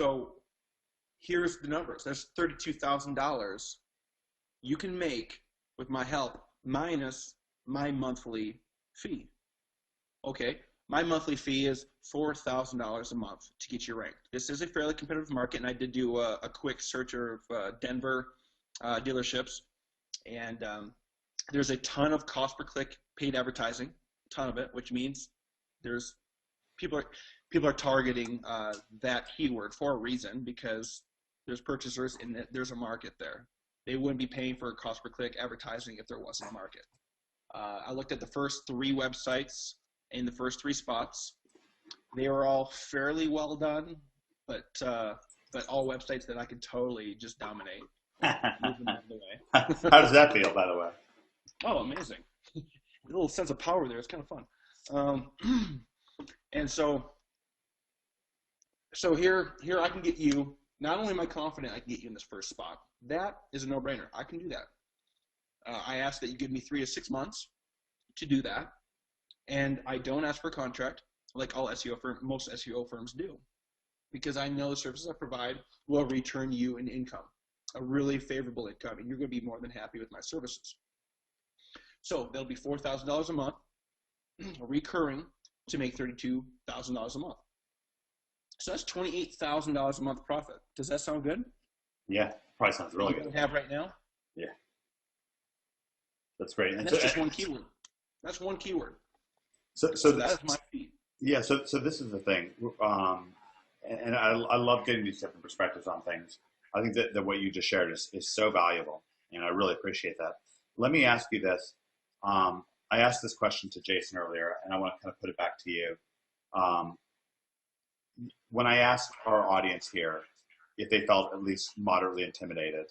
So here's the numbers. There's $32,000 you can make with my help minus my monthly fee. Okay, my monthly fee is $4,000 a month to get you ranked. This is a fairly competitive market, and I did do a quick search of Denver dealerships, and there's a ton of cost per click paid advertising, a ton of it, which means there's people are targeting that keyword for a reason, because there's purchasers and there's a market there. They wouldn't be paying for cost per click advertising if there wasn't a market. I looked at the first 3 websites in the first 3 spots. They were all fairly well done, but all websites that I could totally just dominate. Moving out of the way. How does that feel, by the way? Oh, amazing. A little sense of power there. It's kind of fun. And so here I can get you, not only am I confident I can get you in this first spot, that is a no-brainer. I can do that. I ask that you give me 3 to 6 months to do that. And I don't ask for a contract like all most SEO firms do, because I know the services I provide will return you an income, a really favorable income, and you're going to be more than happy with my services. So that'll be $4,000 a month, recurring, to make $32,000 a month. So that's $28,000 a month profit. Does that sound good? Yeah, probably sounds really good. What you have right now? Yeah, that's great. And that's just one keyword. That's one keyword. So that's my fee. Yeah, so this is the thing, and I love getting these different perspectives on things. I think that what you just shared is so valuable, and I really appreciate that. Let me ask you this. I asked this question to Jason earlier, and I want to kind of put it back to you. When I asked our audience here if they felt at least moderately intimidated,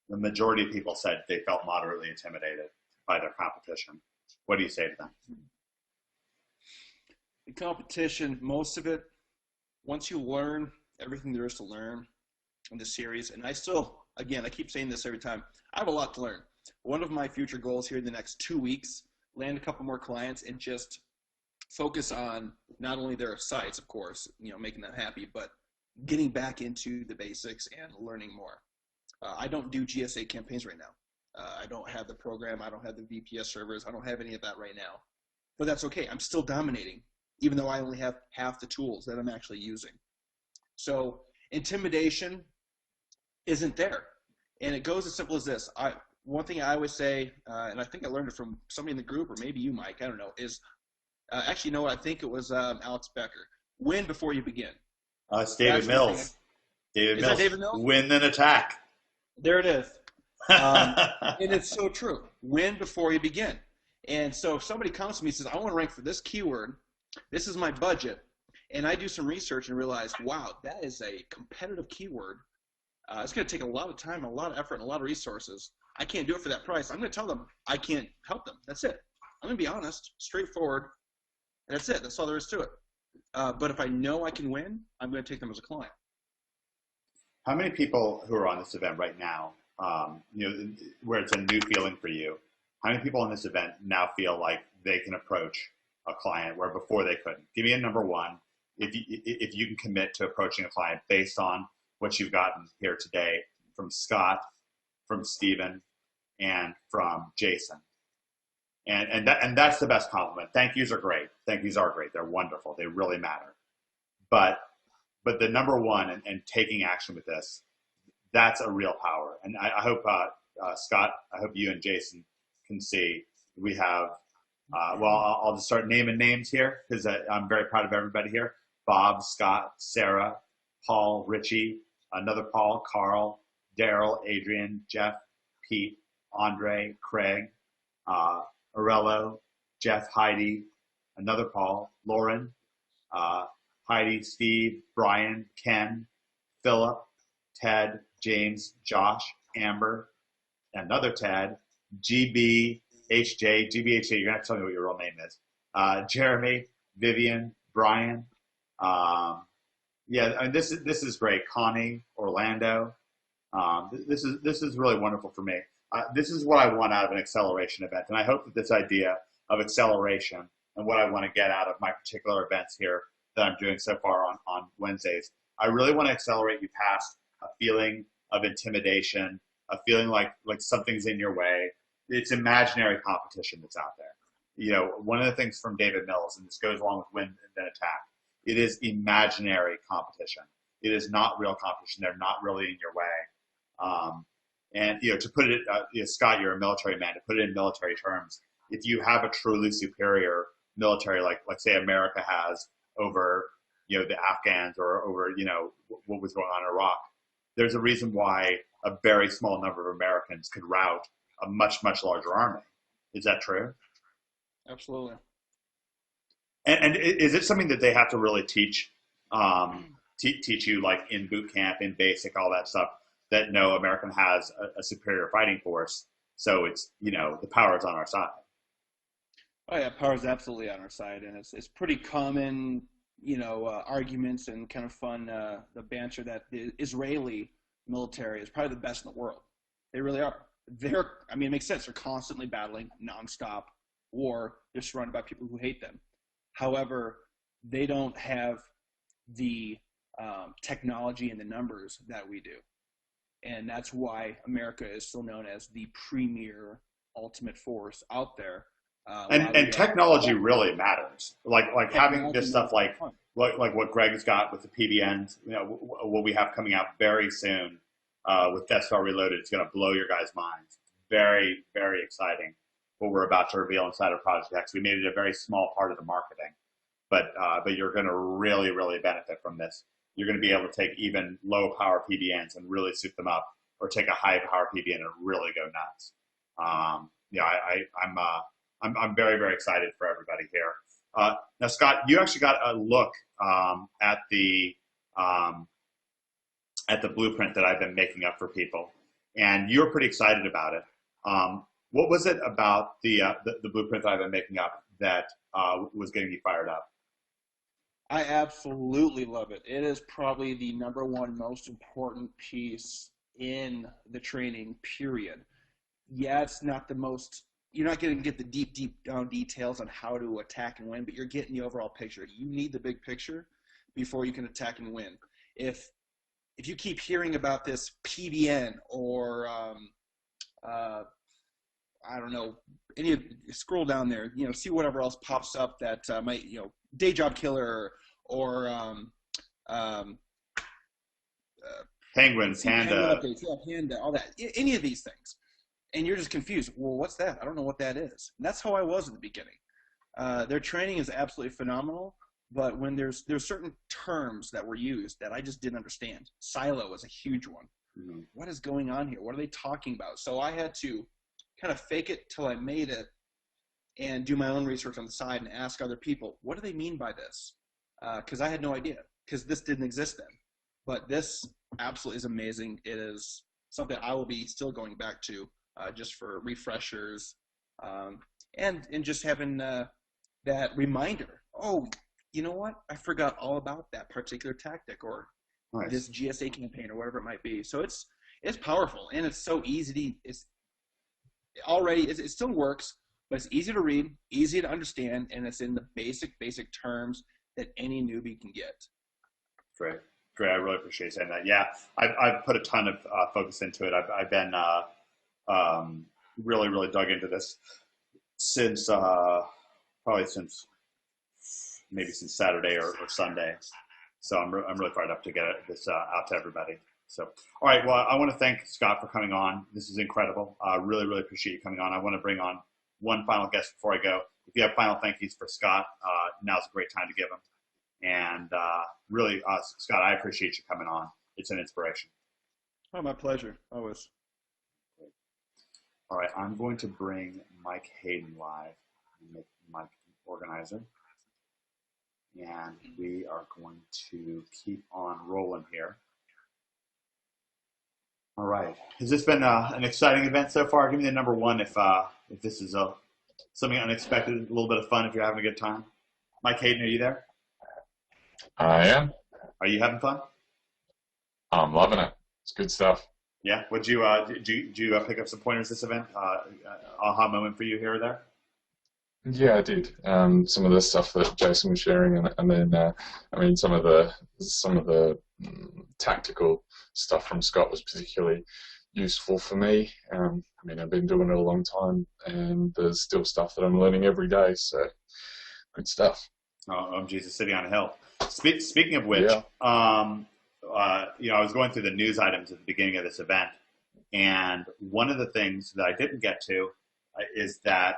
the majority of people said they felt moderately intimidated by their competition. What do you say to them? The competition, most of it, once you learn everything there is to learn in the series, and I still, again, I keep saying this every time, I have a lot to learn. One of my future goals here in the next 2 weeks, land a couple more clients and just focus on not only their sites, of course, making them happy, but getting back into the basics and learning more. I don't do GSA campaigns right now. I don't have the program. I don't have the VPS servers. I don't have any of that right now. But that's okay. I'm still dominating, even though I only have half the tools that I'm actually using. So intimidation isn't there. And it goes as simple as this. One thing I always say, and I think I learned it from somebody in the group, or maybe you, Mike, I don't know, is actually, you know what? I think it was Alex Becker. Win before you begin. It's David Mills. David Mills. That David Mills? Win then attack. There it is. And it's so true. Win before you begin. And so if somebody comes to me and says, I want to rank for this keyword, this is my budget, and I do some research and realize, wow, that is a competitive keyword. It's going to take a lot of time, a lot of effort, and a lot of resources. I can't do it for that price. I'm going to tell them I can't help them. That's it. I'm going to be honest, straightforward, and that's it. That's all there is to it. But if I know I can win, I'm going to take them as a client. How many people who are on this event right now, where it's a new feeling for you, how many people in this event now feel like they can approach a client where before they couldn't? Give me a number one if you can commit to approaching a client based on what you've gotten here today from Scott, from Stephen, and from Jason. And that's the best compliment. Thank yous are great. Thank yous are great. They're wonderful. They really matter. But the number one and taking action with this, that's a real power. And I hope, Scott, I hope you and Jason can see we have, I'll just start naming names here because I'm very proud of everybody here. Bob, Scott, Sarah, Paul, Richie, another Paul, Carl, Daryl, Adrian, Jeff, Pete, Andre, Craig, Arello, Jeff, Heidi, another Paul, Lauren, Heidi, Steve, Brian, Ken, Philip, Ted, James, Josh, Amber, another Ted, GBHJ, you're going to have to tell me what your real name is, Jeremy, Vivian, Brian, this is great, Connie, Orlando, this is really wonderful for me. This is what I want out of an acceleration event, and I hope that this idea of acceleration and what I want to get out of my particular events here that I'm doing so far on Wednesdays I really want to accelerate you past a feeling of intimidation, a feeling like something's in your way. It's imaginary competition that's out there. You know, one of the things from David Mills, and this goes along with win and then attack, it is imaginary competition. It is not real competition. They're not really in your way. And, you know, to put it, you know, Scott, you're a military man, to put it in military terms, if you have a truly superior military, like say America has over, you know, the Afghans or over, you know, what was going on in Iraq, there's a reason why a very small number of Americans could rout a much, much larger army. Is that true? Absolutely. And is it something that they have to really teach, teach you, like in boot camp, in basic, all that stuff, that no, American has a superior fighting force, so it's, you know, the power is on our side? Oh yeah, power is absolutely on our side, and it's pretty common, you know, arguments and kind of fun, the banter that the Israeli military is probably the best in the world. They really are. I mean, it makes sense. They're constantly battling, nonstop war. They're surrounded by people who hate them. However, they don't have the technology and the numbers that we do. And that's why America is still known as the premier ultimate force out there. And technology really matters. Like having this stuff like what Greg's got with the PBNs, you know, what we have coming out very soon with Death Star Reloaded, it's going to blow your guys' minds. Very, very exciting what we're about to reveal inside of Project X. We made it a very small part of the marketing, but you're going to really, really benefit from this. You're going to be able to take even low power PBNs and really soup them up, or take a high power PBN and really go nuts. Yeah, I'm very, very excited for everybody here. Now, Scott, you actually got a look at the blueprint that I've been making up for people, and you're pretty excited about it. What was it about the blueprint that I've been making up that was getting you fired up? I absolutely love it. It is probably the #1 most important piece in the training, period. Yeah, it's not the most, you're not going to get the deep down details on how to attack and win, but you're getting the overall picture. You need the big picture before you can attack and win. If you keep hearing about this PBN or I don't know, scroll down there, you know, see whatever else pops up that might, you know, day job killer or Penguin, Panda. Panda, all that, any of these things. And you're just confused. Well, what's that? I don't know what that is. And that's how I was in the beginning. Their training is absolutely phenomenal, but when there's certain terms that were used that I just didn't understand. Silo is a huge one. Mm-hmm. What is going on here? What are they talking about? So I had to kind of fake it till I made it and do my own research on the side and ask other people, what do they mean by this? Because I had no idea, because this didn't exist then. But this absolutely is amazing. It is something I will be still going back to just for refreshers and just having that reminder. Oh, you know what? I forgot all about that particular tactic or nice. This GSA campaign or whatever it might be. So it's powerful, and it's so easy to, it still works, but it's easy to read, easy to understand, and it's in the basic terms that any newbie can get. Great. I really appreciate you saying that. Yeah, I've put a ton of focus into it. I've been really dug into this since maybe since Saturday or Sunday. So I'm really fired up to get this out to everybody. So, all right. Well, I want to thank Scott for coming on. This is incredible. Really appreciate you coming on. I want to bring on one final guest before I go. If you have final thank yous for Scott, now's a great time to give them. And really, Scott, I appreciate you coming on. It's an inspiration. Oh, my pleasure. Always. All right. I'm going to bring Mike Hayden live, Mike organizer. And we are going to keep on rolling here. All right. Has this been an exciting event so far? Give me the #1 if this is something unexpected, a little bit of fun if you're having a good time. Mike Hayden, are you there? I am. Are you having fun? I'm loving it. It's good stuff. Yeah. Would you did you pick up some pointers this event? Aha moment for you here or there? Yeah, I did. Some of the stuff that Jason was sharing, and then I mean some of the tactical stuff from Scott was particularly useful for me. I mean, I've been doing it a long time, and there's still stuff that I'm learning every day. So, good stuff. Oh, Jesus, City on a Hill. Speaking of which, I was going through the news items at the beginning of this event, and one of the things that I didn't get to is that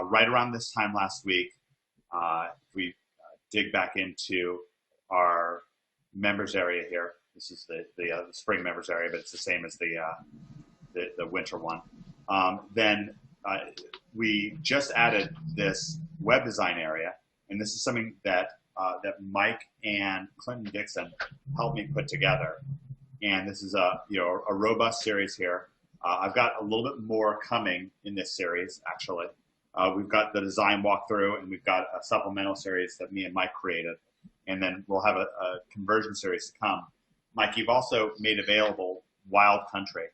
right around this time last week, if we dig back into our members area here. This is the spring members area, but it's the same as the winter one. Then we just added this web design area, and this is something that Mike and Clinton Dixon helped me put together. And this is a robust series here. I've got a little bit more coming in this series, actually. We've got the design walkthrough, and we've got a supplemental series that me and Mike created. And then we'll have a conversion series to come. Mike, you've also made available Wild Country,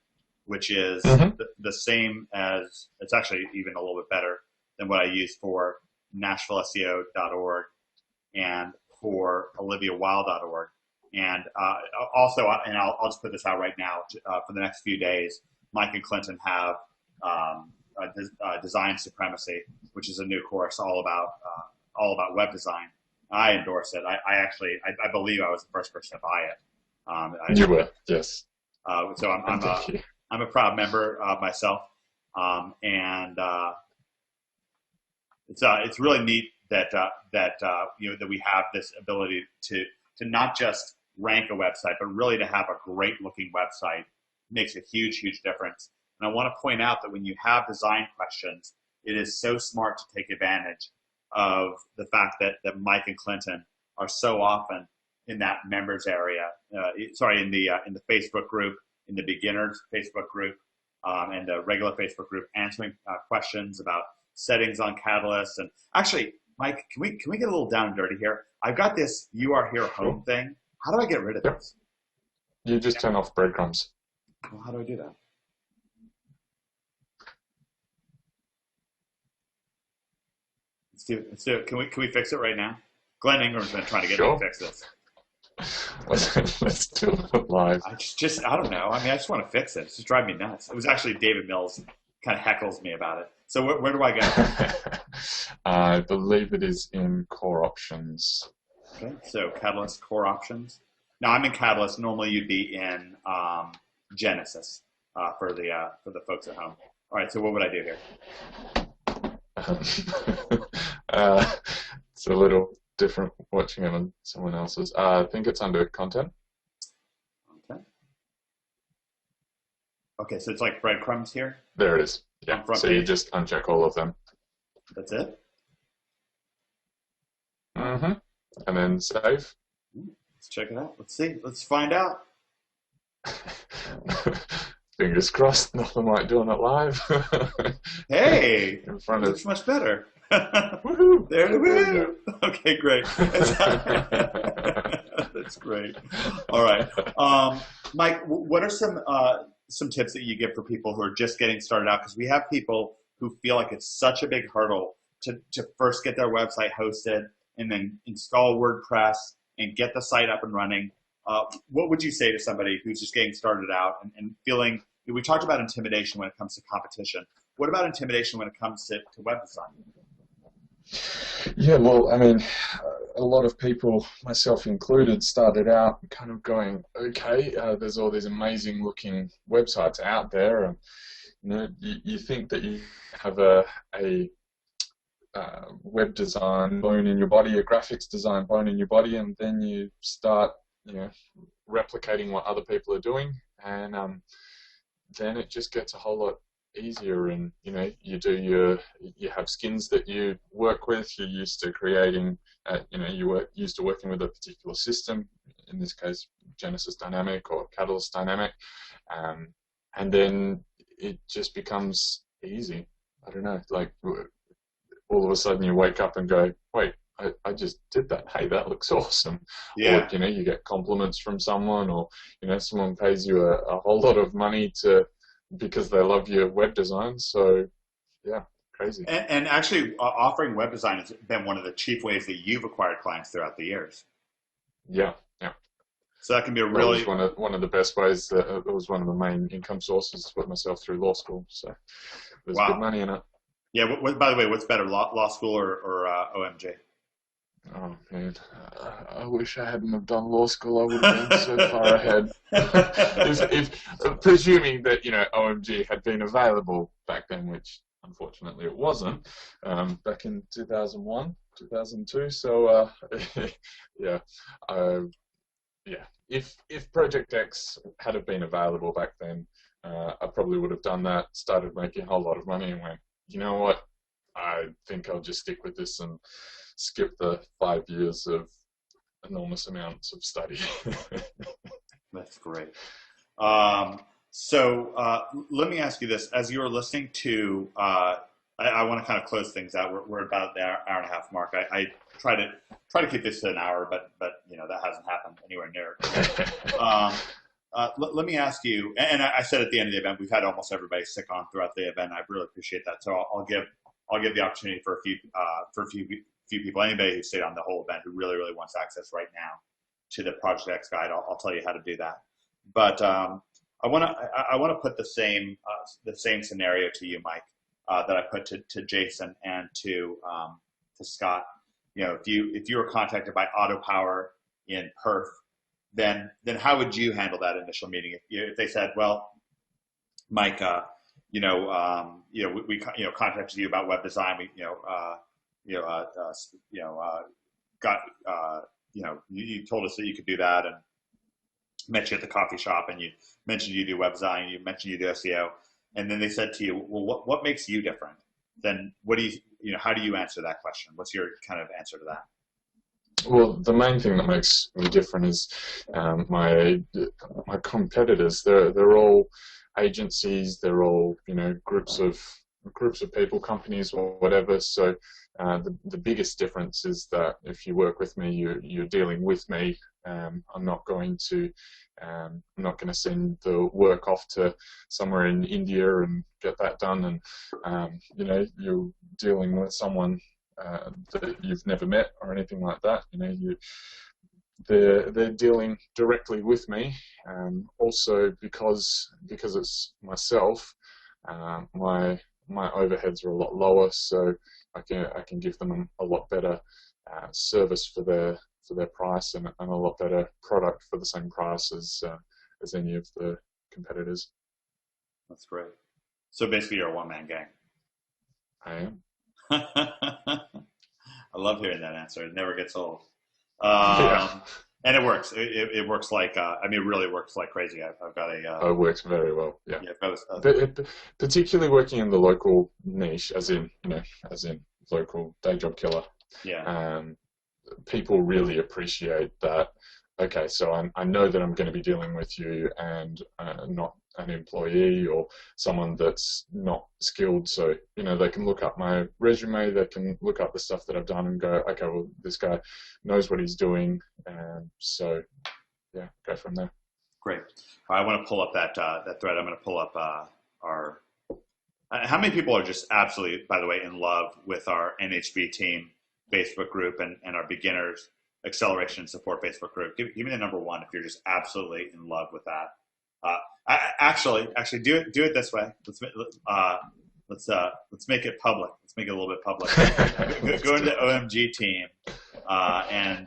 which is the same as, it's actually even a little bit better than what I use for NashvilleSEO.org and for OliviaWild.org. And also, and I'll just put this out right now, for the next few days, Mike and Clinton have Design Supremacy, which is a new course all about web design. I endorse it. I believe I was the first person to buy it. You were, yes. So I'm a proud member myself, and it's really neat that we have this ability to not just rank a website, but really to have a great looking website. Makes a huge difference. And I want to point out that when you have design questions, it is so smart to take advantage of the fact that Mike and Clinton are so often in that members area, in the Facebook group, in the beginners Facebook group, and the regular Facebook group, answering questions about settings on Catalyst. And actually, Mike, can we get a little down and dirty here? I've got this "You Are Here" home thing. How do I get rid of this? You just turn off breadcrumbs. Well, how do I do that? Let's do it. Can we fix it right now? Glenn Ingram's been trying to get me to fix this. Let's do it live. I don't know. I mean, I just want to fix it. It's just driving me nuts. It was actually David Mills kind of heckles me about it. So where do I go? I believe it is in Core Options. Okay, so Catalyst Core Options. Now I'm in Catalyst. Normally you'd be in Genesis for the folks at home. All right. So what would I do here? It's a little different watching it on someone else's. I think it's under content. Okay, so it's like breadcrumbs here? There it is. Yeah, so you just uncheck all of them. That's it? Mm-hmm. And then save. Let's check it out. Let's see. Let's find out. Fingers crossed, nothing like doing it live. Hey, in front of looks much better. Woohoo! There we go. Okay, great. That's great. All right, Mike, what are some tips that you give for people who are just getting started out? Because we have people who feel like it's such a big hurdle to first get their website hosted and then install WordPress and get the site up and running. What would you say to somebody who's just getting started out and feeling, we talked about intimidation when it comes to competition. What about intimidation when it comes to web design? Yeah, well, I mean, a lot of people, myself included, started out kind of going, okay, there's all these amazing looking websites out there, and you think that you have a web design bone in your body, a graphics design bone in your body, and then you start replicating what other people are doing, and then it just gets a whole lot easier. And you have skins that you work with. You're used to creating. Used to working with a particular system. In this case, Genesis Dynamic or Catalyst Dynamic, and then it just becomes easy. I don't know, like all of a sudden you wake up and go, wait, I just did that. Hey, that looks awesome. Yeah. Or, you get compliments from someone, or, someone pays you a whole lot of money because they love your web design. So, yeah, crazy. And actually, offering web design has been one of the chief ways that you've acquired clients throughout the years. Yeah. So that can be a That really was one of the best ways. That was one of the main income sources to put myself through law school. So there's good wow. money in it. Yeah. By the way, what's better, law school or OMG? Oh man, I wish I hadn't have done law school. I would have been so far ahead. if presuming that OMG had been available back then, which unfortunately it wasn't, back in 2001, 2002. So yeah, yeah. If Project X had have been available back then, I probably would have done that. Started making a whole lot of money and went, you know what? I think I'll just stick with this and skip the 5 years of enormous amounts of study. That's great. So let me ask you this: as you were listening to, I want to kind of close things out. We're about the hour and a half mark. I try to keep this to an hour, but that hasn't happened anywhere near. Let me ask you, and I said at the end of the event, we've had almost everybody stick on throughout the event. I really appreciate that. So I'll give the opportunity for a few people, anybody who stayed on the whole event who really wants access right now to the Project X guide. I'll tell you how to do that. But I want to put the same scenario to you, Mike, that I put to Jason and to Scott. If you were contacted by Auto Power in Perth, then how would you handle that initial meeting? If they said, well, Mike, we contacted you about web design. We you told us that you could do that, and met you at the coffee shop, and you mentioned you do web design, you mentioned you do SEO, and then they said to you, well, what makes you different? Then what do how do you answer that question? What's your kind of answer to that? Well, the main thing that makes me different is my competitors. They're all agencies. They're all groups of people, companies, or whatever. So the biggest difference is that if you work with me, you're dealing with me. I'm not going to send the work off to somewhere in India and get that done. And you're dealing with someone that you've never met or anything like that. They're dealing directly with me. Also because it's myself, my overheads are a lot lower, so I can give them a lot better service for their price, and a lot better product for the same price as any of the competitors. That's great. So basically, you're a one-man gang. I am. I love hearing that answer. It never gets old. Yeah. And it works. It works like it really works like crazy. I've got a. It works very well. Yeah. Yeah, particularly working in the local niche, as in local day job killer. Yeah. People really appreciate that. Okay, so I know that I'm going to be dealing with you, and not an employee or someone that's not skilled. So they can look up my resume, they can look up the stuff that I've done, and go, okay, well, this guy knows what he's doing, and so yeah, go from there. Great. I want to pull up that thread. I'm going to pull up our. How many people are just absolutely, by the way, in love with our NHB team Facebook group and our beginners acceleration and support Facebook group? Give me the number one if you're just absolutely in love with that. Actually, do it this way. Let's make it public. Let's make it a little bit public. Go into the OMG team and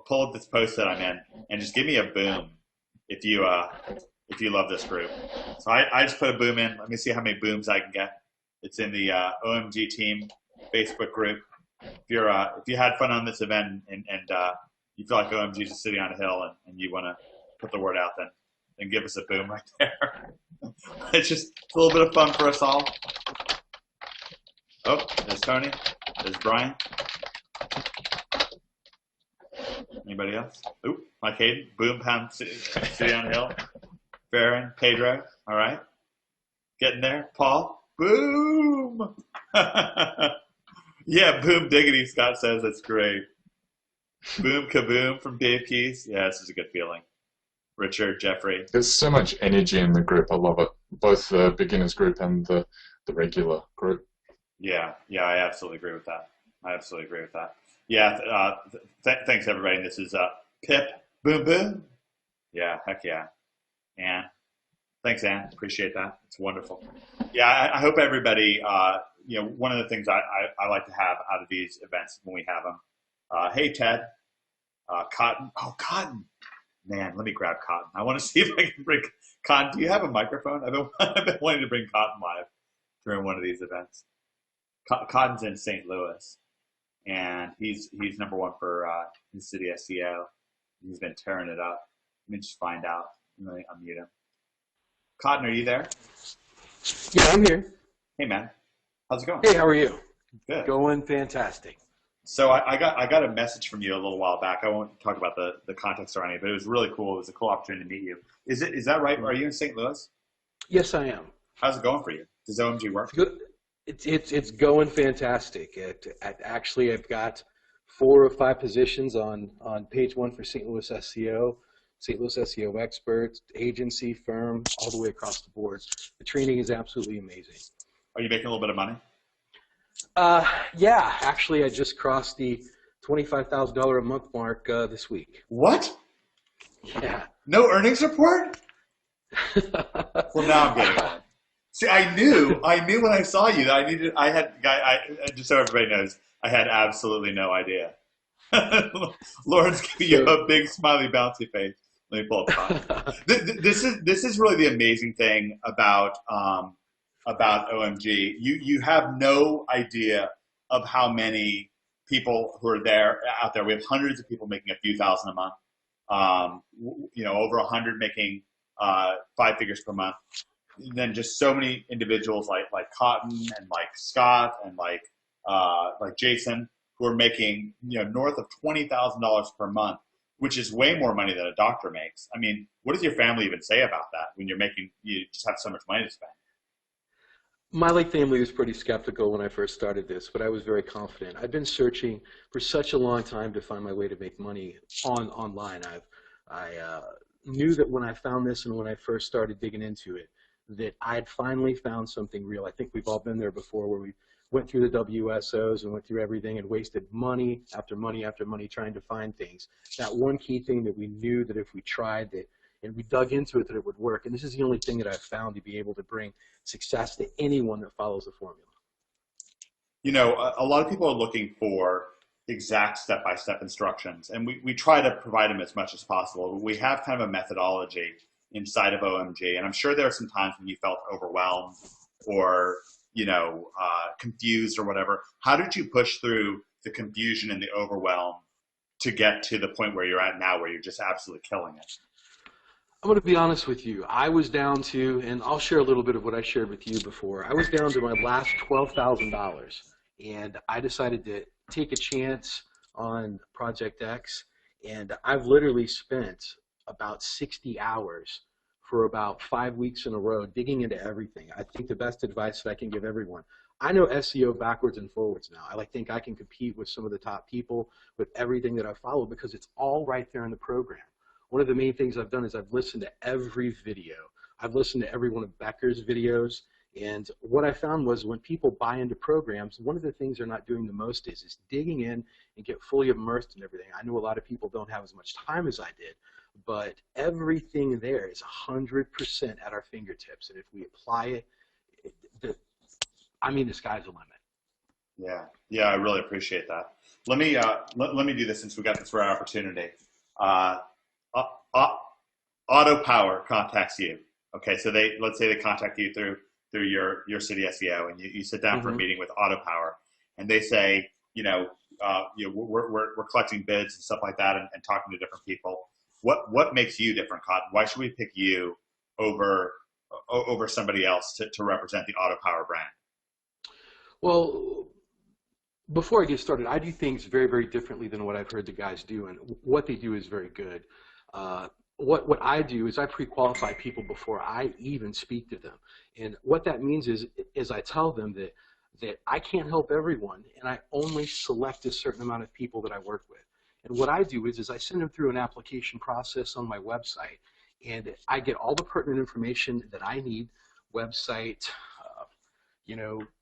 pull up this post that I'm in, and just give me a boom if you love this group. So I just put a boom in. Let me see how many booms I can get. It's in the OMG team Facebook group. If you had fun on this event and you feel like OMG is just sitting on a hill and you want to put the word out, then give us a boom right there. It's just a little bit of fun for us all. Oh, there's Tony. There's Brian. Anybody else? Oop, Mike Hayden. Boom, pound, sitting on a hill. Farron, Pedro. All right. Getting there. Paul. Boom. Yeah, boom diggity, Scott says. That's great. Boom kaboom from Dave Keys. Yeah, this is a good feeling. Richard, Jeffrey. There's so much energy in the group. I love it. Both the beginners group and the regular group. Yeah, I absolutely agree with that. Yeah, thanks everybody. This is Pip Boom, boom. Yeah, heck yeah. And thanks, Ann. Appreciate that. It's wonderful. Yeah, I hope everybody, one of the things I like to have out of these events when we have them. Hey, Ted. Cotton. Oh, Cotton. Man, let me grab Cotton. I want to see if I can bring Cotton. Do you have a microphone? I've been wanting to bring Cotton live during one of these events. Cotton's in St. Louis, and he's number one for his city SEO. He's been tearing it up. Let me just find out. Let me unmute him. Cotton, are you there? Yeah, I'm here. Hey, man. How's it going? Hey, how are you? Good. Going fantastic. So I got a message from you a little while back. I won't talk about the context or anything, but it was really cool. It was a cool opportunity to meet you. Is that right? Are you in St. Louis? Yes, I am. How's it going for you? Does OMG work? It's good. It's going fantastic. Actually, I've got 4 or 5 positions on page 1 for St. Louis SEO, St. Louis SEO experts, agency, firm, all the way across the board. The training is absolutely amazing. Are you making a little bit of money? Yeah, actually, I just crossed the $25,000 a month mark this week. What? Yeah. No earnings report? Well, now I'm getting one. See, I knew when I saw you that just so everybody knows, I had absolutely no idea. Lauren's giving you a big smiley bouncy face. Let me pull up. This is really the amazing thing about OMG. You have no idea of how many people who are out there. We have hundreds of people making a few thousand a month. Over 100 making 5 figures per month. And then just so many individuals like Cotton and like Scott and like Jason who are making north of $20,000 per month, which is way more money than a doctor makes. I mean, what does your family even say about that when you just have so much money to spend? My late family was pretty skeptical when I first started this, but I was very confident. I've been searching for such a long time to find my way to make money online. I knew that when I found this and when I first started digging into it, that I had finally found something real. I think we've all been there before where we went through the WSOs and went through everything and wasted money after money after money trying to find things. That one key thing that we knew that if we tried that and we dug into it that it would work. And this is the only thing that I've found to be able to bring success to anyone that follows the formula. A lot of people are looking for exact step-by-step instructions, and we try to provide them as much as possible. We have kind of a methodology inside of OMG, and I'm sure there are some times when you felt overwhelmed or confused or whatever. How did you push through the confusion and the overwhelm to get to the point where you're at now, where you're just absolutely killing it? I'm going to be honest with you. I was down to, and I'll share a little bit of what I shared with you before. I was down to my last $12,000, and I decided to take a chance on Project X, and I've literally spent about 60 hours for about 5 weeks in a row digging into everything. I think the best advice that I can give everyone, I know SEO backwards and forwards now. I think I can compete with some of the top people with everything that I follow because it's all right there in the program. One of the main things I've done is I've listened to every video. I've listened to every one of Becker's videos, and what I found was when people buy into programs, one of the things they're not doing the most is digging in and get fully immersed in everything. I know a lot of people don't have as much time as I did, but everything there is 100% at our fingertips, and if we apply it, the sky's the limit. Yeah, I really appreciate that. Let me do this since we got this rare opportunity. Auto Power contacts you. Okay, so let's say they contact you through your city SEO, and you sit down for a meeting with Auto Power, and they say, we're collecting bids and stuff like that, and talking to different people. What makes you different, Cotton? Why should we pick you over somebody else to represent the Auto Power brand? Well, before I get started, I do things very, very differently than what I've heard the guys do, and what they do is very good. What I do is I pre-qualify people before I even speak to them, and what that means is I tell them that I can't help everyone, and I only select a certain amount of people that I work with. And what I do is I send them through an application process on my website, and I get all the pertinent information that I need, website,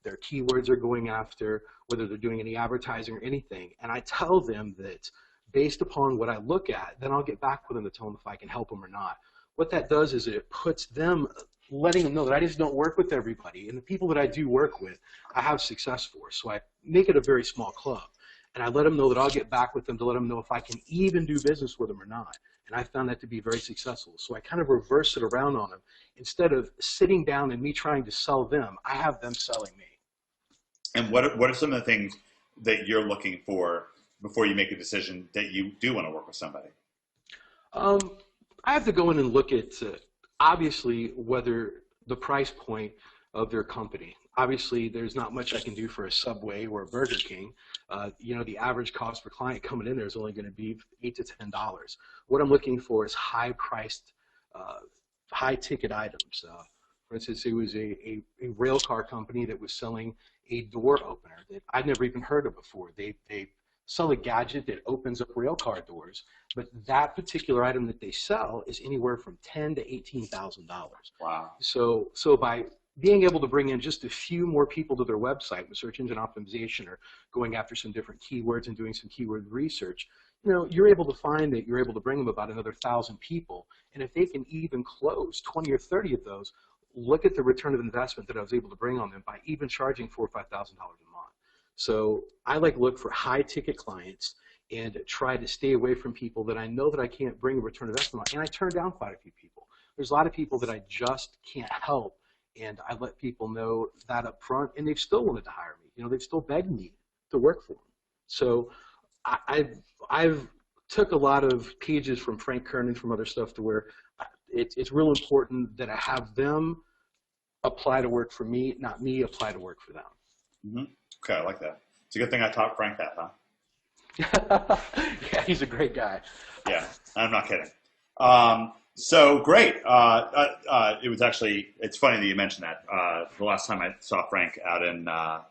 their keywords are going after, whether they're doing any advertising or anything. And I tell them that based upon what I look at, then I'll get back with them to tell them if I can help them or not. What that does is it puts them, letting them know that I just don't work with everybody. And the people that I do work with, I have success for. So I make it a very small club. And I let them know that I'll get back with them to let them know if I can even do business with them or not. And I found that to be very successful. So I kind of reverse it around on them. Instead of sitting down and me trying to sell them, I have them selling me. And what are some of the things that you're looking for before you make a decision that you do want to work with somebody? I have to go in and look at, obviously, whether the price point of their company. Obviously, there's not much I can do for a Subway or a Burger King. You know, the average cost per client coming in there is only going to be $8 to $10. What I'm looking for is high-priced, high-ticket items. For instance, it was a rail car company that was selling a door opener that I'd never even heard of before. They sell a gadget that opens up rail car doors, but that particular item that they sell is anywhere from $10,000 to $18,000. Wow. So by being able to bring in just a few more people to their website with search engine optimization or going after some different keywords and doing some keyword research, you know, you're able to find that you're able to bring them about another 1,000 people. And if they can even close 20 or 30 of those, look at the return of investment that I was able to bring on them by even charging $4,000 or $5,000 a month. So I like to look for high ticket clients and try to stay away from people that I know that I can't bring a return of investment on. And I turn down quite a few people. There's a lot of people that I just can't help, and I let people know that up front, and they've still wanted to hire me. You know, they've still begged me to work for them. So I've took a lot of pages from Frank Kern and from other stuff to where it's real important that I have them apply to work for me, not me apply to work for them. Mm-hmm. Okay, I like that. It's a good thing I taught Frank that, huh? Yeah, he's a great guy. Yeah, I'm not kidding. So great. It was actually, it's funny that you mentioned that. The last time I saw Frank out in La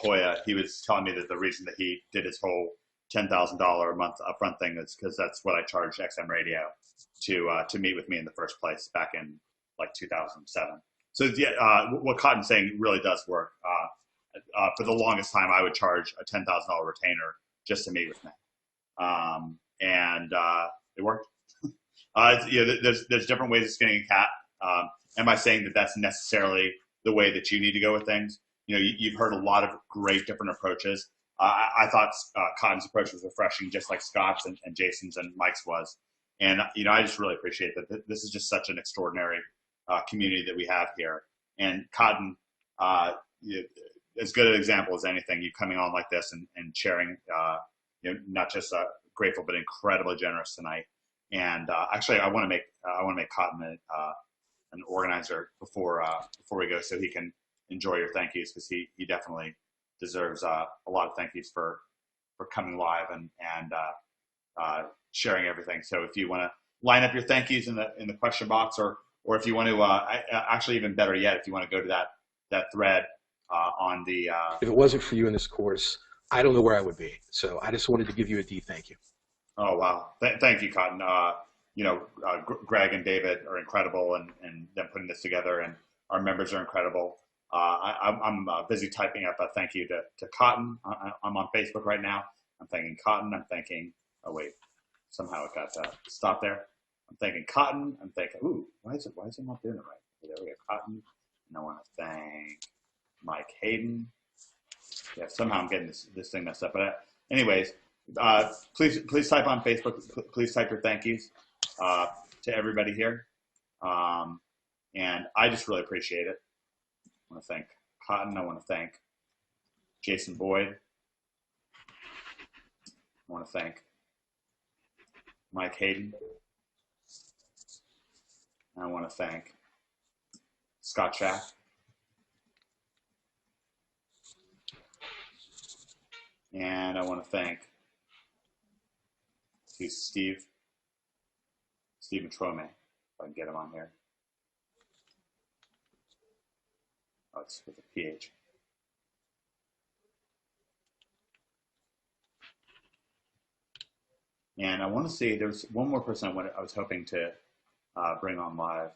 Jolla, he was telling me that the reason that he did his whole $10,000 a month upfront thing is because that's what I charged XM Radio to meet with me in the first place back in like 2007. So yeah, what Cotton's saying really does work. For the longest time, I would charge a $10,000 retainer just to meet with me, and it worked. You know, there's different ways of skinning a cat. Am I saying that that's necessarily the way that you need to go with things? You know, you've heard a lot of great different approaches. I thought Cotton's approach was refreshing, just like Scott's and Jason's and Mike's was. And you know, I just really appreciate that. This is just such an extraordinary community that we have here. And Cotton, as good an example as anything. You coming on like this and sharing, you know, not just grateful but incredibly generous tonight. And actually, I want to make Cotton an organizer before we go, so he can enjoy your thank yous, because he definitely deserves a lot of thank yous for coming live and sharing everything. So if you want to line up your thank yous in the question box, or if you want to actually, even better yet, if you want to go to that thread on the. If it wasn't for you in this course, I don't know where I would be. So I just wanted to give you a deep thank you. Oh, wow. Thank you, Cotton. You know, Greg and David are incredible, and them putting this together, and our members are incredible. I'm busy typing up a thank you to Cotton. I'm on Facebook right now. I'm thanking Cotton. I'm thanking, oh wait, somehow it got stopped there. I'm thanking Cotton. I'm thanking, ooh, why is it not doing it right? Okay, there we go, Cotton. And I want to thank Mike Hayden. Yeah, somehow I'm getting this thing messed up. But anyways, please type on Facebook. Please type your thank yous to everybody here. And I just really appreciate it. I want to thank Cotton. I want to thank Jason Boyd. I want to thank Mike Hayden. And I want to thank Scott Schack. And I want to thank Steve Matrome, if I can get him on here. Oh, it's with a PH. And I want to see, there's one more person I was hoping to bring on live.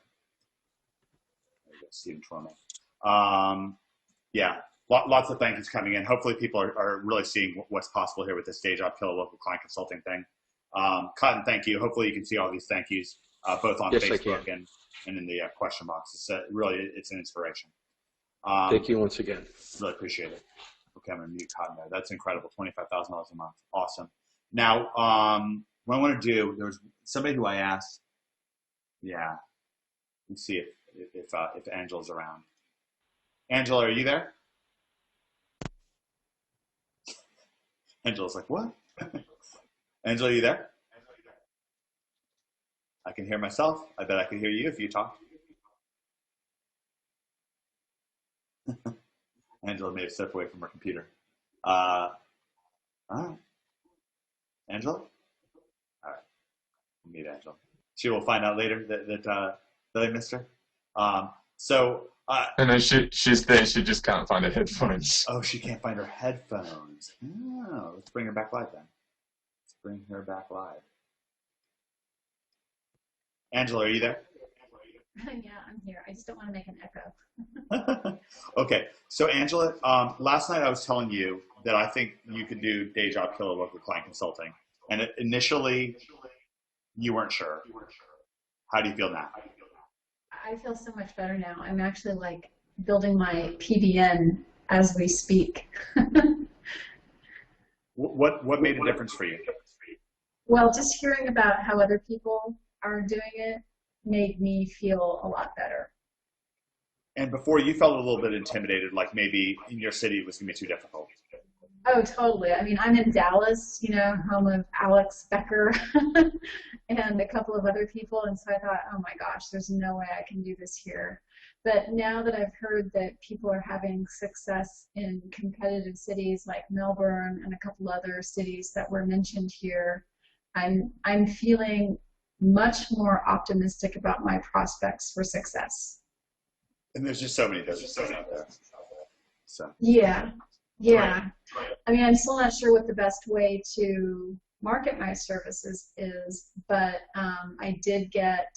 There we go, Steve Matrome. Yeah, Lots of thank yous coming in. Hopefully people are really seeing what's possible here with this day job killer local client consulting thing. Cotton, thank you. Hopefully you can see all these thank yous both on Yes, Facebook and in the question box. It's really, it's an inspiration. Thank you once again. Really appreciate it. Okay, I'm going to mute Cotton there. That's incredible. $25,000 a month. Awesome. Now, what I want to do, there's somebody who I asked. Yeah. Let's see if Angela's around. Angela, are you there? Angela's like, what? Angela, are you there? I can hear myself. I bet I can hear you if you talk. Angela may have stepped away from her computer. All right. Angela? All right. We'll meet Angela. She will find out later that I missed her. And then she's there. She just can't find her headphones. Oh, she can't find her headphones. Oh, let's bring her back live then. Let's bring her back live. Angela, are you there? Yeah, I'm here. I just don't want to make an echo. Okay, so Angela, last night I was telling you that I think you could do day job killer local client consulting, and initially you weren't sure. How do you feel now? I feel so much better now. I'm actually like building my PBN as we speak. What made a difference for you? Well, just hearing about how other people are doing it made me feel a lot better. And before, you felt a little bit intimidated, like maybe in your city it was going to be too difficult. Oh, totally. I mean, I'm in Dallas, you know, home of Alex Becker and a couple of other people, and so I thought, oh my gosh, there's no way I can do this here. But now that I've heard that people are having success in competitive cities like Melbourne and a couple other cities that were mentioned here, I'm feeling much more optimistic about my prospects for success. And there's just so many businesses out there. So. Yeah. I mean, I'm still not sure what the best way to market my services is, but I did get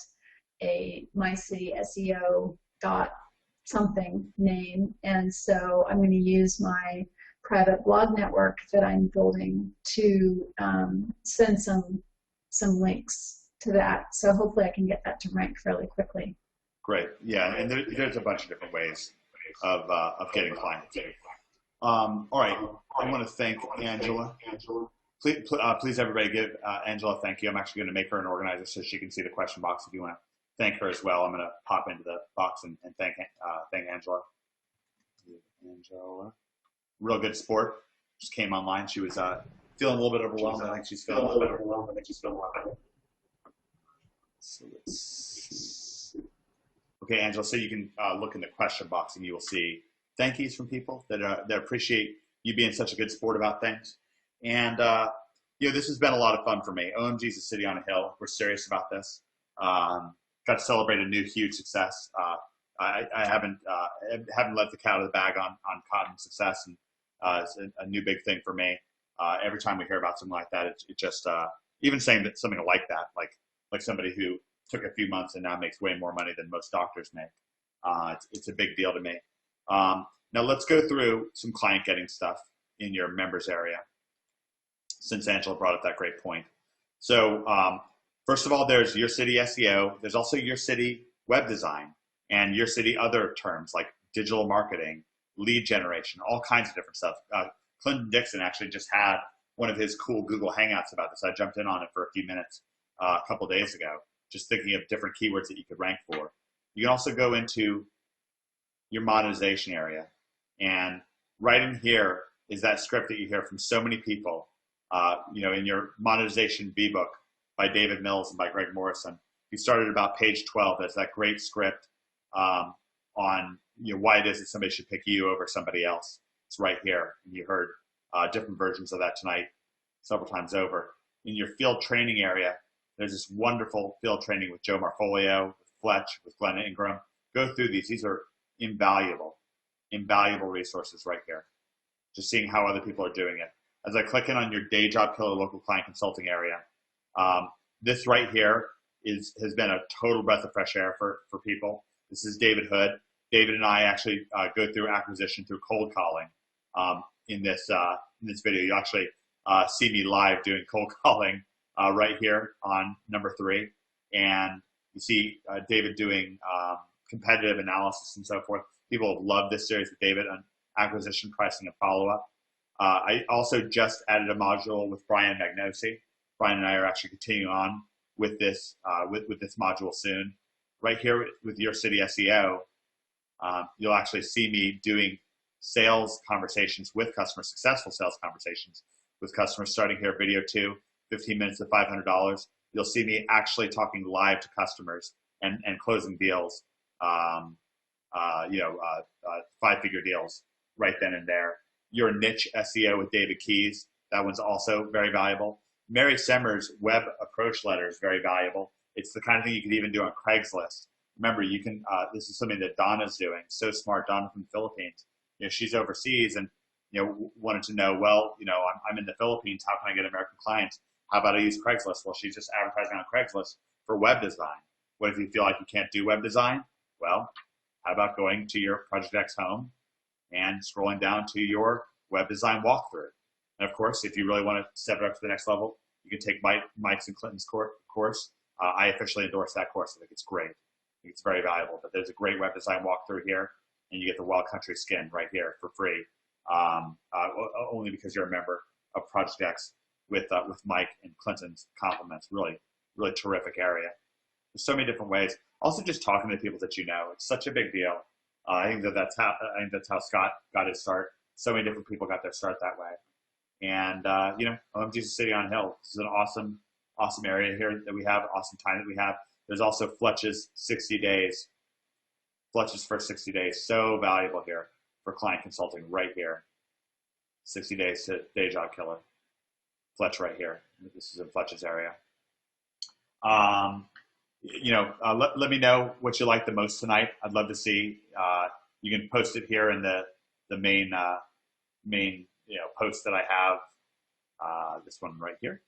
a My City SEO dot something name, and so I'm going to use my private blog network that I'm building to send some links to that. So hopefully I can get that to rank fairly quickly. Great. Yeah, and there's a bunch of different ways of getting clients. All right, I want to thank Angela. Please everybody give Angela a thank you. I'm actually going to make her an organizer so she can see the question box if you want to thank her as well. I'm going to pop into the box and thank Angela. Angela. Real good sport. Just came online. She was feeling a little bit overwhelmed. I think she's feeling a little bit overwhelmed. So let's see. Okay, Angela, so you can look in the question box and you will see thank yous from people that appreciate you being such a good sport about things. And, this has been a lot of fun for me. OMG is a city on a hill. We're serious about this. Got to celebrate a new huge success. I haven't let the cat out of the bag on Cotton's success, and it's a new big thing for me. Every time we hear about something like that, it just even saying that something like that, like somebody who took a few months and now makes way more money than most doctors make. It's a big deal to me. Now let's go through some client getting stuff in your members area, since Angela brought up that great point. So first of all, there's your city SEO. There's also your city web design and your city other terms like digital marketing, lead generation, all kinds of different stuff. Clinton Dixon actually just had one of his cool Google Hangouts about this. I jumped in on it for a few minutes a couple of days ago, just thinking of different keywords that you could rank for. You can also go into your monetization area, and right in here is that script that you hear from so many people. In your monetization V-book by David Mills and by Greg Morrison, you started about page 12. That's that great script on why it is that somebody should pick you over somebody else. It's right here. And you heard different versions of that tonight several times over. In your field training area, there's this wonderful field training with Joe Marfolio, with Fletch, with Glenn Ingram. Go through these. These are invaluable resources right here. Just seeing how other people are doing it. As I click in on your day job killer local client consulting area, this right here has been a total breath of fresh air for people. This is David Hood. David and I actually go through acquisition through cold calling in this video. You actually see me live doing cold calling right here on number 3, and you see David doing competitive analysis and so forth. People have loved this series with David on acquisition, pricing, and follow-up. I also just added a module with Brian Magnosi. Brian and I are actually continuing on with this with this module soon. Right here with Your City SEO, you'll actually see me doing sales conversations with customers, successful sales conversations with customers, starting here, video 2, 15 minutes at $500. You'll see me actually talking live to customers and closing deals, 5-figure deals right then and there. Your Niche SEO with David Keys, that one's also very valuable. Mary Semmer's web approach letter is very valuable. It's the kind of thing you could even do on Craigslist. Remember, you can. This is something that Donna's doing. So smart, Donna from the Philippines. She's overseas and wanted to know. Well, I'm in the Philippines. How can I get American clients? How about I use Craigslist? Well, she's just advertising on Craigslist for web design. What if you feel like you can't do web design? Well, how about going to your Project X home and scrolling down to your web design walkthrough? And of course, if you really want to step it up to the next level, you can take Mike's and Clinton's course. I officially endorse that course. I think it's great. I think it's very valuable. But there's a great web design walkthrough here, and you get the Wild Country skin right here for free, only because you're a member of Project X with Mike and Clinton's compliments. Really, really terrific area. There's so many different ways. Also, just talking to people that you know, it's such a big deal. I think that's how Scott got his start. So many different people got their start that way. And OMG's City on Hill. This is an awesome area here that we have, awesome time that we have. There's also Fletch's 60 days. Fletch's first 60 days, so valuable here for client consulting right here. 60 days to Day Job Killer. Fletch right here. This is in Fletch's area. Let me know what you like the most tonight. I'd love to see. You can post it here in the main post that I have. This one right here,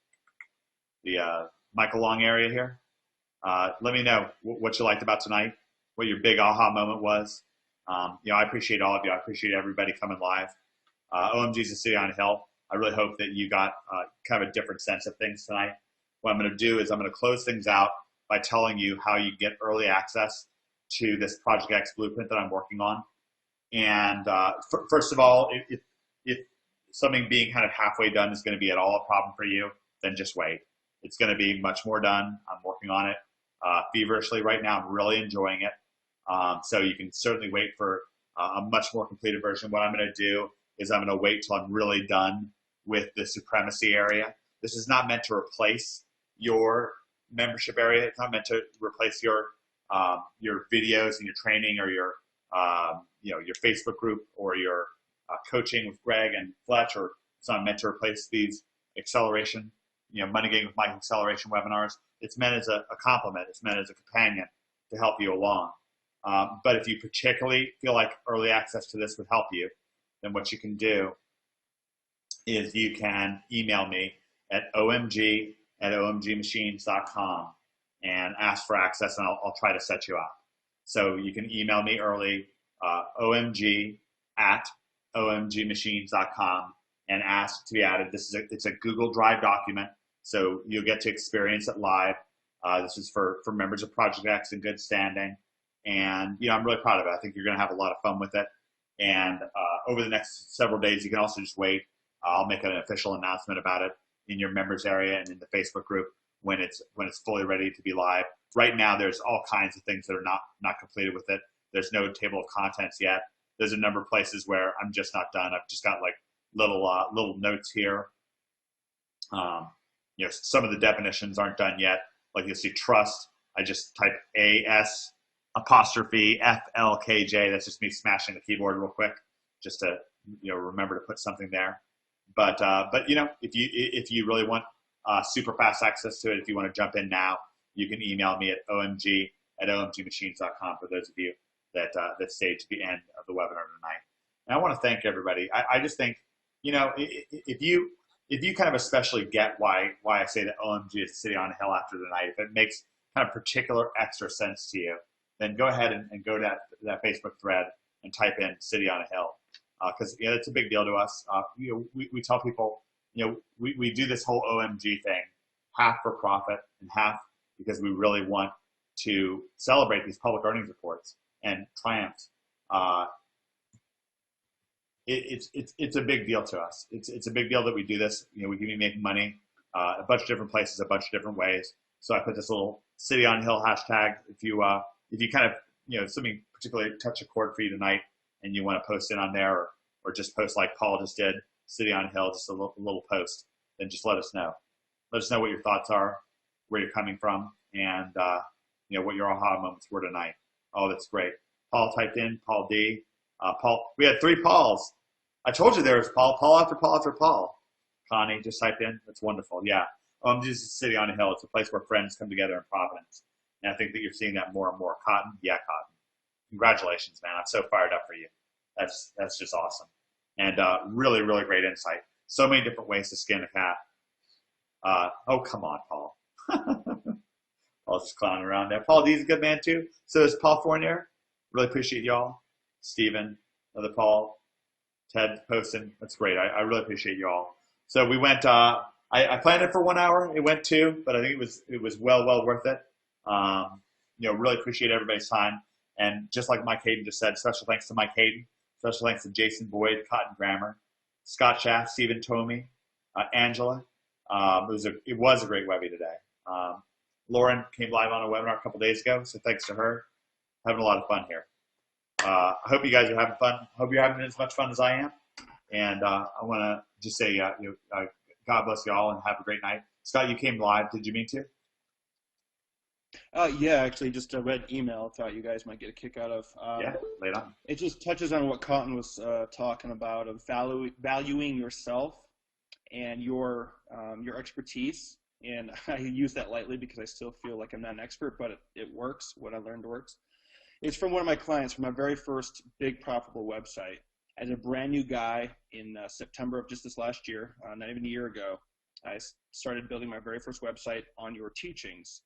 the Michael Long area here. Let me know what you liked about tonight, what your big aha moment was. I appreciate all of you. I appreciate everybody coming live. OMG's a City on a Hill. I really hope that you got kind of a different sense of things tonight. What I'm going to do is I'm going to close things out by telling you how you get early access to this Project X blueprint that I'm working on. And first of all, if something being kind of halfway done is going to be at all a problem for you, then just wait. It's going to be much more done. I'm working on it feverishly right now. I'm really enjoying it. So you can certainly wait for a much more completed version. What I'm going to do is I'm going to wait till I'm really done with the supremacy area. This is not meant to replace your membership area. It's not meant to replace your videos and your training or your Facebook group or your coaching with Greg and Fletch, or it's not meant to replace these acceleration, Money Game with Mike acceleration webinars. It's meant as a complement. It's meant as a companion to help you along. But if you particularly feel like early access to this would help you, then what you can do is you can email me at omg@omgmachines.com and ask for access, and I'll try to set you up. So you can email me early, omg@omgmachines.com, and ask to be added. It's a Google Drive document, so you'll get to experience it live. This is for members of Project X in good standing, and I'm really proud of it. I think you're going to have a lot of fun with it. And over the next several days, you can also just wait. I'll make an official announcement about it in your members area and in the Facebook group when it's fully ready to be live. Right now, there's all kinds of things that are not completed with it. There's no table of contents yet. There's a number of places where I'm just not done. I've just got like little notes here. Some of the definitions aren't done yet. Like you'll see trust. I just type AS''FLKJ. That's just me smashing the keyboard real quick, just to remember to put something there. But if you really want super fast access to it, if you want to jump in now, you can email me at omg@omgmachines.com for those of you that stayed to the end of the webinar tonight. And I want to thank everybody. I just think if you kind of especially get why I say that OMG is a City on a Hill after tonight, if it makes kind of particular extra sense to you, then go ahead and go to that Facebook thread and type in City on a Hill, because it's a big deal to us. We tell people, we do this whole OMG thing, half for profit and half because we really want to celebrate these public earnings reports and triumphs. It's a big deal to us. It's a big deal that we do this. We can be making money a bunch of different places, a bunch of different ways. So I put this little City on Hill hashtag. If you kind of something particularly touch a chord for you tonight, and you want to post it on there, or just post like Paul just did, City on Hill, just a little post, then just let us know. Let us know what your thoughts are, where you're coming from, and what your aha moments were tonight. Oh, that's great. Paul typed in Paul D. Paul, we had 3 Pauls. I told you there was Paul after Paul after Paul. Connie just typed in. That's wonderful. Yeah. This is City on a Hill. It's a place where friends come together in Providence. And I think that you're seeing that more and more. Cotton? Yeah, Cotton. Congratulations, man. I'm so fired up for you. That's just awesome. And really, really great insight. So many different ways to skin a cat. Oh, come on, Paul. Paul's just clowning around there. Paul D's a good man, too. So is Paul Fournier. Really appreciate y'all. Stephen, another Paul, Ted posting. That's great. I really appreciate you all. So we went. I planned it for 1 hour. It went 2, but I think it was well worth it. Really appreciate everybody's time. And just like Mike Hayden just said, special thanks to Mike Hayden. Special thanks to Jason Boyd, Cotton Grammar, Scott Schaff, Stephen Tomey, Angela. It was a great Webby today. Lauren came live on a webinar a couple days ago, so thanks to her. Having a lot of fun here. I hope you guys are having fun. I hope you're having as much fun as I am. And I want to just say, God bless you all and have a great night. Scott, you came live. Did you mean to? Yeah, actually, just read email. Thought you guys might get a kick out of. Yeah, lay it on. It just touches on what Cotton was talking about, of valuing yourself and your expertise. And I use that lightly because I still feel like I'm not an expert, but it works. What I learned works. It's from one of my clients from my very first big profitable website. As a brand new guy in September of just this last year, not even a year ago, I started building my very first website on your teachings.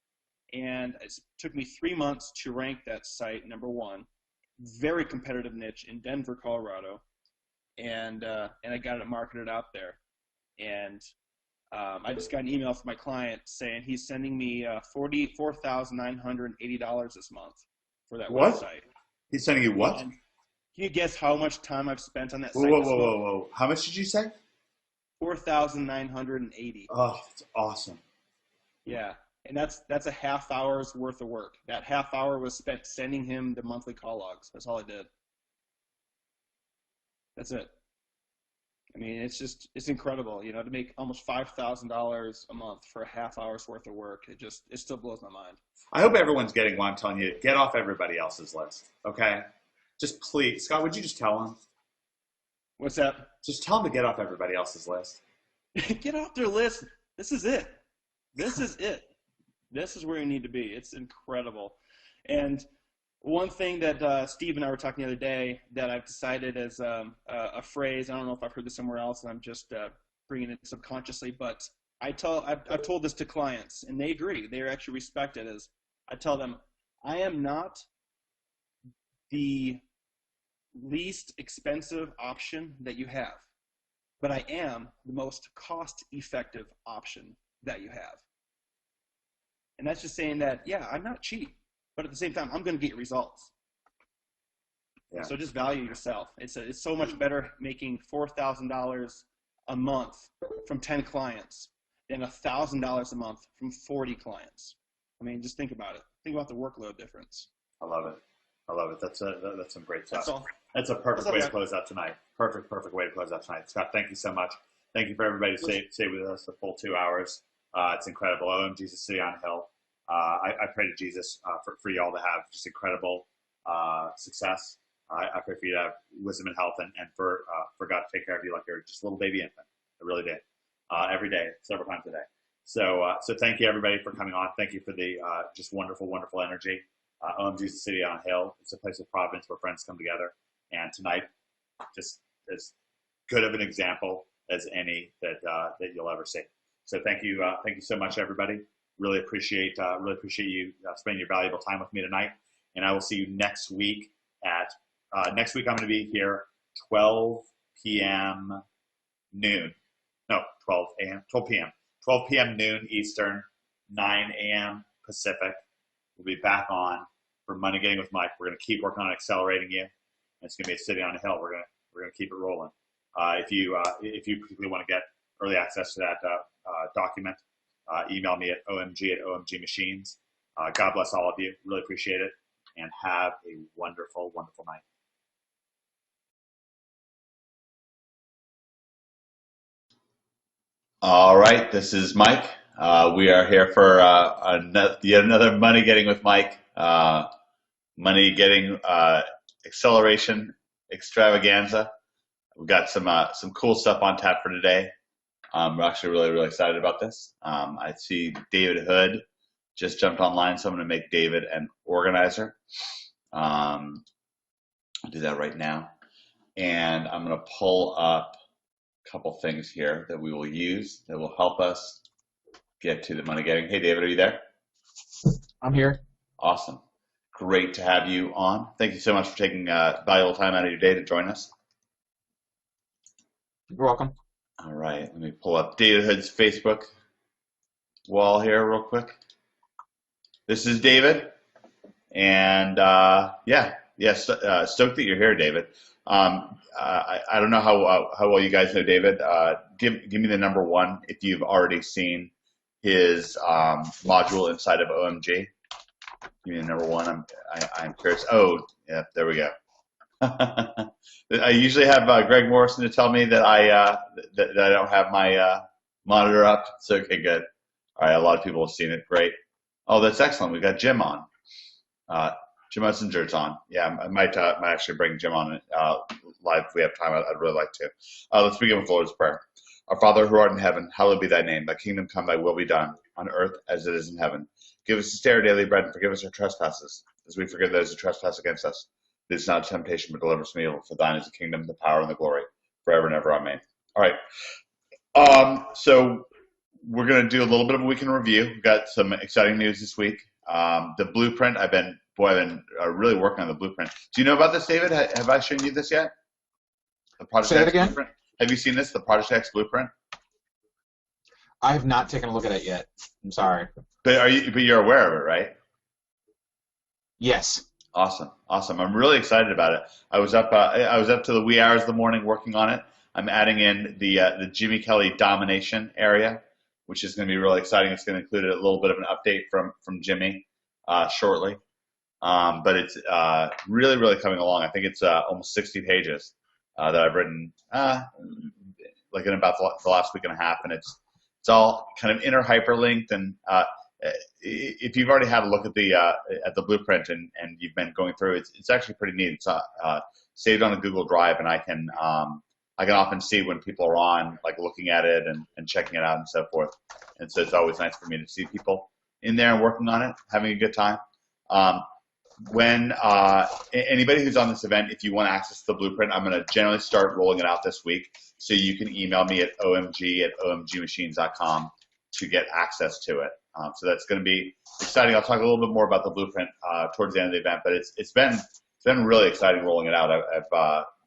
And it took me 3 months to rank that site #1. Very competitive niche in Denver, Colorado. And I got it marketed out there. And I just got an email from my client saying he's sending me $44,980 this month for that website. He's sending you what? And can you guess how much time I've spent on that whoa, site? Whoa. How much did you say? 4,980. Oh, that's awesome. Yeah. And that's a half hour's worth of work. That half hour was spent sending him the monthly call logs. That's all I did. That's it. I mean, it's incredible, to make almost $5,000 a month for a half hour's worth of work. It still blows my mind. I hope everyone's getting what I'm telling you. Get off everybody else's list, okay? Just please. Scott, would you just tell them? What's that? Just tell them to get off everybody else's list. Get off their list. This is it. This is it. This is where you need to be. It's incredible. And one thing that Steve and I were talking the other day that I've decided as a phrase, I don't know if I've heard this somewhere else, and I'm just bringing it subconsciously, but I've told this to clients, and they agree. They actually respect it. As I tell them, I am not the least expensive option that you have, but I am the most cost-effective option that you have. And that's just saying that, yeah, I'm not cheap, but at the same time, I'm going to get results. Yeah. So just value yourself. It's so much better making $4,000 a month from 10 clients than $1,000 a month from 40 clients. I mean, just think about it. Think about the workload difference. I love it. That's some great stuff. That's all. That's a perfect way to close out tonight. Perfect way to close out tonight. Scott, thank you so much. Thank you for everybody to stay with us the full 2 hours. It's incredible. OMG City on a Hill. I pray to Jesus for y'all to have just incredible success. I pray for you to have wisdom and health, and for God to take care of you like you're just a little baby infant. I really did. Every day, several times a day. So thank you, everybody, for coming on. Thank you for the just wonderful, wonderful energy. OMG City on a Hill. It's a place of Providence where friends come together. And tonight, just as good of an example as any that you'll ever see. So thank you so much, everybody. Really appreciate you spending your valuable time with me tonight. and I will see you next week at, next week I'm going to be here 12 p.m. noon. No, 12 a.m. 12 p.m. 12 p.m. noon Eastern, 9 a.m. Pacific. We'll be back on for Money Getting with Mike. We're going to keep working on accelerating you. It's going to be a city on a hill. We're going to keep it rolling. If you particularly want to get early access to that document, email me at omg@omgmachines. God bless all of you. Really appreciate it, and have a wonderful, wonderful night. All right, this is Mike. We are here for yet another Money Getting with Mike. Money Getting acceleration extravaganza. We've got some cool stuff on tap for today. We're actually really excited about this. I see David Hood just jumped online, so I'm going to make David an organizer. I'll do that right now, and I'm going to pull up a couple things here that we will use that will help us get to the money getting. Hey, David, are you there? I'm here. Awesome. Great to have you on. Thank you so much for taking valuable time out of your day to join us. You're welcome. All right, let me pull up David Hood's Facebook wall here real quick. This is David, and stoked that you're here, David. I don't know how well you guys know David. Give me the number one if you've already seen his module inside of OMG. Give me the number one. I'm curious. Oh, yeah, there we go. I usually have Greg Morrison to tell me that I don't have my monitor up. So okay, good. All right, a lot of people have seen it. Great. Oh, that's excellent. We've got Jim on. Jim Messenger's on. Yeah, I might actually bring Jim on live if we have time. I'd really like to. Let's begin with the Lord's Prayer. Our Father who art in heaven, hallowed be thy name. Thy kingdom come, thy will be done, on earth as it is in heaven. Give us this day our daily bread, and forgive us our trespasses, as we forgive those who trespass against us. Lead us not into temptation, but deliver us from evil. For thine is the kingdom, the power, and the glory, forever and ever. Amen. All right. So we're going to do a little bit of a weekend review. We've got some exciting news this week. The blueprint, I've been really working on the blueprint. Do you know about this, David? Have I shown you this yet? The Project Say that X again? blueprint? Have you seen this, the Project X blueprint? I have not taken a look at it yet. I'm sorry. But you're aware of it, right? Yes. Awesome. I'm really excited about it. I was up to the wee hours of the morning working on it. I'm adding in the Jimmy Kelly domination area, which is going to be really exciting. It's going to include a little bit of an update from Jimmy shortly. But it's really coming along. I think it's almost 60 pages that I've written like in about the last week and a half, and it's all kind of inner hyperlinked. And if you've already had a look at the blueprint and you've been going through, it's actually pretty neat. It's saved on a Google Drive, and I can often see when people are on, like looking at it and checking it out and so forth. And so it's always nice for me to see people in there and working on it, having a good time. When anybody who's on this event, if you want access to the blueprint, I'm going to generally start rolling it out this week. So you can email me at omg@omgmachines.com to get access to it. So that's going to be exciting. I'll talk a little bit more about the blueprint towards the end of the event, but it's been really exciting rolling it out. I've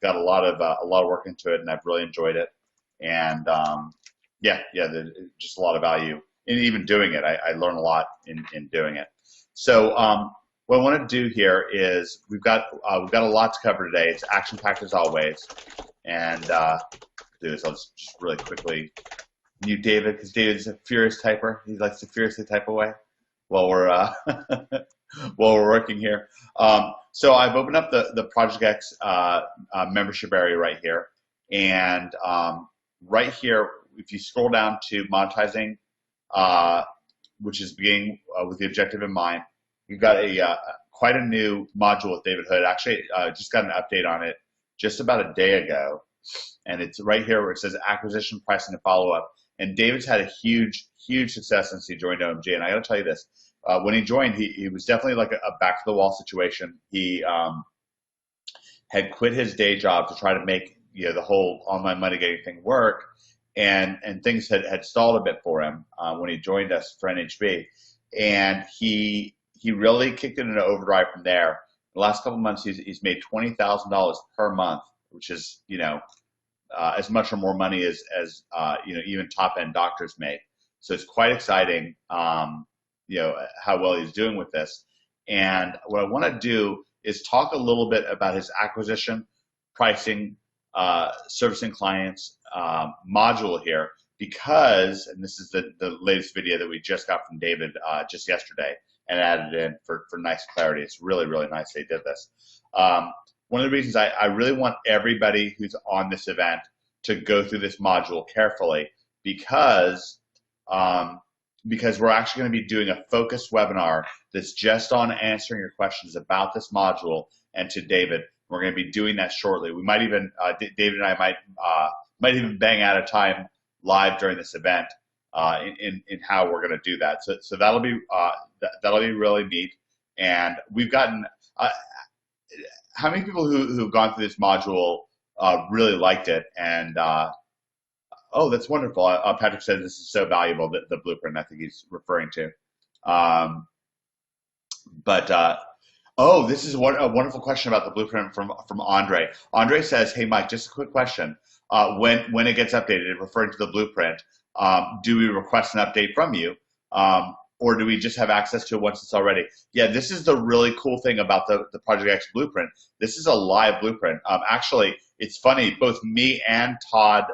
got a lot of work into it, and I've really enjoyed it. And there's just a lot of value in even doing it. I learn a lot in doing it. So what I want to do here is we've got a lot to cover today. It's action packed as always, and I'll just really quickly mute David, because David's a furious typer. He likes to furiously type away while we're working here. So I've opened up the Project X membership area right here, and right here, if you scroll down to monetizing, which is beginning with the objective in mind, you've got quite a new module with David Hood. Actually, just got an update on it just about a day ago, and it's right here where it says acquisition, pricing, and follow-up. And David's had a huge success since he joined OMG. And I got to tell you this: when he joined, he was definitely like a back-to-the-wall situation. He had quit his day job to try to make the whole online money getting thing work, and things had stalled a bit for him when he joined us for NHB. And he he really kicked it into overdrive from there. The last couple of months, he's made $20,000 per month, which is, as much or more money as even top end doctors make. So it's quite exciting, how well he's doing with this. And what I want to do is talk a little bit about his acquisition, pricing, servicing clients module here, because, and this is the latest video that we just got from David just yesterday and added in for nice clarity. It's really, really nice they did this. One of the reasons I really want everybody who's on this event to go through this module carefully, because we're actually going to be doing a focused webinar that's just on answering your questions about this module and to David. We're going to be doing that shortly. We might even, David and I might even bang out a time live during this event in how we're going to do that. So that'll be really neat. And we've gotten, how many people who've gone through this module really liked it? And oh, that's wonderful. Patrick said this is so valuable, the blueprint I think he's referring to. Oh, this is a wonderful question about the blueprint from Andre. Andre says, hey, Mike, just a quick question. When it gets updated, referring to the blueprint, do we request an update from you? Or do we just have access to it once it's already? Yeah, this is the really cool thing about the Project X blueprint. This is a live blueprint. Actually, it's funny, both me and Todd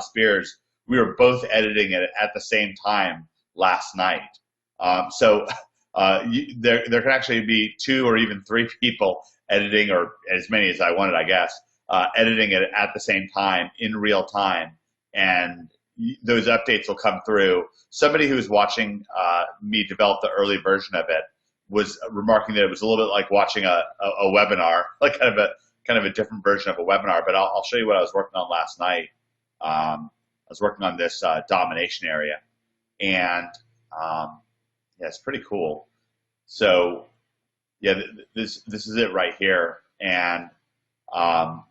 Spears, we were both editing it at the same time last night. There can actually be 2 or even 3 people editing, or as many as I wanted, I guess, editing it at the same time in real time. And those updates will come through. Somebody who was watching me develop the early version of it was remarking that it was a little bit like watching a webinar, like kind of a different version of a webinar. But I'll show you what I was working on last night. I was working on this domination area, and yeah, it's pretty cool. So yeah, this is it right here, and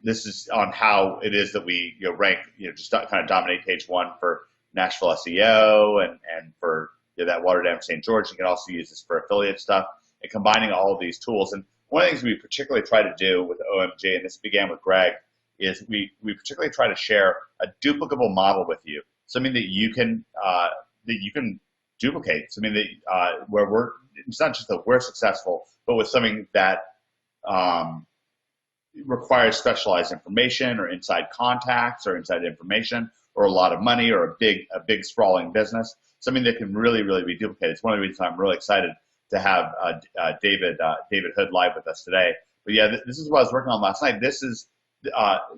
this is on how it is that we rank, just kind of dominate page 1 for Nashville SEO and for that Water Dam St. George. You can also use this for affiliate stuff, and combining all of these tools. And one of the things we particularly try to do with OMG, and this began with Greg, is we particularly try to share a duplicable model with you, something that you can duplicate, something that where it's not just that we're successful, but with something that requires specialized information or inside contacts or inside information or a lot of money or a big sprawling business, something that can really, really be duplicated. It's one of the reasons I'm really excited to have David Hood live with us today. But yeah, this is what I was working on last night. This is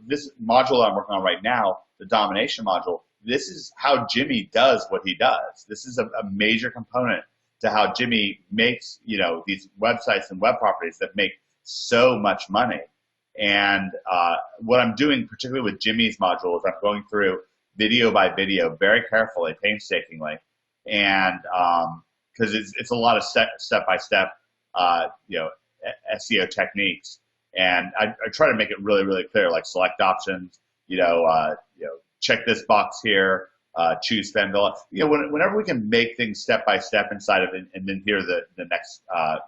this module I'm working on right now, the domination module. This is how Jimmy does what he does. This is a major component to how Jimmy makes these websites and web properties that make so much money. And what I'm doing, particularly with Jimmy's module, is I'm going through video by video very carefully, painstakingly, and because it's a lot of step-by-step, SEO techniques, and I try to make it really, really clear, like select options, check this box here, choose spend. Whenever we can make things step-by-step inside of it, and then here are the next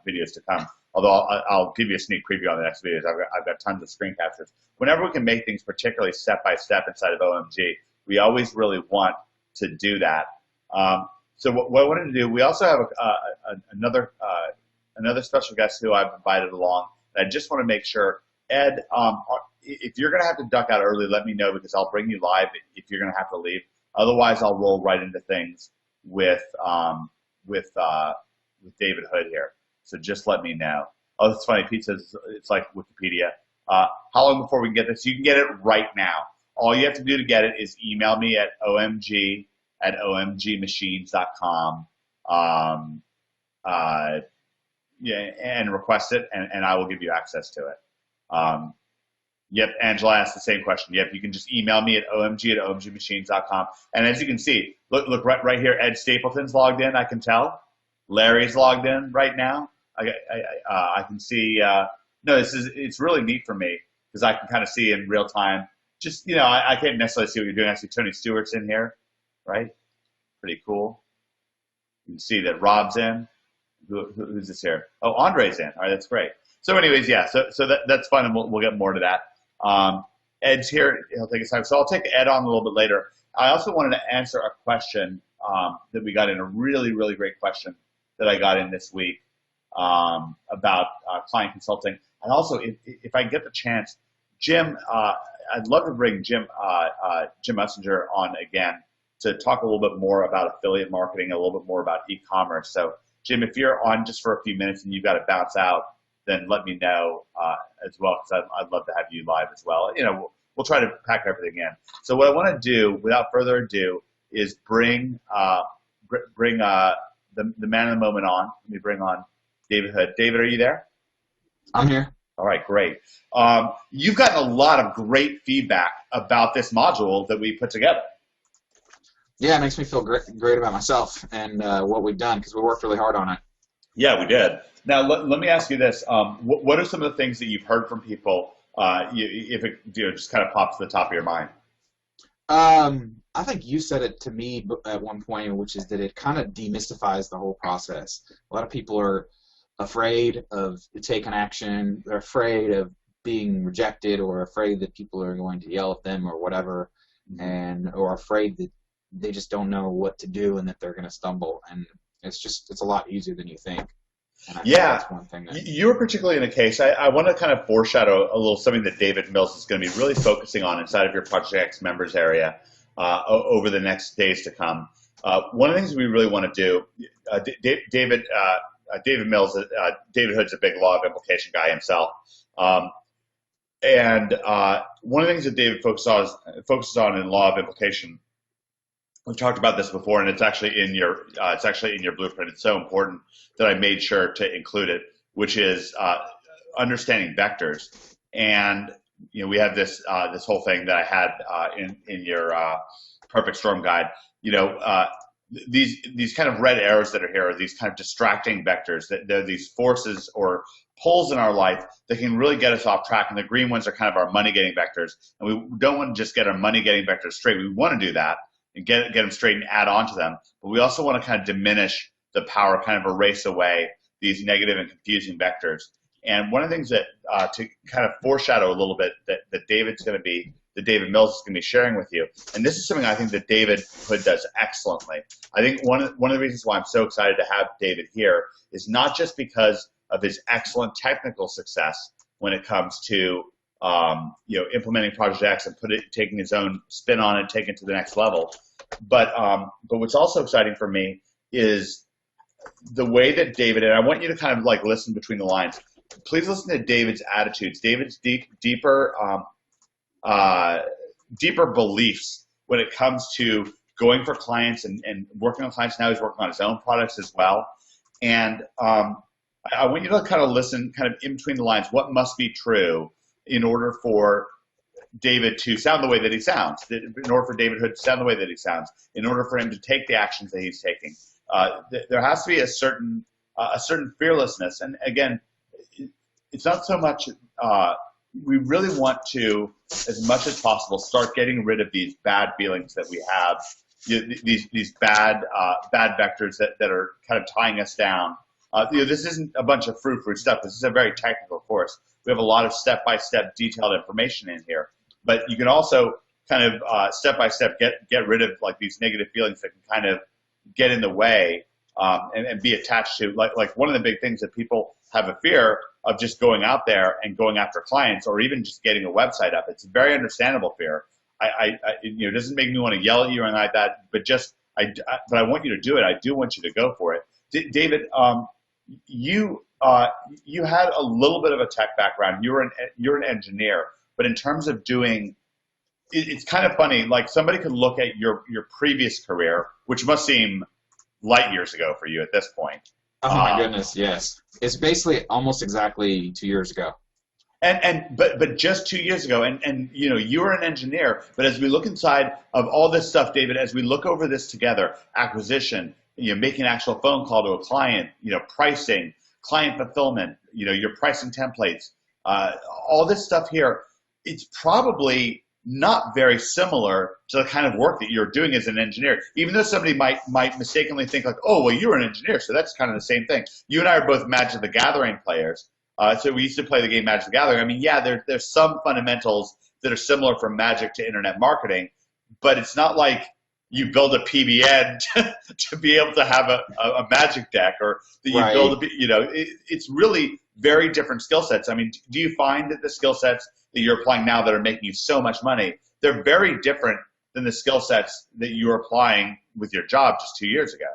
videos to come. Although I'll give you a sneak preview on the next videos. I've got tons of screen captures. Whenever we can make things particularly step-by-step inside of OMG, we always really want to do that. So what I wanted to do, we also have another special guest who I've invited along. And I just want to make sure, Ed, if you're going to have to duck out early, let me know, because I'll bring you live if you're going to have to leave. Otherwise, I'll roll right into things with David Hood here. So just let me know. Oh, that's funny. Pete says it's like Wikipedia. How long before we can get this? You can get it right now. All you have to do to get it is email me at omg@omgmachines.com. And request it, and I will give you access to it. Yep, Angela asked the same question. Yep, you can just email me at omg@omgmachines.com. And as you can see, look right here, Ed Stapleton's logged in, I can tell. Larry's logged in right now. I can see, it's really neat for me, because I can kind of see in real time. Just, I can't necessarily see what you're doing. I see Tony Stewart's in here, right? Pretty cool. You can see that Rob's in. who's this here? Oh, Andre's in. All right, that's great. So anyways, yeah, so that's fun, and we'll get more to that. Ed's here. He'll take his time. So I'll take Ed on a little bit later. I also wanted to answer a question that we got in, a really, really great question that I got in this week about client consulting. And also, if I get the chance, Jim, I'd love to bring Jim Messenger on again to talk a little bit more about affiliate marketing, a little bit more about e-commerce. So, Jim, if you're on just for a few minutes and you've got to bounce out, then let me know as well, because I'd love to have you live as well. You know, we'll try to pack everything in. So what I want to do, without further ado, is bring the man of the moment on. Let me bring on David Hood. David, are you there? I'm here. All right, great. You've gotten a lot of great feedback about this module that we put together. Yeah, it makes me feel great about myself and what we've done, because we worked really hard on it. Yeah, we did. Now, let me ask you this. What are some of the things that you've heard from people, if it just kind of pops to the top of your mind? I think you said it to me at one point, which is that it kind of demystifies the whole process. A lot of people are afraid of taking action. They're afraid of being rejected, or afraid that people are going to yell at them or whatever, or afraid that they just don't know what to do and that they're going to stumble. And it's a lot easier than you think. And I think that's one thing that you were particularly in a case. I want to kind of foreshadow a little something that David Mills is going to be really focusing on inside of your Project X members area over the next days to come. One of the things we really want to do, David Mills, David Hood's a big law of implication guy himself. And one of the things that David focuses on in law of implication, we've talked about this before, and it's actually in your blueprint. It's so important that I made sure to include it, which is understanding vectors. And we have this whole thing that I had in your Perfect Storm guide. These kind of red arrows that are here are these kind of distracting vectors. That they're these forces or pulls in our life that can really get us off track. And the green ones are kind of our money-getting vectors. And we don't want to just get our money-getting vectors straight. We want to do that and get them straight and add on to them. But we also want to kind of diminish the power, kind of erase away these negative and confusing vectors. And one of the things that to kind of foreshadow a little bit that David Mills is going to be sharing with you, and this is something I think that David Hood does excellently. I think one of the reasons why I'm so excited to have David here is not just because of his excellent technical success when it comes to implementing Project X and taking his own spin on it, taking it to the next level. But what's also exciting for me is the way that David, and I want you to kind of like listen between the lines. Please listen to David's attitudes, David's deeper beliefs when it comes to going for clients and working on clients. Now he's working on his own products as well. And I want you to kind of listen kind of in between the lines, what must be true in order for David to sound the way that he sounds, in order for David Hood to sound the way that he sounds, in order for him to take the actions that he's taking. There has to be a certain fearlessness. And again, it's not so much, we really want to, as much as possible, start getting rid of these bad feelings that we have, these bad vectors that are kind of tying us down. This isn't a bunch of frou-frou stuff. This is a very technical course. We have a lot of step-by-step detailed information in here. But you can also kind of step-by-step get rid of like these negative feelings that can kind of get in the way and be attached to. Like one of the big things that people have a fear of just going out there and going after clients, or even just getting a website up. It's a very understandable fear. It doesn't make me want to yell at you or anything like that, but but I want you to do it. I do want you to go for it. David, you had a little bit of a tech background. You're an engineer, but in terms of doing, it's kind of funny. Like somebody could look at your previous career, which must seem light years ago for you at this point. Oh my goodness, yes. It's basically almost exactly 2 years ago. But just 2 years ago, and you were an engineer, but as we look inside of all this stuff, David, as we look over this together, acquisition, making an actual phone call to a client, pricing, client fulfillment, your pricing templates, all this stuff here, it's probably not very similar to the kind of work that you're doing as an engineer. Even though somebody might mistakenly think like, oh, well, you're an engineer, so that's kind of the same thing. You and I are both Magic the Gathering players. So we used to play the game Magic the Gathering. I mean, yeah, there's some fundamentals that are similar from Magic to internet marketing, but it's not like you build a PBN to be able to have a Magic deck, or that you build it's really very different skill sets. I mean, do you find that the skill sets that you're applying now that are making you so much money, they're very different than the skill sets that you were applying with your job just 2 years ago?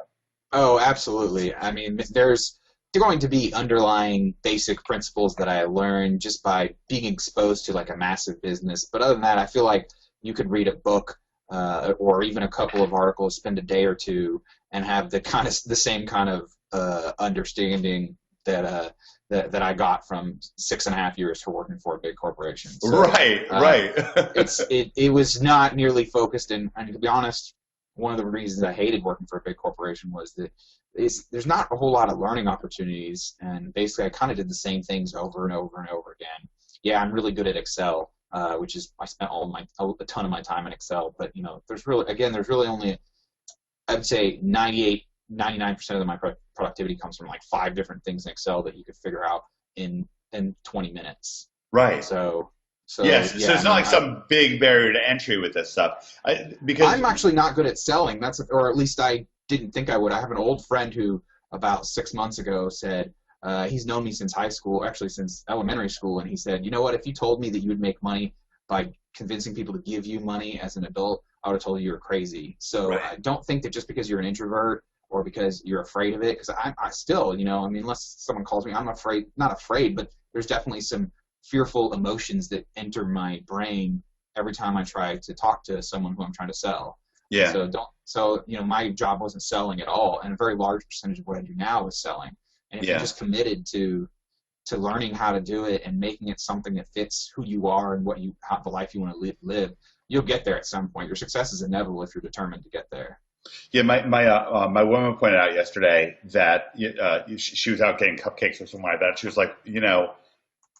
Oh, absolutely. I mean, there's going to be underlying basic principles that I learned just by being exposed to like a massive business. But other than that, I feel like you could read a book or even a couple of articles, spend a day or two, and have the same kind of understanding that I got from 6.5 years for working for a big corporation. So, right. It was not nearly focused, and to be honest, one of the reasons I hated working for a big corporation was that there's not a whole lot of learning opportunities, and basically I kind of did the same things over and over and over again. Yeah, I'm really good at Excel, which is I spent a ton of my time in Excel, but there's really only, I would say 99% of my productivity comes from like 5 different things in Excel that you could figure out in 20 minutes. Right. So yes. So it's not like some big barrier to entry with this stuff. Because I'm actually not good at selling. Or at least I didn't think I would. I have an old friend who about 6 months ago said he's known me since high school, actually since elementary school, and he said, you know what? If you told me that you would make money by convincing people to give you money as an adult, I would have told you were crazy. So right. I don't think that just because you're an introvert or because you're afraid of it, because I still, I mean, unless someone calls me, I'm not afraid, but there's definitely some fearful emotions that enter my brain every time I try to talk to someone who I'm trying to sell. Yeah. So my job wasn't selling at all, and a very large percentage of what I do now is selling. And if you're just committed to learning how to do it and making it something that fits who you are and how the life you want to live, you'll get there at some point. Your success is inevitable if you're determined to get there. Yeah, my woman pointed out yesterday that she was out getting cupcakes or something like that. She was like,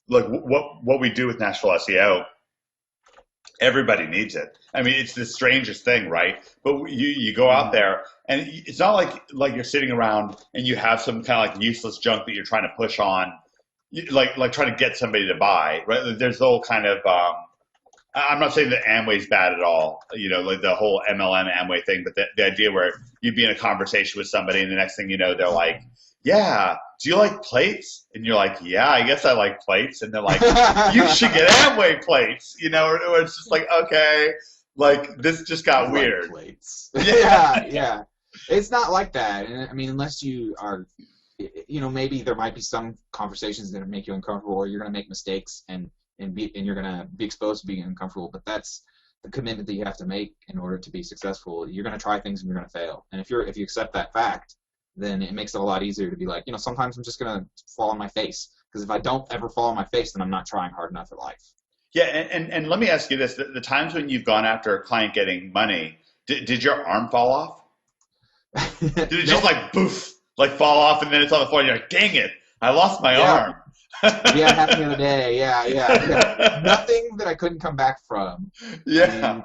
like what we do with Nashville SEO, everybody needs it. I mean, it's the strangest thing, right? But you go out there, and it's not like you're sitting around and you have some kind of like useless junk that you're trying to push on, like trying to get somebody to buy, right? There's the whole kind of I'm not saying that Amway's bad at all, like the whole MLM Amway thing, but the idea where you'd be in a conversation with somebody and the next thing you know, they're like, yeah, do you like plates? And you're like, yeah, I guess I like plates. And they're like, you should get Amway plates, or it's just like, okay, like this just got weird. Plates. Yeah. It's not like that. And I mean, unless you are, maybe there might be some conversations that make you uncomfortable, or you're going to make mistakes and you're going to be exposed to being uncomfortable, but that's the commitment that you have to make in order to be successful. You're going to try things and you're going to fail. And if you accept that fact, then it makes it a lot easier to be like, sometimes I'm just going to fall on my face, because if I don't ever fall on my face, then I'm not trying hard enough at life. Yeah, and let me ask you this. The times when you've gone after a client getting money, did your arm fall off? Did it just like poof, like fall off, and then it's on the floor and you're like, dang it, I lost my arm. Yeah, it happened the other day. Yeah. Nothing that I couldn't come back from. Yeah.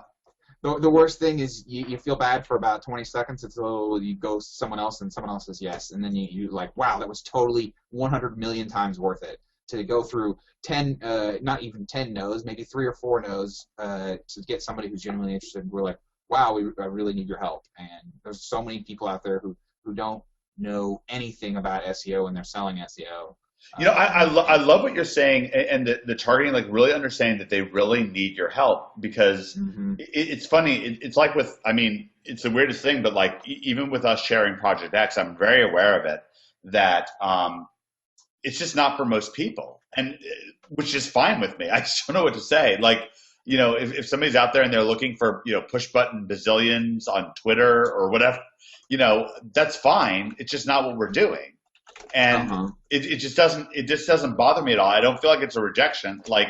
The worst thing is you feel bad for about 20 seconds until you go to someone else and someone else says yes. And then you like, wow, that was totally 100 million times worth it. To go through 10, not even 10 no's, maybe 3 or 4 no's to get somebody who's genuinely interested. We're like, wow, I really need your help. And there's so many people out there who don't know anything about SEO and they're selling SEO. I love what you're saying, and the targeting, like really understanding that they really need your help, because it's funny. It's like it's the weirdest thing, but like even with us sharing Project X, I'm very aware of it, that it's just not for most people, and which is fine with me. I just don't know what to say. Like, if somebody's out there and they're looking for, push button bazillions on Twitter or whatever, that's fine. It's just not what we're doing. And it just doesn't bother me at all. I don't feel like it's a rejection. Like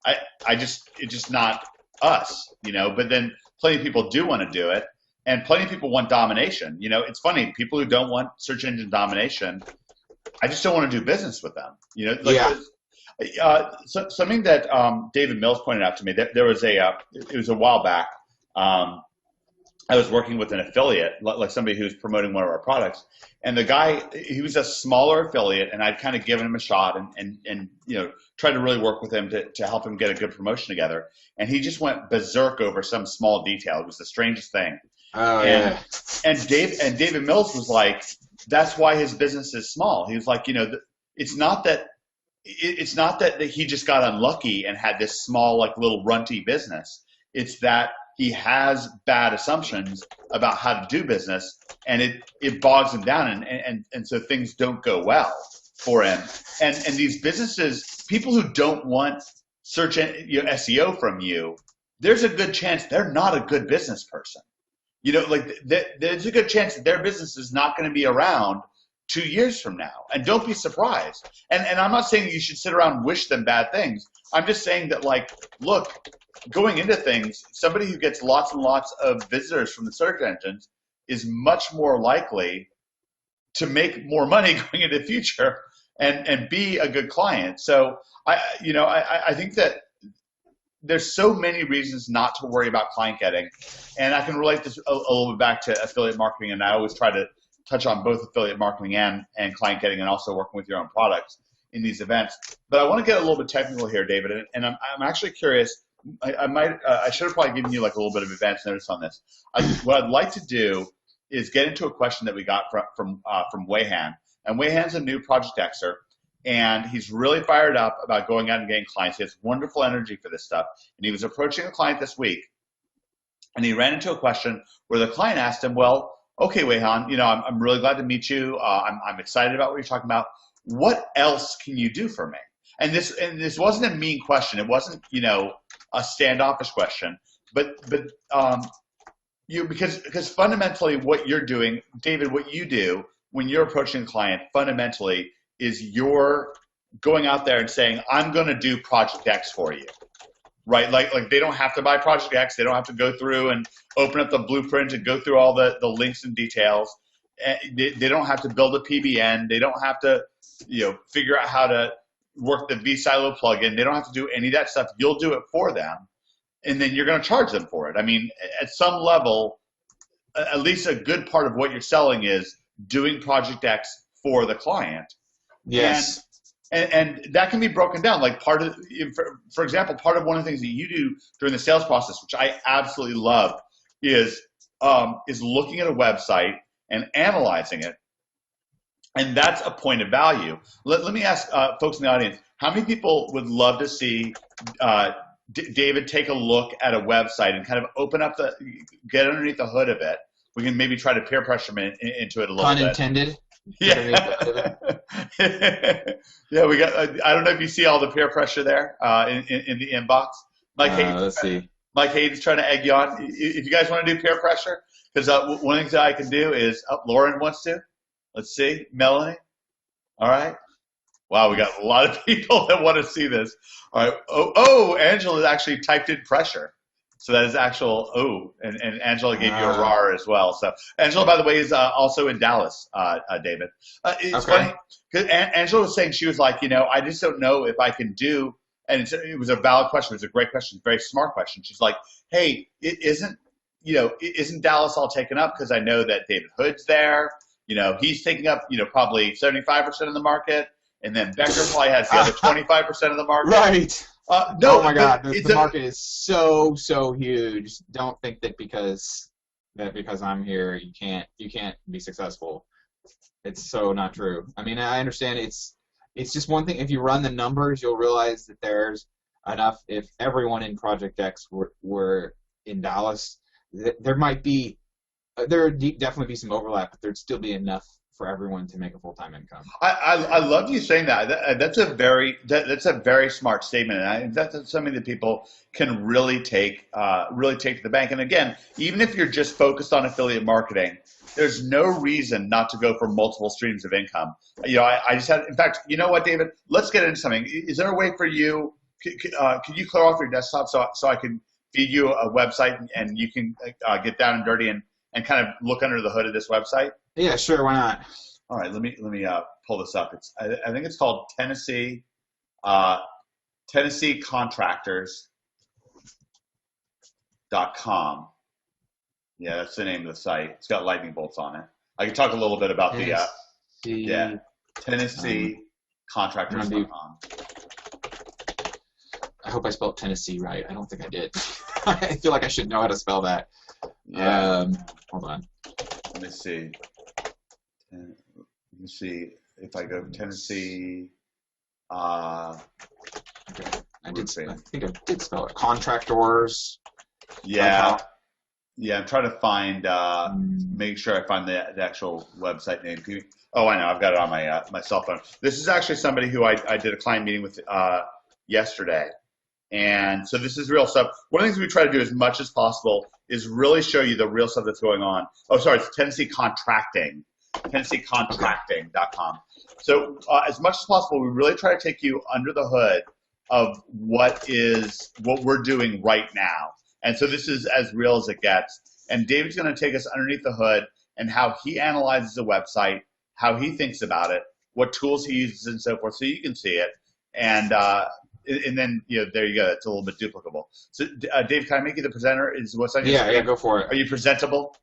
it's just not us, but then plenty of people do want to do it, and plenty of people want domination. It's funny, people who don't want search engine domination, I just don't want to do business with them. Something that David Mills pointed out to me, there was it was a while back. I was working with an affiliate, like somebody who's promoting one of our products, and the guy, he was a smaller affiliate, and I'd kind of given him a shot and tried to really work with him to help him get a good promotion together. And he just went berserk over some small detail. It was the strangest thing. Oh, and, yeah. and David Mills was like, that's why his business is small. He was like, it's not that he just got unlucky and had this small, like little runty business. It's that he has bad assumptions about how to do business, and it bogs him down, and so things don't go well for him. And these businesses, people who don't want search SEO from you, there's a good chance they're not a good business person. There's a good chance that their business is not going to be around 2 years from now, and don't be surprised. And I'm not saying that you should sit around and wish them bad things. I'm just saying that, look, going into things, somebody who gets lots and lots of visitors from the search engines is much more likely to make more money going into the future and be a good client. So I think that there's so many reasons not to worry about client getting, and I can relate this a little bit back to affiliate marketing, and I always try to touch on both affiliate marketing and client getting, and also working with your own products in these events. But I want to get a little bit technical here, David, and I'm actually curious. I should have probably given you like a little bit of advance notice on this. What I'd like to do is get into a question that we got from Wayhan, and Wayhan's a new Project Xer, and he's really fired up about going out and getting clients. He has wonderful energy for this stuff, and he was approaching a client this week, and he ran into a question where the client asked him, "Well, okay, Wayhan, I'm really glad to meet you. I'm excited about what you're talking about. What else can you do for me?" And this wasn't a mean question. It wasn't a standoffish question, but because fundamentally what you're doing, David, what you do when you're approaching a client fundamentally is you're going out there and saying, I'm going to do Project X for you, right? Like they don't have to buy Project X. They don't have to go through and open up the blueprint and go through all the links and details. They don't have to build a PBN. They don't have to figure out how to work the vSilo plugin. They don't have to do any of that stuff. You'll do it for them, and then you're going to charge them for it. I mean, at some level, at least a good part of what you're selling is doing Project X for the client. Yes. And that can be broken down. Like for example, part of one of the things that you do during the sales process, which I absolutely love, is looking at a website and analyzing it. And that's a point of value. Let me ask folks in the audience, how many people would love to see David take a look at a website and kind of get underneath the hood of it? We can maybe try to peer pressure him into it a little bit. Pun intended. Yeah. Yeah, we got. I don't know if you see all the peer pressure there in the inbox. Let's see. Mike Hayden's trying to egg you on. If you guys want to do peer pressure, because one of the things that I can do is Lauren wants to. Let's see, Melanie. All right. Wow, we got a lot of people that want to see this. All right. Oh, Angela actually typed in pressure. So that is actual, and Angela gave you a RAR as well. So Angela, by the way, is also in Dallas, David. It's funny, because Angela was saying, she was like, I just don't know if I can do, and it was a valid question. It was a great question, very smart question. She's like, hey, isn't Dallas all taken up? Because I know that David Hood's there. He's taking up, probably 75% of the market. And then Becker probably has the other 25% of the market. Right. No, oh my God, the market is so huge. Don't think that because I'm here, you can't be successful. It's so not true. I mean, I understand it's just one thing. If you run the numbers, you'll realize that there's enough. If everyone in Project X were in Dallas, there might be definitely be some overlap, but there'd still be enough for everyone to make a full-time income. I love you saying that. That's a very smart statement, and that's something that people can really take to the bank. And again, even if you're just focused on affiliate marketing, there's no reason not to go for multiple streams of income. I just had, in fact, you know what, David? Let's get into something. Is there a way for you? Can you clear off your desktop so I can feed you a website and you can get down and dirty and kind of look under the hood of this website? Yeah, sure. Why not? All right, let me pull this up. I think it's called Tennessee TennesseeContractors.com. Yeah, that's the name of the site. It's got lightning bolts on it. I can talk a little bit about TennesseeContractors.com. I hope I spelled Tennessee right. I don't think I did. I feel like I should know how to spell that. Yeah. Hold on. Let me see. If I go Tennessee. Okay. I think I did spell it. Contractors. Yeah. Yeah, I'm trying to find, make sure I find the actual website name. Oh, I know. I've got it on my cell phone. This is actually somebody who I did a client meeting with yesterday. And so this is real stuff. One of the things we try to do as much as possible is really show you the real stuff that's going on. Oh, sorry, it's Tennessee Contracting, TennesseeContracting.com. So as much as possible, we really try to take you under the hood of what we're doing right now. And so this is as real as it gets. And David's going to take us underneath the hood and how he analyzes a website, how he thinks about it, what tools he uses, and so forth, so you can see it. And then, there you go. It's a little bit duplicable. So, Dave, can I make you the presenter? What's on your screen? Yeah, go for it. Are you presentable?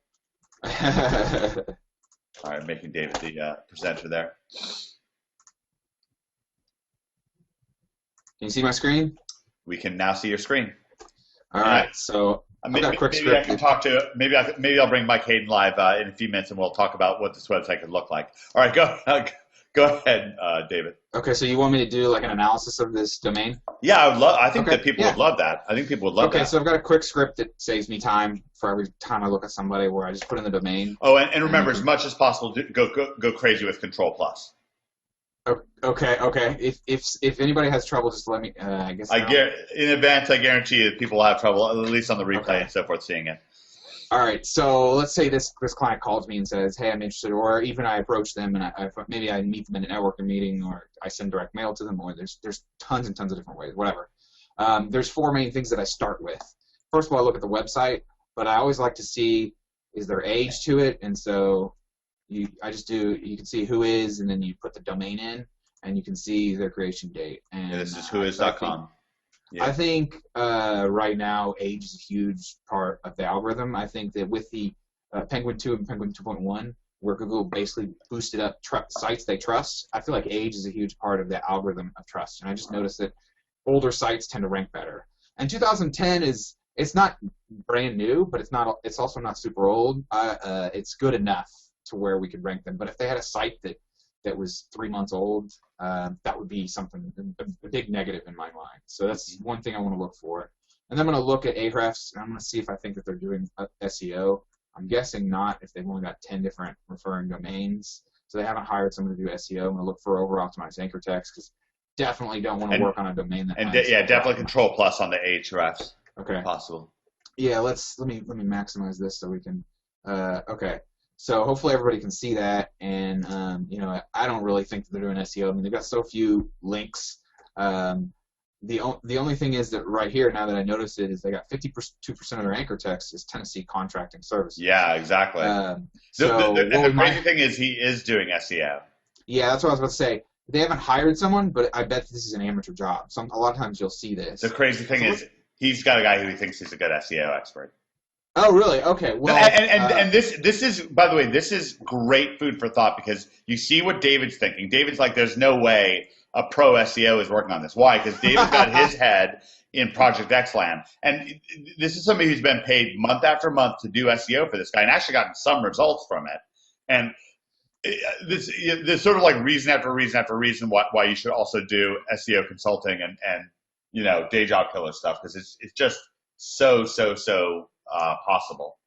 All right, making David the presenter there. Can you see my screen? We can now see your screen. All right, so I've got a quick maybe script. I can talk to maybe I'll bring Mike Hayden live in a few minutes, and we'll talk about what this website could look like. All right, go ahead, David. Okay, so you want me to do like an analysis of this domain? Yeah, I think that people would love that. I think people would love that. Okay, so I've got a quick script that saves me time for every time I look at somebody, where I just put in the domain. Oh, and remember, as much as possible, go crazy with Control Plus. Okay. If anybody has trouble, just let me. I guess. In advance, I guarantee you, people will have trouble, at least on the replay and so forth, seeing it. All right. So let's say this client calls me and says, "Hey, I'm interested," or even I approach them and maybe I meet them in a networking meeting, or I send direct mail to them, or there's tons and tons of different ways. Whatever. There's four main things that I start with. First of all, I look at the website, but I always like to see, is there age to it, and so. You can see who is, and then you put the domain in, and you can see their creation date. And this is whois.com. I think right now age is a huge part of the algorithm. I think that with the Penguin 2 and Penguin 2.1, where Google basically boosted up sites they trust, I feel like age is a huge part of the algorithm of trust. And I just noticed that older sites tend to rank better. And 2010 it's not brand new, but it's also not super old. It's good enough to where we could rank them. But if they had a site that was 3 months old, that would be something, a big negative in my mind. So that's one thing I want to look for. And then I'm going to look at Ahrefs, and I'm going to see if I think that they're doing SEO. I'm guessing not, if they've only got 10 different referring domains. So they haven't hired someone to do SEO. I'm going to look for over-optimized anchor text, because definitely don't want to work on a domain that has definitely Control Plus on the Ahrefs. Okay. If possible. Yeah, let me maximize this so we can. Okay. So hopefully everybody can see that, and I don't really think that they're doing SEO. I mean, they've got so few links. The only thing is that right here, now that I notice it, is they got 52% of their anchor text is Tennessee Contracting Services. Yeah, exactly. The crazy thing is he is doing SEO. Yeah, that's what I was about to say. They haven't hired someone, but I bet this is an amateur job. A lot of times you'll see this. The crazy thing is he's got a guy who he thinks he's a good SEO expert. Oh, really? Okay. Well, and this is, by the way, this is great food for thought, because you see what David's thinking. David's like, there's no way a pro SEO is working on this. Why? Because David's got his head in Project Xland, and this is somebody who's been paid month after month to do SEO for this guy, and actually gotten some results from it. And there's sort of like reason after reason after reason why you should also do SEO consulting and day job killer stuff, because it's just so possible.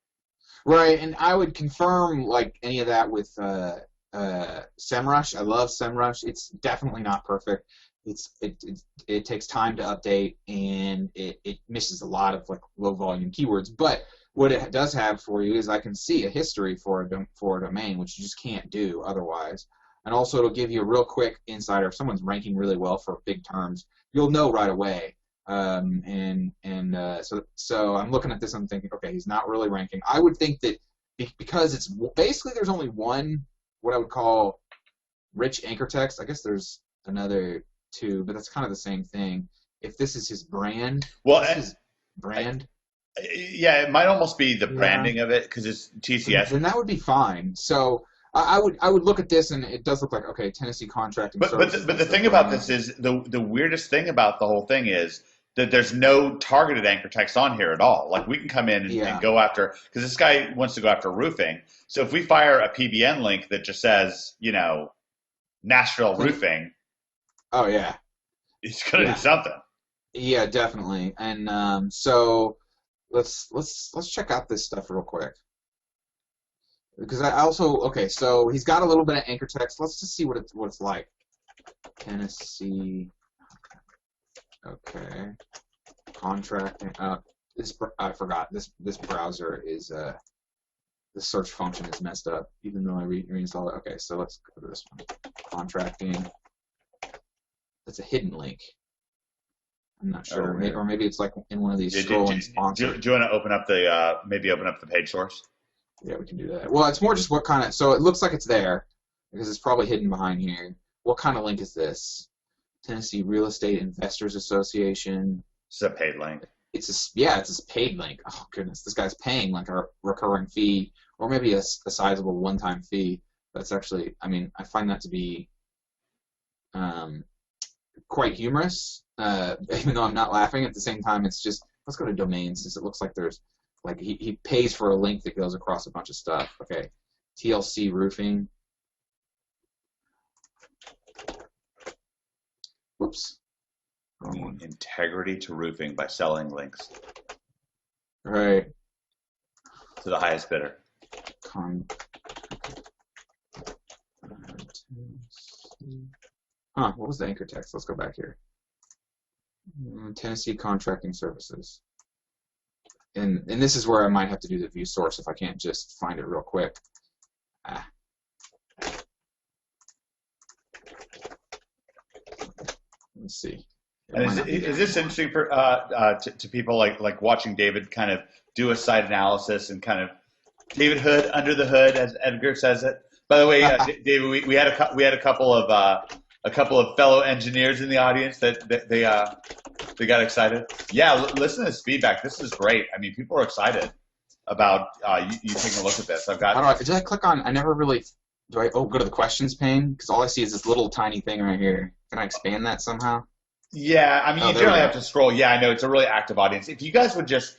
Right, and I would confirm like any of that with SEMrush. I love SEMrush. It's definitely not perfect. It takes time to update, and it misses a lot of like low volume keywords. But what it does have for you is I can see a history for a domain, which you just can't do otherwise. And also it'll give you a real quick insider. If someone's ranking really well for big terms, you'll know right away. So I'm looking at this and I'm thinking, okay, he's not really ranking. I would think that because it's basically there's only one what I would call rich anchor text. I guess there's another two, but that's kind of the same thing. if this is his brand. Well, this is brand. Yeah, it might almost be the branding of it because it's TCS. Then that would be fine. So I would look at this, and it does look like, okay, Tennessee Contracting Services. But the thing about this is the weirdest thing about the whole thing is that there's no targeted anchor text on here at all. Like we can come in and go after, because this guy wants to go after roofing. So if we fire a PBN link that just says, you know, Nashville roofing. Oh yeah. He's gonna do something. Yeah, definitely. And so let's check out this stuff real quick. Because I also, okay, so he's got a little bit of anchor text. Let's just see what it's like. Tennessee, okay, contracting. I forgot. This browser is the search function is messed up, even though I reinstalled it. Okay, so let's go to this one. Contracting. That's a hidden link. I'm not sure, or maybe it's like in one of these scrolling sponsors. Do you want to open up the maybe open up the page source? Yeah, we can do that. Well, it's more just what kind of, so it looks like it's there, because it's probably hidden behind here. What kind of link is this? Tennessee Real Estate Investors Association. It's a paid link. It's a paid link. Oh, goodness. This guy's paying like a recurring fee, or maybe a sizable one-time fee. That's actually, I mean, I find that to be quite humorous, even though I'm not laughing. At the same time, it's just, let's go to domains, since it looks like there's, like, he pays for a link that goes across a bunch of stuff. Okay, TLC Roofing. Whoops. Integrity to roofing by selling links. Right. To the highest bidder. What was the anchor text? Let's go back here. Tennessee Contracting Services. And this is where I might have to do the view source if I can't just find it real quick. Let's see. And is this interesting for to people like watching David kind of do a site analysis and kind of David Hood under the hood, as Edgar says it? By the way, David, we had a couple of fellow engineers in the audience that they got excited. Yeah, listen to this feedback. This is great. I mean, people are excited about you taking a look at this. Did I click on? I never really. Do I go to the questions pane? Because all I see is this little tiny thing right here. Can I expand that somehow? Yeah, I mean, you generally have to scroll. Yeah, I know it's a really active audience. If you guys would just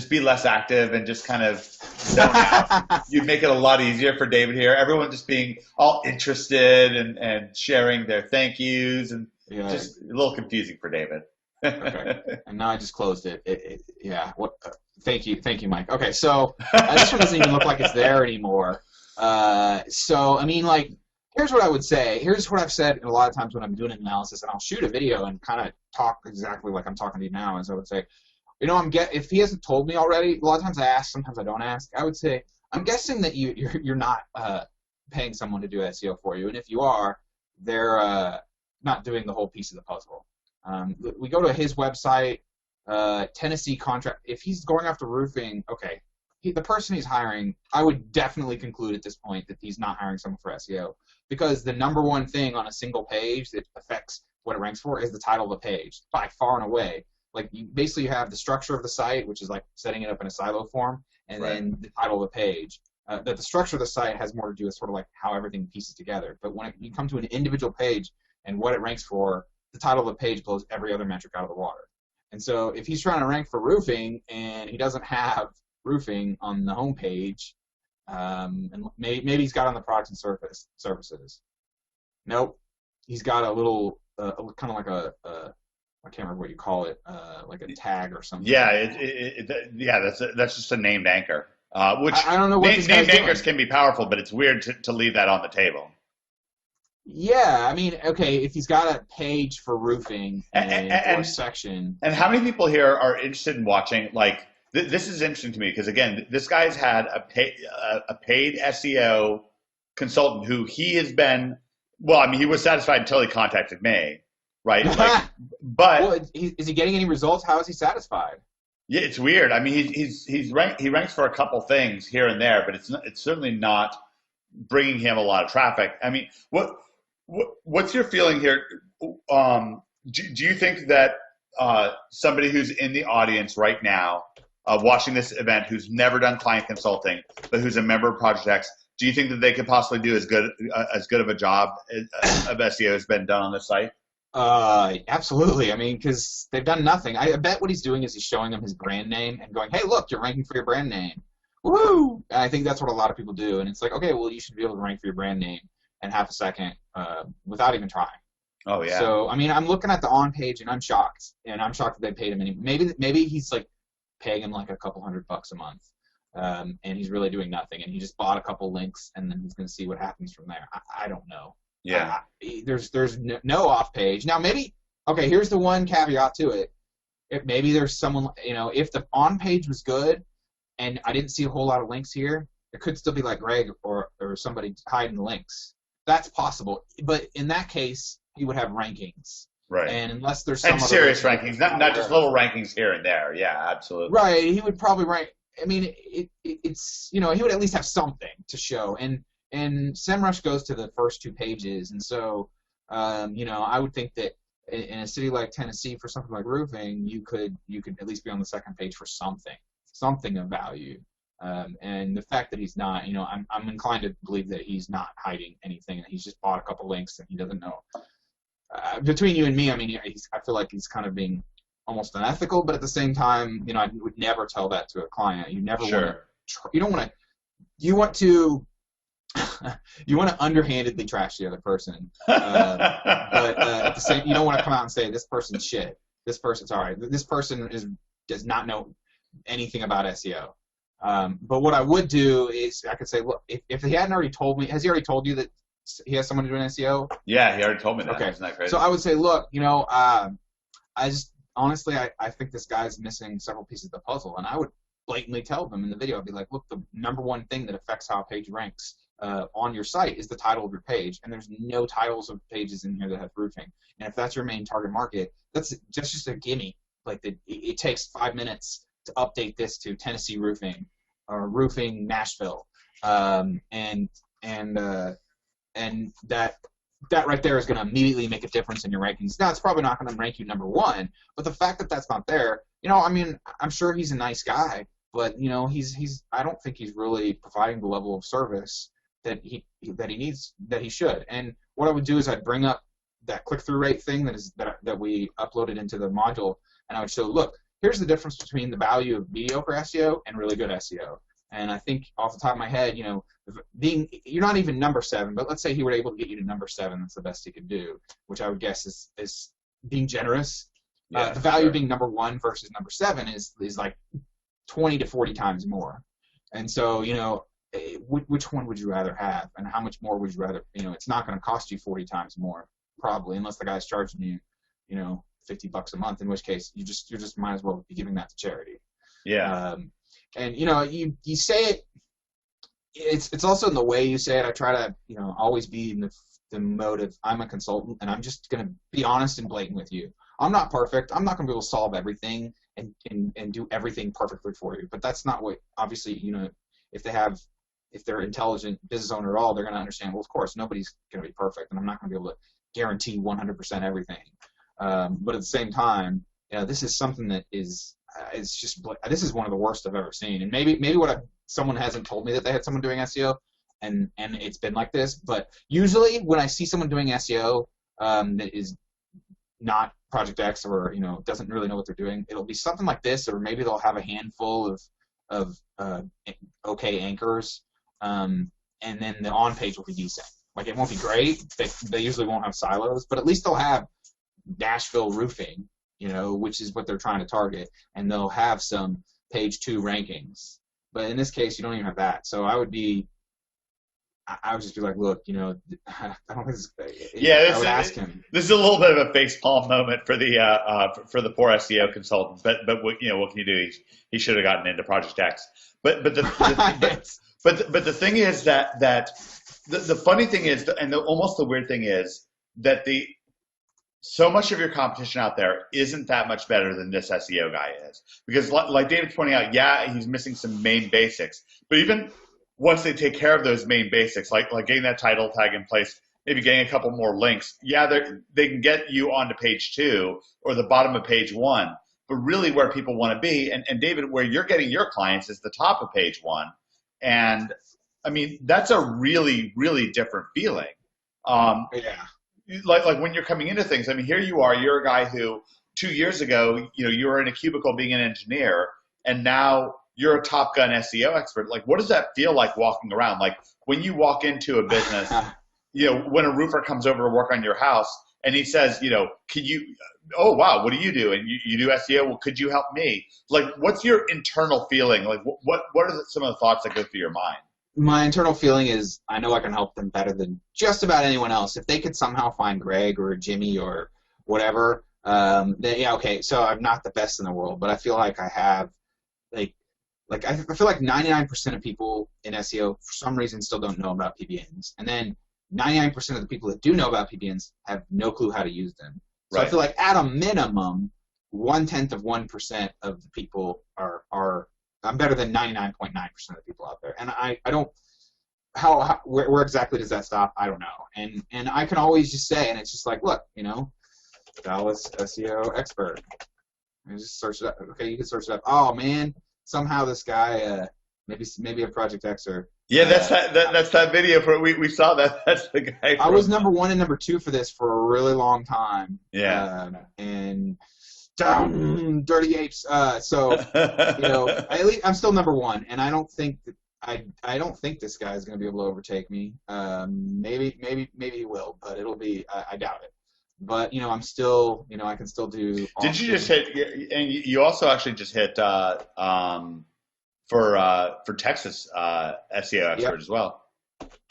be less active and just kind of zone out, you'd make it a lot easier for David here. Everyone just being all interested and sharing their thank yous, and just a little confusing for David. Okay. And now I just closed it. Yeah. What? Thank you, Mike. Okay, so this one doesn't even look like it's there anymore. So I mean, like, here's what I would say. Here's what I've said a lot of times when I'm doing an analysis, and I'll shoot a video and kind of talk exactly like I'm talking to you now. As I would say, you know, if he hasn't told me already, a lot of times I ask, sometimes I don't ask. I would say, I'm guessing that you're not paying someone to do SEO for you, and if you are, they're not doing the whole piece of the puzzle. We go to his website, Tennessee Contract. If he's going after roofing, okay, the person he's hiring, I would definitely conclude at this point that he's not hiring someone for SEO, because the number one thing on a single page that affects what it ranks for is the title of the page, by far and away. Like, you basically have the structure of the site, which is like setting it up in a silo form, and then the title of the page. The structure of the site has more to do with sort of like how everything pieces together. But when you come to an individual page and what it ranks for, the title of the page blows every other metric out of the water. And so if he's trying to rank for roofing and he doesn't have roofing on the home page, and maybe he's got on the products and services. Nope. He's got a little, kind of like I can't remember what you call it, like a tag or something. Yeah, that's just a named anchor. Which I don't know what named anchors can be powerful, but it's weird to leave that on the table. Yeah, I mean, okay, if he's got a page for roofing or a section. And how many people here are interested in watching? Like, this is interesting to me because, again, this guy's had a paid SEO consultant who he has been. Well, I mean, he was satisfied until he contacted me. Right, but well, is he getting any results? How is he satisfied? Yeah, it's weird. I mean, he ranks for a couple things here and there, but it's certainly not bringing him a lot of traffic. I mean, what's your feeling here? Do you think that somebody who's in the audience right now, watching this event, who's never done client consulting, but who's a member of Project X, do you think that they could possibly do as good of a job of SEO has been done on the site? Absolutely. I mean, because they've done nothing. I bet what he's doing is he's showing them his brand name and going, hey, look, you're ranking for your brand name. Woo! And I think that's what a lot of people do. And it's like, okay, well, you should be able to rank for your brand name in half a second without even trying. Oh, yeah. So, I mean, I'm looking at the on page and I'm shocked. And I'm shocked that they paid him any. Maybe he's like paying him like a couple $100 a month. And he's really doing nothing. And he just bought a couple links and then he's going to see what happens from there. I don't know. Yeah. There's no off page. Now, maybe, okay, here's the one caveat to it. Maybe there's someone, if the on page was good and I didn't see a whole lot of links here, it could still be like Greg or somebody hiding the links. That's possible. But in that case, he would have rankings. Right. And unless there's some serious rankings, not just little rankings here and there. Yeah, absolutely. Right. He would probably rank. I mean, it's he would at least have something to show. And SEMrush goes to the first 2 pages, and so I would think that in a city like Tennessee, for something like roofing, you could at least be on the second page for something of value. And the fact that he's not, I'm inclined to believe that he's not hiding anything, and he's just bought a couple links and he doesn't know. Between you and me, I mean, I feel like he's kind of being almost unethical, but at the same time, I would never tell that to a client. You never want to. You want to underhandedly trash the other person, but at the same, you don't want to come out and say this person's shit. This person's all right. This person does not know anything about SEO. But what I would do is I could say, look, if he hadn't already told me, has he already told you that he has someone doing SEO? Yeah, he already told me that. Okay, isn't that crazy? So I would say, look, I just honestly, I think this guy's missing several pieces of the puzzle, and I would blatantly tell them in the video. I'd be like, look, the number one thing that affects how a page ranks on your site is the title of your page, and there's no titles of pages in here that have roofing. And if that's your main target market, that's just a gimme. Like it takes 5 minutes to update this to Tennessee Roofing or Roofing Nashville, and that right there is going to immediately make a difference in your rankings. Now, it's probably not going to rank you number 1, but the fact that that's not there, I mean, I'm sure he's a nice guy, but I don't think he's really providing the level of service that he needs, that he should. And what I would do is I'd bring up that click-through rate thing that we uploaded into the module, and I would show, look, here's the difference between the value of mediocre SEO and really good SEO. And I think off the top of my head, you're not even number 7, but let's say he were able to get you to number 7, that's the best he could do, which I would guess is being generous. Yeah, the value of being number 1 versus number 7 is like 20 to 40 times more. And so, which one would you rather have, and how much more would you rather? It's not going to cost you 40 times more, probably, unless the guy's charging you, $50 a month. In which case, you just might as well be giving that to charity. Yeah. And you say it. It's also in the way you say it. I try to always be in the mode of I'm a consultant, and I'm just going to be honest and blatant with you. I'm not perfect. I'm not going to be able to solve everything and do everything perfectly for you. But that's not what, obviously, if they're intelligent business owner at all, they're going to understand, well, of course, nobody's going to be perfect, and I'm not going to be able to guarantee 100% everything. But at the same time, this is something that is this is one of the worst I've ever seen. And maybe someone hasn't told me that they had someone doing SEO, and it's been like this. But usually when I see someone doing SEO that is not Project X or doesn't really know what they're doing, it'll be something like this, or maybe they'll have a handful of okay anchors, and then the on page will be decent. Like, it won't be great. They usually won't have silos, but at least they'll have Nashville Roofing, which is what they're trying to target, and they'll have some page 2 rankings. But in this case, you don't even have that. So I would just be like, look, I don't think this. I would ask him. This is a little bit of a facepalm moment for the poor SEO consultant. But what can you do? He should have gotten into Project X. But the thing is that the funny thing is, and almost the weird thing is that so much of your competition out there isn't that much better than this SEO guy is. Because like David's pointing out, yeah, he's missing some main basics. But even once they take care of those main basics, like getting that title tag in place, maybe getting a couple more links. Yeah, they can get you onto page 2 or the bottom of page 1, but really where people want to be, and David, where you're getting your clients is the top of page 1. And I mean, that's a really, really different feeling. Yeah. Like when you're coming into things, I mean, here you are, you're a guy who 2 years ago, you were in a cubicle being an engineer, and now you're a Top Gun SEO expert. Like, what does that feel like walking around? Like when you walk into a business, when a roofer comes over to work on your house and he says, can you, oh, wow, what do you do? And you do SEO. Well, could you help me? Like, what's your internal feeling? Like, what are some of the thoughts that go through your mind? My internal feeling is I know I can help them better than just about anyone else. If they could somehow find Greg or Jimmy or whatever, then yeah, okay. So I'm not the best in the world, but I feel like I have, I feel like 99% of people in SEO for some reason still don't know about PBNs, and then 99% of the people that do know about PBNs have no clue how to use them. So Right. I feel like at a minimum, 1/10 of 1% of the people are I'm better than 99.9% of the people out there, and I don't where exactly does that stop? I don't know, and I can always just say, and it's just like, look, Dallas SEO expert. And just search it up. Okay, you can search it up. Oh man, somehow this guy, maybe a Project Xer. Yeah, that's that video for we saw that. That's the guy. I was number 1 and number 2 for this for a really long time. Yeah. And down dirty apes. So at least I'm still number 1, and I don't think that I don't think this guy is going to be able to overtake me. Maybe he will, but it'll be I doubt it. But I'm still I can still do. Did you just hit? And you also actually just hit for Texas SEO expert as well.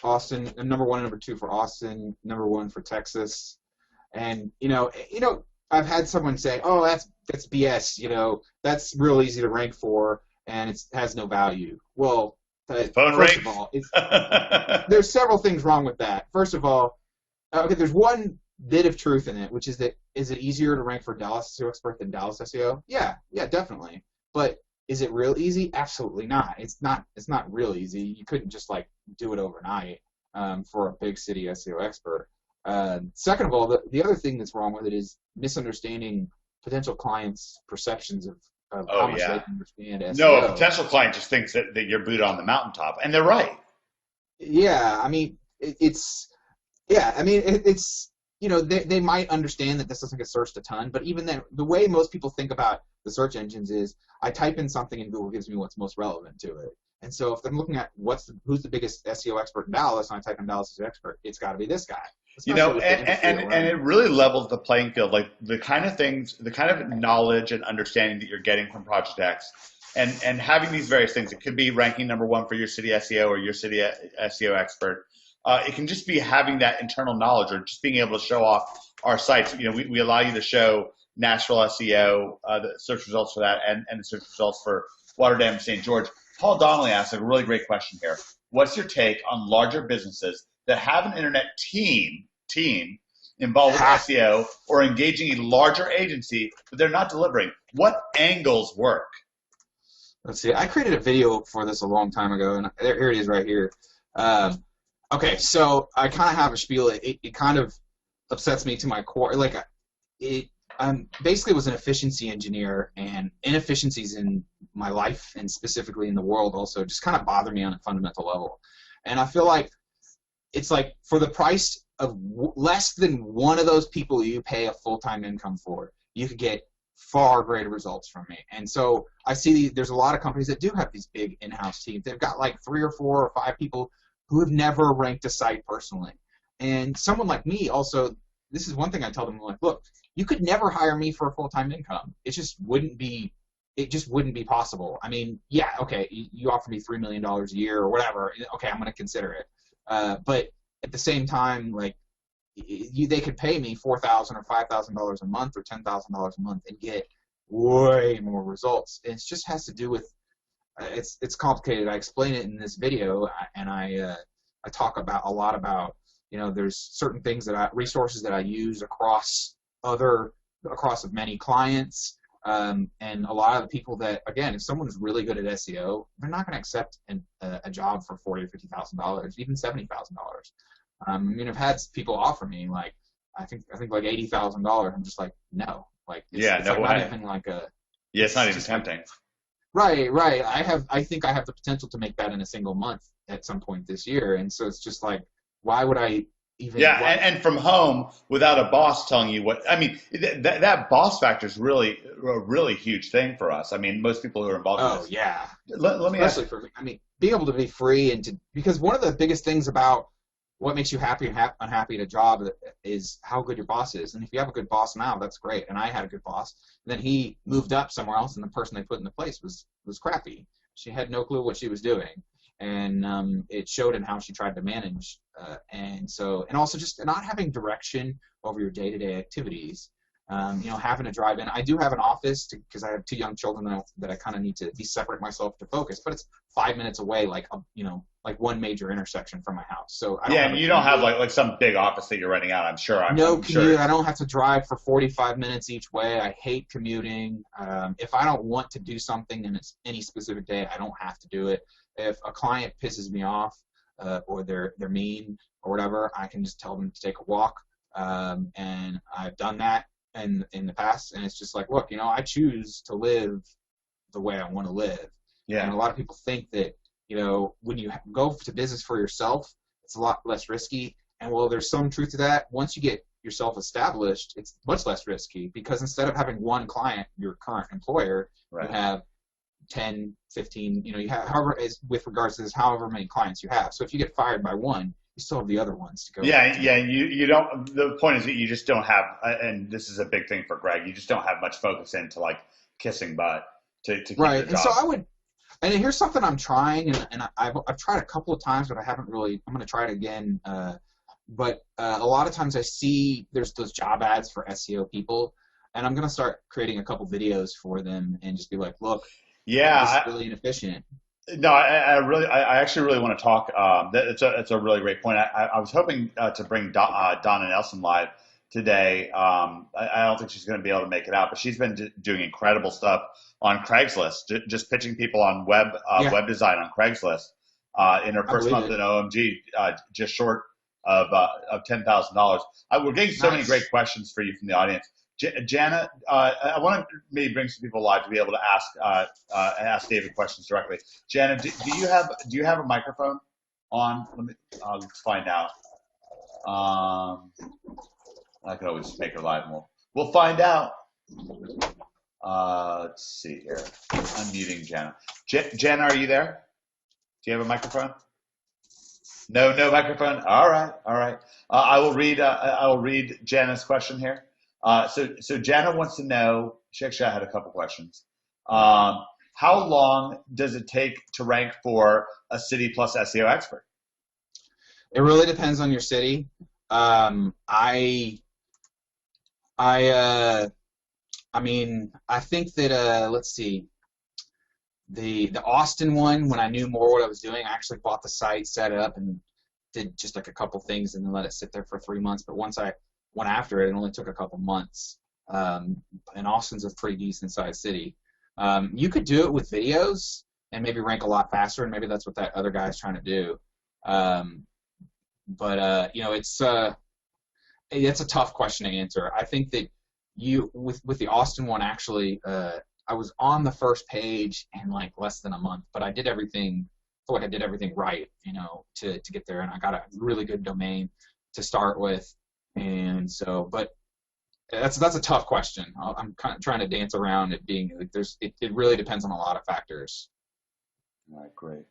Austin, number 1 and number 2 for Austin, number 1 for Texas, and I've had someone say, "Oh, that's BS." That's real easy to rank for, and it has no value. Well, first of all, there's several things wrong with that. First of all, okay, there's one bit of truth in it, which is that is it easier to rank for Dallas SEO expert than Dallas SEO? Yeah, definitely. But is it real easy? Absolutely not. It's not real easy. You couldn't just do it overnight for a big city SEO expert. Second of all, the other thing that's wrong with it is misunderstanding potential clients' perceptions of how much they can understand SEO. No, a potential client just thinks that you're Buddha on the mountaintop, and they're right. Yeah, I mean, it's they might understand that this doesn't get searched a ton, but even then, the way most people think about the search engines is I type in something and Google gives me what's most relevant to it. And so if I'm looking at who's the biggest SEO expert in Dallas, and I type in Dallas SEO expert, it's got to be this guy. And it really levels the playing field. Like the kind of things, the kind of knowledge and understanding that you're getting from Project X, and having these various things. It could be ranking number 1 for your city SEO or your city SEO expert. It can just be having that internal knowledge, or just being able to show off our sites. We allow you to show Nashville SEO, the search results for that, and the search results for Waterdam and St. George. Paul Donnelly asked a really great question here. What's your take on larger businesses that have an internet team involved with SEO or engaging a larger agency, but they're not delivering? What angles work? Let's see. I created a video for this a long time ago, and here it is right here. Okay, so I kind of have a spiel. It kind of upsets me to my core. I basically was an efficiency engineer, and inefficiencies in my life and specifically in the world also just kind of bother me on a fundamental level. And I feel like it's like for the price of less than one of those people you pay a full-time income for, you could get far greater results from me. And so I see there's a lot of companies that do have these big in-house teams. They've got 3 or 4 or 5 people who have never ranked a site personally. And someone like me also, this is one thing I tell them, look, you could never hire me for a full-time income. It just wouldn't be possible. I mean, yeah, okay, you offer me $3 million a year or whatever, okay, I'm going to consider it. But at the same time, they could pay me $4,000 or $5,000 a month or $10,000 a month and get way more results. It just has to do with it's complicated. I explain it in this video, and I talk about a lot about there's certain things resources that I use across many clients, and a lot of the people that, again, if someone is really good at SEO, they're not going to accept a job for $40,000 or $50,000, even $70,000. I've had people offer me like I think like $80,000. I'm just like no, like it's no like not way. even like a It's not even just like, tempting. right. I think I have the potential to make that in a single month at some point this year, and so it's just like why would I even? Yeah, and from home without a boss telling you what. I mean, that boss factor is really a really huge thing for us. I mean, most people who are involved in Oh this. yeah, Let me ask. especially for me. I mean, being able to be free and to because one of the biggest things about what makes you happy and unhappy at a job is how good your boss is. And if you have a good boss now, that's great. And I had a good boss. And then he moved up somewhere else, and the person they put in the place was crappy. She had no clue what she was doing, and it showed in how she tried to manage. And also just not having direction over your day-to-day activities. Having to drive in. I do have an office because I have 2 young children that I kind of need to separate myself to focus. But it's 5 minutes away, like one major intersection from my house. So I don't and you don't have like some big office that you're renting out. I'm sure. No I'm commute. sure. I don't have to drive for 45 minutes each way. I hate commuting. If I don't want to do something and it's any specific day, I don't have to do it. If a client pisses me off or they're mean or whatever, I can just tell them to take a walk. And I've done that in the past, and it's just like, look, I choose to live the way I want to live. Yeah. And a lot of people think that, when you go to business for yourself, it's a lot less risky. And while there's some truth to that, once you get yourself established, it's much less risky because instead of having one client, your current employer, Right. you have 10, 15, you have with regards to this, however many clients you have. So if you get fired by one, you still have the other ones to go. Yeah. You don't. The point is that you just don't have, and this is a big thing for Greg. You just don't have much focus into like kissing butt to keep right. your job. And so I would. And here's something I'm trying, and I've tried a couple of times, but I haven't really. I'm going to try it again. But a lot of times I see there's those job ads for SEO people, and I'm going to start creating a couple videos for them and just be like, look, this is really inefficient. No, I actually really want to talk. It's a really great point. I was hoping to bring Donna Nelson live today. I don't think she's going to be able to make it out, but she's been doing incredible stuff on Craigslist, just pitching people on web design on Craigslist. In her first month at OMG, just short of $10,000. We're getting so many great questions for you from the audience. Jana, I want to maybe bring some people live to be able to ask David questions directly. Jana, do you have a microphone on? Let's find out. I could always make her live, and we'll find out. Let's see here. I'm muting Jana. Jana, are you there? Do you have a microphone? No microphone. All right. I will read Jana's question here. So Jana wants to know. She actually had a couple questions. How long does it take to rank for a City Plus SEO expert? It really depends on your city. I think that let's see, the Austin one, when I knew more what I was doing, I actually bought the site, set it up, and did just like a couple things, and then let it sit there for 3 months. But once I went after it, it only took a couple months. And Austin's a pretty decent sized city. You could do it with videos and maybe rank a lot faster, and maybe that's what that other guy's trying to do. It's a tough question to answer. I think that with the Austin one, actually, I was on the first page in like less than a month, but I did everything. I feel like I did everything right, to get there, and I got a really good domain to start with, and so. But that's a tough question. I'm kind of trying to dance around it being like it really depends on a lot of factors. All right, great.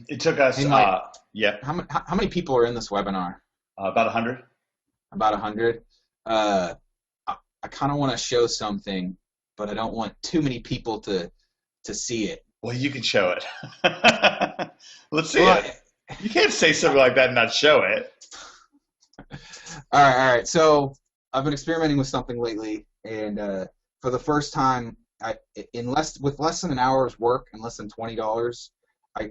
It took us. Hey, Mike, yeah. How many people are in this webinar? About 100. About 100. I kind of want to show something, but I don't want too many people to see it. Well, you can show it. Let's see it. You can't say something like that and not show it. All right. So I've been experimenting with something lately, and for the first time, with less than an hour's work and less than $20,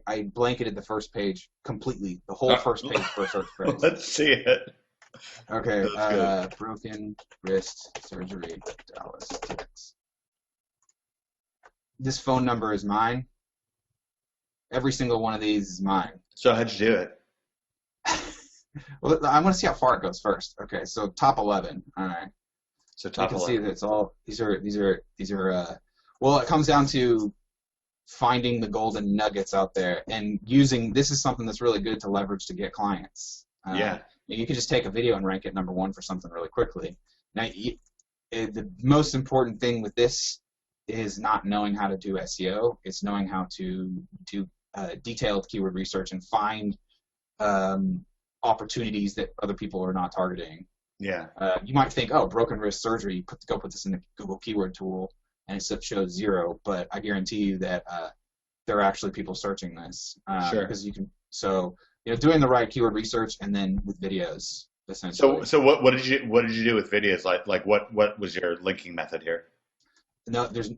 I blanketed the first page completely. The whole first page for a search phrase. Let's see it. Okay. Broken wrist surgery, Dallas, Texas. This phone number is mine. Every single one of these is mine. So how'd you do it? Well, I want to see how far it goes first. Okay, so top 11. All right. So You top can 11. see that it's all these are. Well, it comes down to finding the golden nuggets out there and using. This is something that's really good to leverage to get clients. Yeah. You can just take a video and rank it number one for something really quickly. Now, the most important thing with this is not knowing how to do SEO. It's knowing how to do detailed keyword research and find opportunities that other people are not targeting. Yeah. You might think, oh, broken wrist surgery, go put this in the Google keyword tool, and it shows 0. But I guarantee you that there are actually people searching this. Sure. Because you can, doing the right keyword research and then with videos, essentially. So what did you do with videos? Like what was your linking method here? No, there's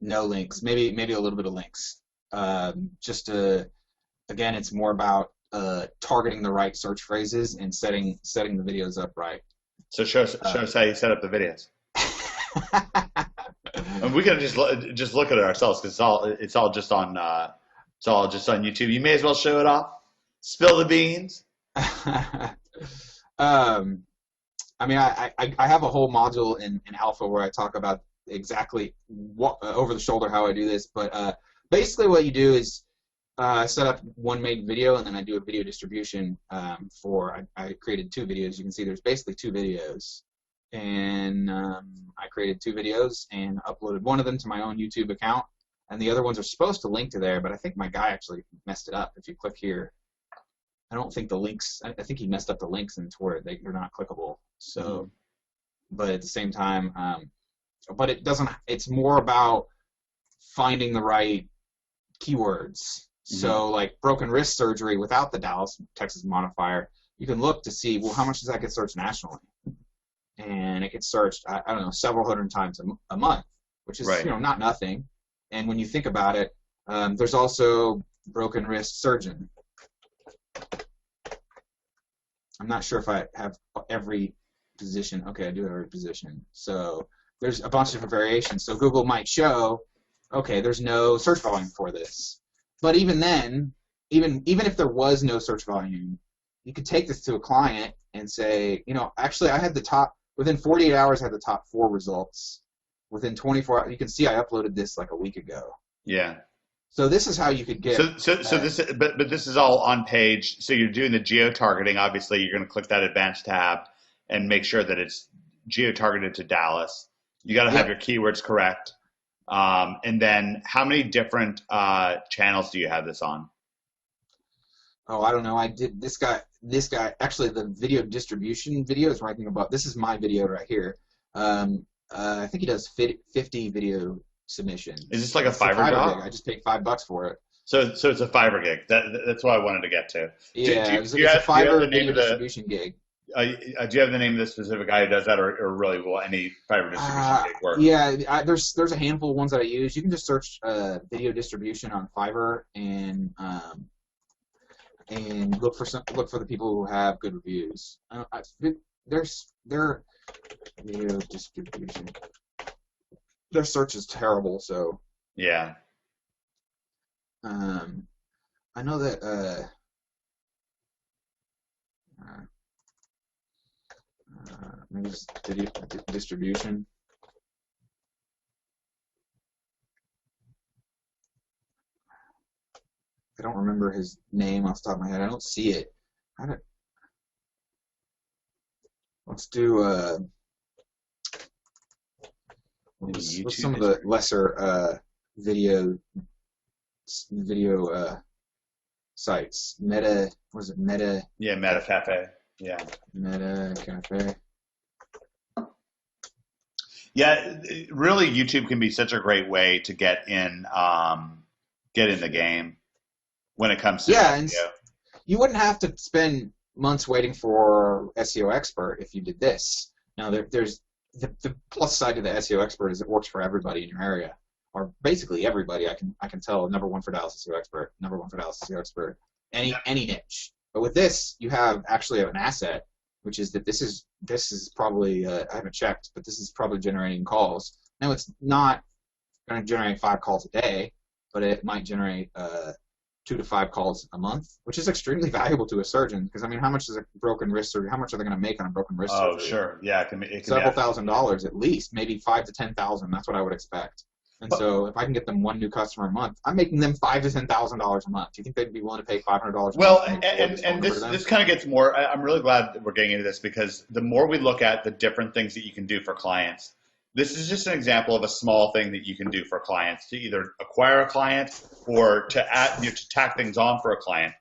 no links. Maybe a little bit of links. Again, it's more about targeting the right search phrases and setting the videos up right. So show us how you set up the videos. And we can just look at it ourselves because it's all just on YouTube. You may as well show it off. Spill the beans. I mean, I have a whole module in Alpha where I talk about exactly what over the shoulder how I do this, but basically what you do is set up one main video, and then I do a video distribution I created 2 videos. You can see there's basically 2 videos, and I created 2 videos and uploaded one of them to my own YouTube account, and the other ones are supposed to link to there, but I think my guy actually messed it up. If you click here, I don't think the links, I think he messed up the links into where they're not clickable. So, but at the same time, but it's more about finding the right keywords. So like broken wrist surgery without the Dallas, Texas modifier, you can look to see, well, how much does that get searched nationally? And it gets searched, I don't know, several hundred times a month, which is, right. Not nothing. And when you think about it, there's also broken wrist surgeon. I'm not sure if I have every position. Okay, I do have every position. So there's a bunch of different variations. So Google might show, okay, there's no search volume for this. But even then, even if there was no search volume, you could take this to a client and say, actually I had the top, within 48 hours I had the top 4 results. Within 24 hours, you can see I uploaded this like a week ago. Yeah. So this is how you could get. So this is all on page. So you're doing the geo targeting. Obviously, you're going to click that advanced tab and make sure that it's geo targeted to Dallas. You got to have your keywords correct. And then, how many different channels do you have this on? Oh, I don't know. I did this guy. Actually, the video distribution video is ranking above. This is my video right here. I think he does 50 video submissions. Is this like a Fiverr job? Gig. I just paid $5 for it. So it's a Fiverr gig. That's what I wanted to get to. Yeah, it's a Fiverr video distribution gig. Do you have the name of the specific guy who does that, or really will any Fiverr distribution gig work? Yeah, there's a handful of ones that I use. You can just search video distribution on Fiverr and look for the people who have good reviews. Their video distribution. Their search is terrible, so yeah. I know that maybe it's video distribution. I don't remember his name off the top of my head. I don't see it. Let's do what's some of the lesser video sites? Meta, was it Meta? Yeah, Meta Cafe. Yeah. Meta Cafe. Yeah, really, YouTube can be such a great way to get in the game when it comes to and you wouldn't have to spend months waiting for SEO expert if you did this. Now, there's the plus side to the SEO expert is it works for everybody in your area, or basically everybody. I can tell #1 for Dallas SEO expert, #1 for Dallas SEO expert, any niche. But with this, you actually have an asset, which is that this is probably I haven't checked, but this is probably generating calls. Now it's not going to generate 5 calls a day, but it might generate 2 to 5 calls a month, which is extremely valuable to a surgeon because, I mean, how much is a broken wrist surgery? How much are they going to make on a broken wrist surgery? Oh, sure. Yeah, it can be Several $1,000s at least, maybe $5,000 to $10,000. That's what I would expect. And so if I can get them one new customer a month, I'm making them $5,000 to $10,000 a month. Do you think they'd be willing to pay $500? Well, and this kind of gets more. I'm really glad that we're getting into this because the more we look at the different things that you can do for clients, this is just an example of a small thing that you can do for clients to either acquire a client or to add, to tack things on for a client.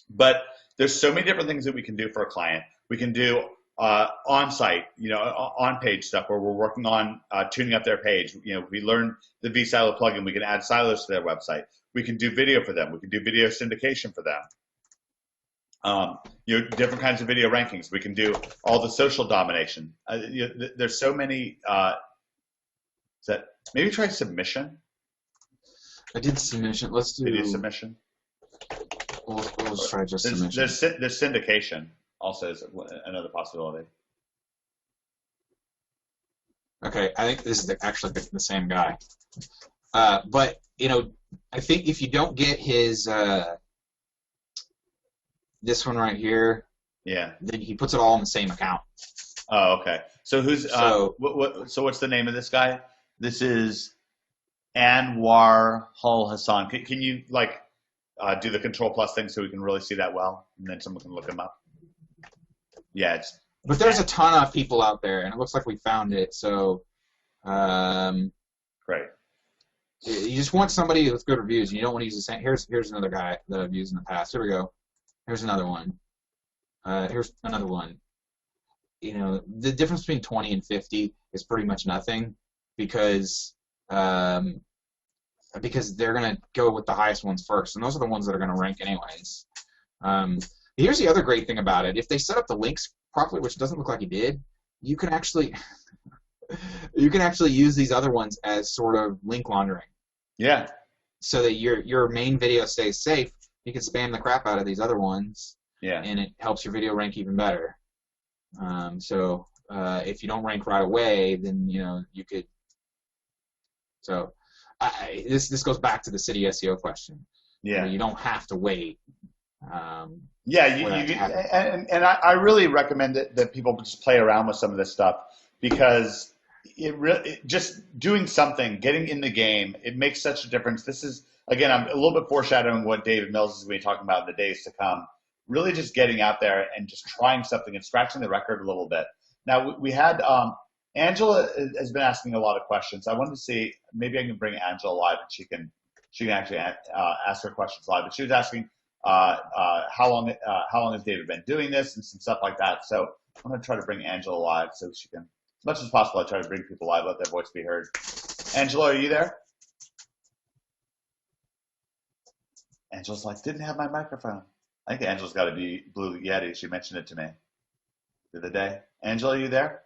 But there's so many different things that we can do for a client. We can do on-site, on-page stuff where we're working on tuning up their page. We learn the vSilo plugin. We can add silos to their website. We can do video for them. We can do video syndication for them. Different kinds of video rankings. We can do all the social domination. There's so many. Maybe try submission. I did submission. Let's do video submission. We'll just try just submission. There's syndication also is another possibility. Okay, I think this is actually the same guy. But I think if you don't get his this one right here, yeah, then he puts it all in the same account. Oh, okay. So who's so what's the name of this guy? This is Anwar Hul Hassan. Can you do the Control Plus thing so we can really see that well, and then someone can look him up? Yeah, but there's a ton of people out there, and it looks like we found it. So, great. You just want somebody with good reviews. And you don't want to use the same. Here's another guy that I've used in the past. Here we go. Here's another one. Here's another one. The difference between 20 and 50 is pretty much nothing because they're going to go with the highest ones first, and those are the ones that are going to rank anyways. Here's the other great thing about it. If they set up the links properly, which doesn't look like he did, you can actually use these other ones as sort of link laundering. Yeah. So that your main video stays safe. You can spam the crap out of these other ones. Yeah. And it helps your video rank even better. So if you don't rank right away, then you could. So this goes back to the city SEO question. Yeah. You don't have to wait. And I really recommend that people just play around with some of this stuff because just doing something, getting in the game, it makes such a difference. This is, again, I'm a little bit foreshadowing what David Mills is going to be talking about in the days to come. Really just getting out there and just trying something and scratching the record a little bit. Now, we had Angela has been asking a lot of questions. I wanted to see, maybe I can bring Angela live and she can actually ask her questions live. But she was asking, how long has David been doing this and some stuff like that. So I'm going to try to bring Angela live so she can, as much as possible, I try to bring people live, let their voice be heard. Angela, are you there? Angela's like, didn't have my microphone. I think Angela's got to be Blue Yeti. She mentioned it to me the other day. Angela, are you there?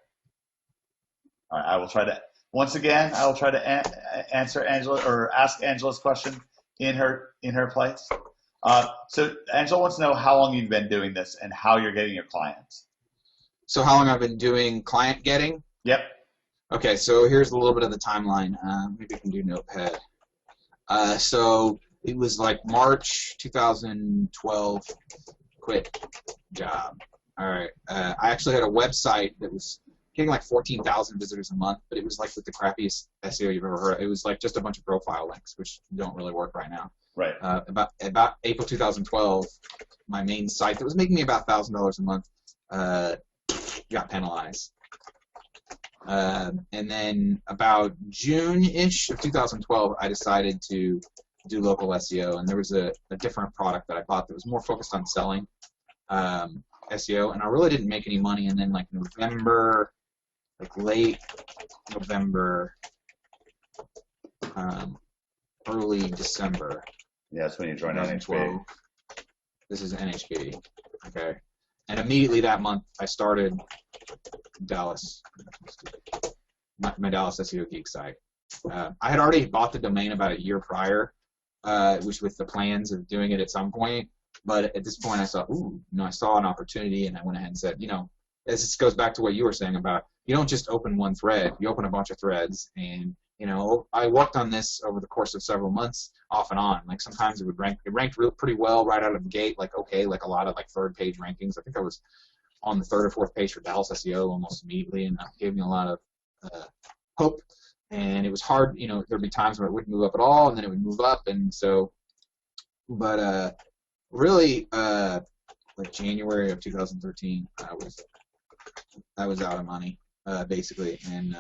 All right, I will try to, once again, I will try to answer Angela or ask Angela's question in her place. So Angela wants to know how long you've been doing this and how you're getting your clients. So how long I've been doing client getting? Yep. Okay, so here's a little bit of the timeline. Maybe I can do Notepad. So it was like March 2012, quit job. All right. I actually had a website that was getting like 14,000 visitors a month, but it was like with the crappiest SEO you've ever heard. It was like just a bunch of profile links, which don't really work right now. Right. About April 2012, my main site that was making me about $1,000 a month got penalized. And then about June-ish of 2012, I decided to do local SEO, and there was a different product that I bought that was more focused on selling SEO, and I really didn't make any money. And then like November, like late November, early December. Yeah, that's when you joined NHB. This is NHB, okay. And immediately that month, I started Dallas, my Dallas SEO Geek site. I had already bought the domain about a year prior, which with the plans of doing it at some point. But at this point, I saw, I saw an opportunity, and I went ahead and said, this goes back to what you were saying about you don't just open one thread, you open a bunch of threads, and I worked on this over the course of several months, off and on. Like sometimes it ranked pretty well right out of the gate, like a lot of like third page rankings. I think I was on the third or fourth page for Dallas SEO almost immediately, and that gave me a lot of hope. And it was hard, there'd be times where it wouldn't move up at all, and then it would move up, and so, but really, like January of 2013, I was out of money, basically, and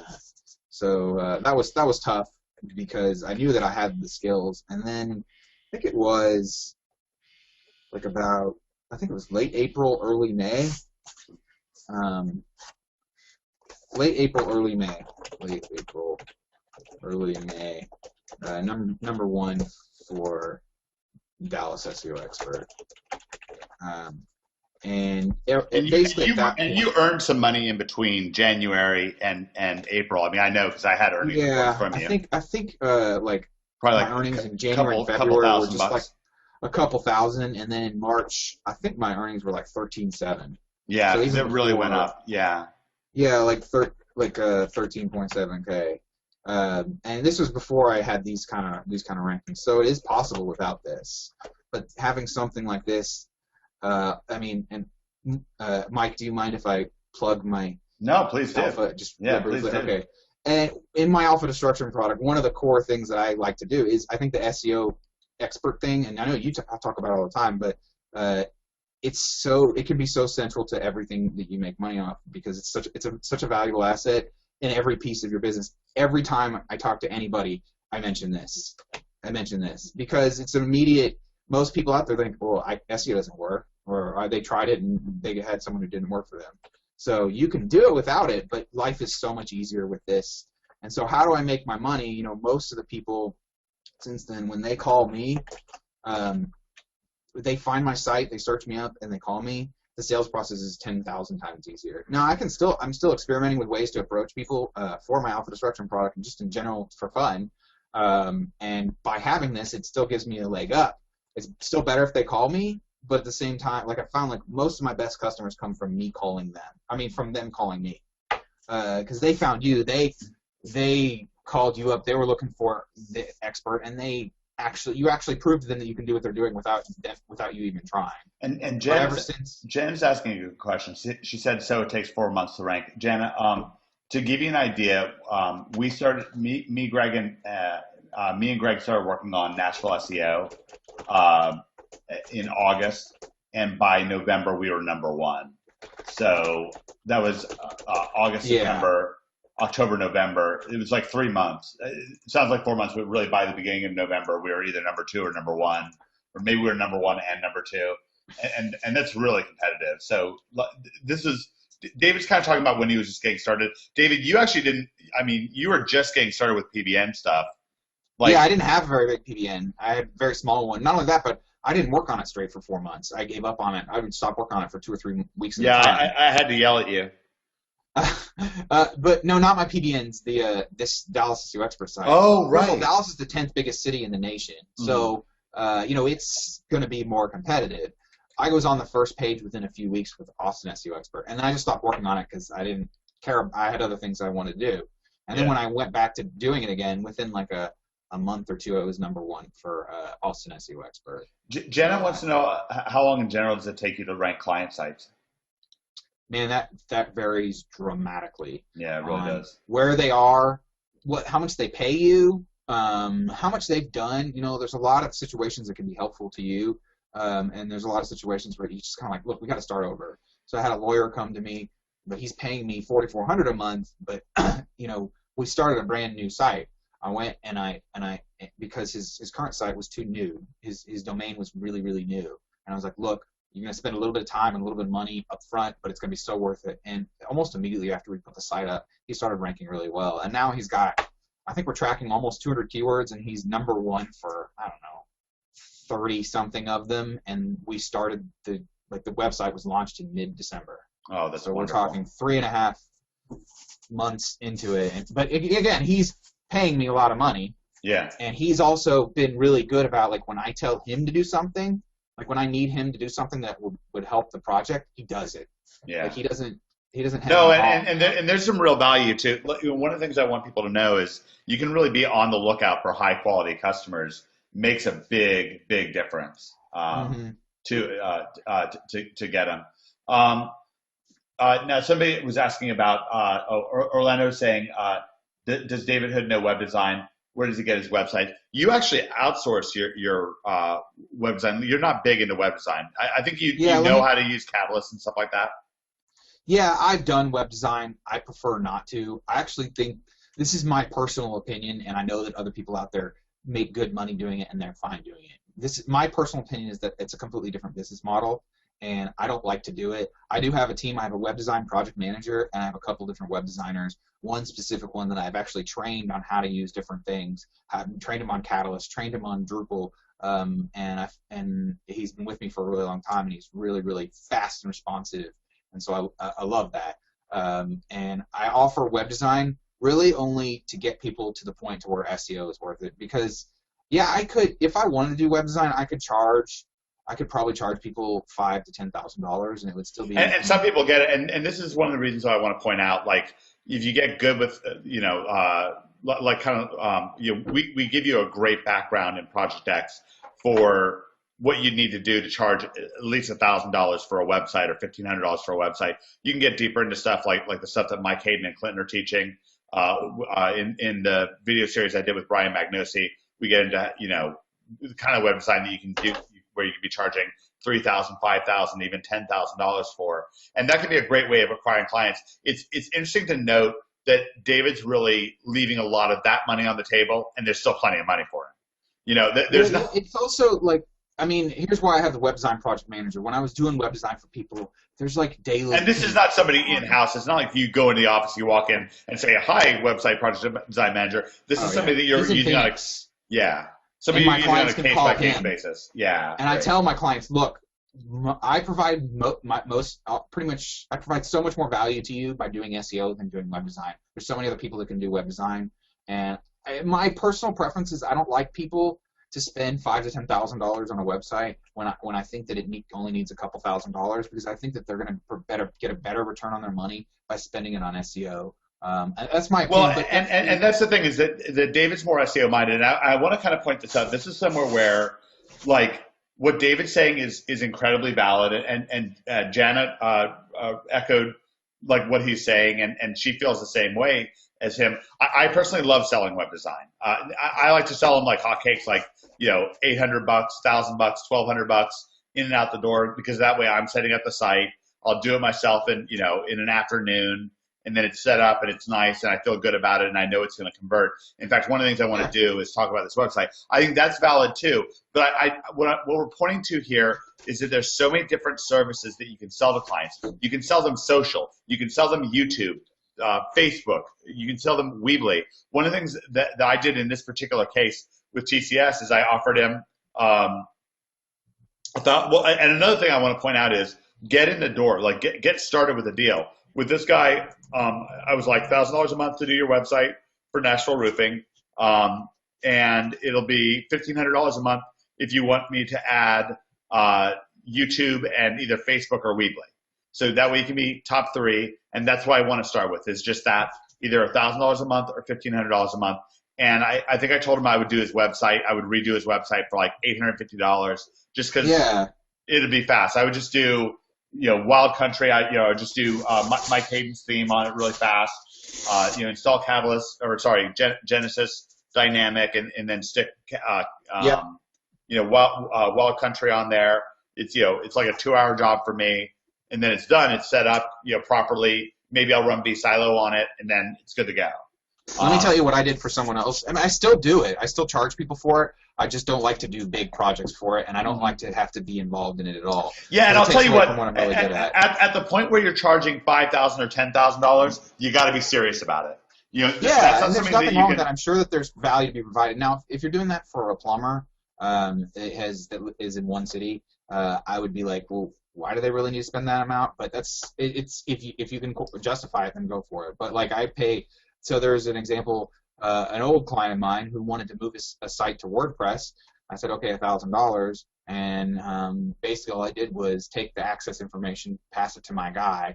so that was tough because I knew that I had the skills, and then I think it was like I think it was late April, early May. Late April, early May. Number one for Dallas SEO Expert. And basically you earned some money in between January and April. I mean, I know because I had earnings reports from you. I think like probably my earnings in January and February were just like a couple thousand, and then in March, I think my earnings were like 13.7. Yeah, so it really went up. Yeah. Yeah, like 13.7K. And this was before I had these kind of rankings. So it is possible without this. But having something like this, Mike, do you mind if I plug my please alpha? Do. Yeah, please do. Okay. And in my alpha destruction product, one of the core things that I like to do is I think the SEO expert thing, and I know I talk about it all the time, but it can be so central to everything that you make money off because it's such a valuable asset in every piece of your business. Every time I talk to anybody, I mention this because it's an immediate. Most people out there think, well, SEO doesn't work, or they tried it and they had someone who didn't work for them. So you can do it without it, but life is so much easier with this. And so how do I make my money? Most of the people since then, when they call me, they find my site, they search me up, and they call me. The sales process is 10,000 times easier. Now, I'm still experimenting with ways to approach people for my alpha destruction product and just in general for fun. And by having this, it still gives me a leg up. It's still better if they call me, but at the same time, like I found like most of my best customers come from me calling them. I mean, from them calling me. Because they found you. They called you up. They were looking for the expert, and you actually proved to them that you can do what they're doing without you even trying. And Jen's asking you a question. She said, so it takes 4 months to rank. Jen, to give you an idea, we started, me and Greg started working on Nashville SEO in August, and by November we were number one. So that was August, September, October, November. It was like 3 months. It sounds like 4 months, but really by the beginning of November, we were either number two or number one, or maybe we were number one and number two. And that's really competitive. So David's kind of talking about when he was just getting started. David, you actually didn't, you were just getting started with PBN stuff. I didn't have a very big PBN. I had a very small one. Not only that, but I didn't work on it straight for 4 months. I gave up on it. I would stop working on it for 2 or 3 weeks. I had to yell at you. But no, not my PBNs. This Dallas SEO Expert site. Oh, right. Well, Dallas is the 10th biggest city in the nation, so it's going to be more competitive. I was on the first page within a few weeks with Austin SEO Expert, and then I just stopped working on it because I didn't care. I had other things I wanted to do, and then when I went back to doing it again, within like a month or two, I was number one for Austin SEO Expert. Jenna wants to know how long in general does it take you to rank client sites? Man, that varies dramatically. Yeah, it really does. Where they are, how much they pay you, how much they've done. There's a lot of situations that can be helpful to you, and there's a lot of situations where you just kind of like, look, we got to start over. So I had a lawyer come to me, but he's paying me $4,400 a month, but we started a brand new site. I went and I because his current site was too new. His domain was really, really new. And I was like, look, you're going to spend a little bit of time and a little bit of money up front, but it's going to be so worth it. And almost immediately after we put the site up, he started ranking really well. And now he's got, I think we're tracking almost 200 keywords, and he's number one for, 30-something of them. And we started the website was launched in mid-December. Oh, that's so wonderful. We're talking 3.5 months into it. But again, he's paying me a lot of money. Yeah. And he's also been really good about, like, when I tell him to do something, like when I need him to do something that would help the project, he does it. Yeah. Like he he doesn't have No, any and there's some real value to. One of the things I want people to know is you can really be on the lookout for high quality customers. Makes a big difference mm-hmm. to get them. Now somebody was asking about Orlando saying, does David Hood know web design? Where does he get his website? You actually outsource your web design. You're not big into web design. I think you know how to use Catalyst and stuff like that. Yeah, I've done web design. I prefer not to. I actually think this is my personal opinion, and I know that other people out there make good money doing it, and they're fine doing it. My personal opinion is that it's a completely different business model, and I don't like to do it. I do have a team. I have a web design project manager, and I have a couple different web designers. One specific one that I've actually trained on how to use different things. I've trained him on Catalyst, trained him on Drupal, and he's been with me for a really long time, and he's really, really fast and responsive. And so I love that. And I offer web design really only to get people to the point to where SEO is worth it. Because, yeah, I could, if I wanted to do web design, I could probably charge people $5,000 to $10,000, and it would still be. And some people get it, and this is one of the reasons why I want to point out, like, if you get good with, we give you a great background in Project X for what you need to do to charge at least $1,000 for a website or $1,500 for a website. You can get deeper into stuff like the stuff that Mike Hayden and Clinton are teaching. In the video series I did with Brian Magnosi, we get into, the kind of web design that you can do where you can be charging $3,000, $5,000, even $10,000 for. And that can be a great way of acquiring clients. It's interesting to note that David's really leaving a lot of that money on the table, and there's still plenty of money for him. It's also like, here's why I have the web design project manager. When I was doing web design for people, there's like daily. And this is not somebody in-house. It's not like you go into the office, you walk in and say, "Hi, website project design manager." This is somebody that you're using on somebody you're using on a case-by-case basis. Yeah. And I tell my clients, look, I provide I provide so much more value to you by doing SEO than doing web design. There's so many other people that can do web design, and my personal preference is I don't like people to spend $5,000 to $10,000 on a website when I think that it only needs a couple $1,000s, because I think that they're going to get a better return on their money by spending it on SEO. And that's my opinion. Well, and that's the thing is that David's more SEO minded, and I want to kind of point this out. This is somewhere where, like, what David's saying is incredibly valid, and Janet echoed like what he's saying, and she feels the same way as him. I personally love selling web design. I like to sell them like hotcakes, like $800, $1,000, $1,200 in and out the door, because that way I'm setting up the site. I'll do it myself in an afternoon, and then it's set up and it's nice and I feel good about it and I know it's going to convert. In fact, one of the things I want to do is talk about this website. I think that's valid too. But what we're pointing to here is that there's so many different services that you can sell to clients. You can sell them social. You can sell them YouTube, Facebook. You can sell them Weebly. One of the things that I did in this particular case with TCS is I offered him, and another thing I want to point out is get in the door, like get started with a deal. With this guy, I was like $1,000 a month to do your website for Nashville Roofing, and it'll be $1,500 a month if you want me to add YouTube and either Facebook or Weebly. So that way you can be top 3, and that's what I want to start with, is just that, either $1,000 a month or $1,500 a month. And I think I told him I would do his website. I would redo his website for like $850 just because it'd be fast. I would just do Wild Country. I just do Mike Hayden's theme on it really fast. Install Genesis Dynamic, and then stick Wild Country on there. It's like a 2-hour job for me, and then it's done. It's set up properly. Maybe I'll run vSilo on it, and then it's good to go. Let me tell you what I did for someone else. I still do it. I still charge people for it. I just don't like to do big projects for it, and I don't like to have to be involved in it at all. Yeah, and I'll tell you what, at the point where you're charging $5,000 or $10,000, you got to be serious about it. And there's nothing wrong with that. I'm sure that there's value to be provided. Now, if you're doing that for a plumber that is in one city, I would be like, well, why do they really need to spend that amount? But it's if you can justify it, then go for it. But like I pay. So there's an example, an old client of mine who wanted to move a site to WordPress. I said, okay, $1,000, and basically all I did was take the access information, pass it to my guy,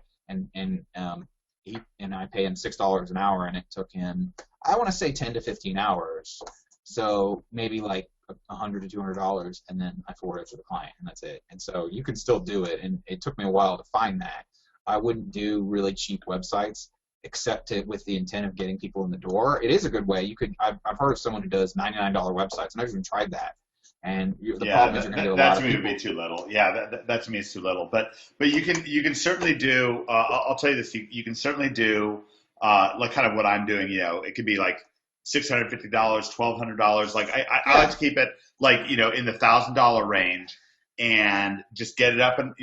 and I pay him $6 an hour, and it took him, I want to say 10 to 15 hours. So maybe like $100 to $200, and then I forward it to the client, and that's it. And so you can still do it, and it took me a while to find that. I wouldn't do really cheap websites, except with the intent of getting people in the door. It is a good way. You could. I've heard of someone who does $99 websites, and I've even tried that. And the problem is you're going to get a lot of people. That to me would be too little. Yeah, that to me is too little. But you can certainly do. I'll tell you this. You can certainly do like kind of what I'm doing. You know, it could be like $650, $1,200. Like I like to keep it like in the $1,000 range, and just get it up and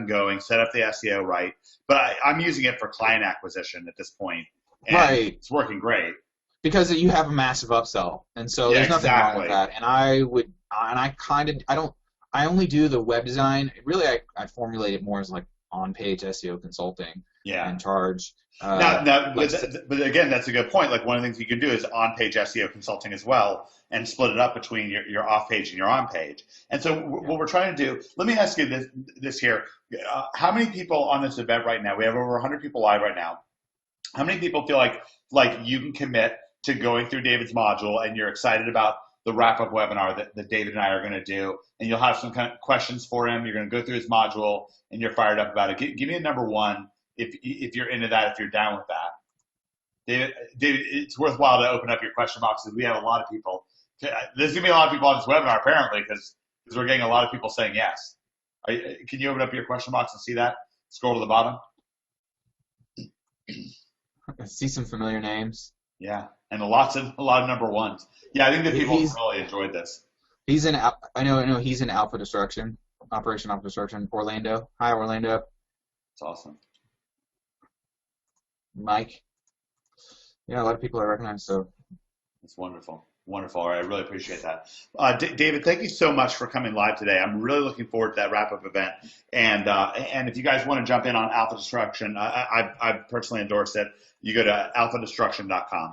going. Set up the SEO right. But I'm using it for client acquisition at this point, and right. It's working great. Because you have a massive upsell, and so there's nothing wrong with that. And I only do the web design. Really, I formulate it more as like on-page SEO consulting. Yeah. And charge. But again, that's a good point. Like one of the things you can do is on-page SEO consulting as well, and split it up between your off-page and your on-page. And so what we're trying to do. Let me ask you this here: how many people on this event right now? We have over 100 people live right now. How many people feel like you can commit to going through David's module, and you're excited about the wrap-up webinar that David and I are going to do, and you'll have some kind of questions for him. You're going to go through his module, and you're fired up about it. Give me a number one if you're into that, if you're down with that. David, it's worthwhile to open up your question boxes. We have a lot of people. There's going to be a lot of people on this webinar, apparently, because we're getting a lot of people saying yes. Can you open up your question box and see that? Scroll to the bottom. I see some familiar names. Yeah, and a lot of number ones. Yeah, I think that people really enjoyed this. I know he's in Alpha Destruction, Operation Alpha Destruction, Orlando. Hi, Orlando. That's awesome. Mike. Yeah, a lot of people I recognize. So it's wonderful. Wonderful. All right, I really appreciate that. David, thank you so much for coming live today. I'm really looking forward to that wrap-up event. And if you guys want to jump in on Alpha Destruction, I personally endorse it. You go to alphadestruction.com.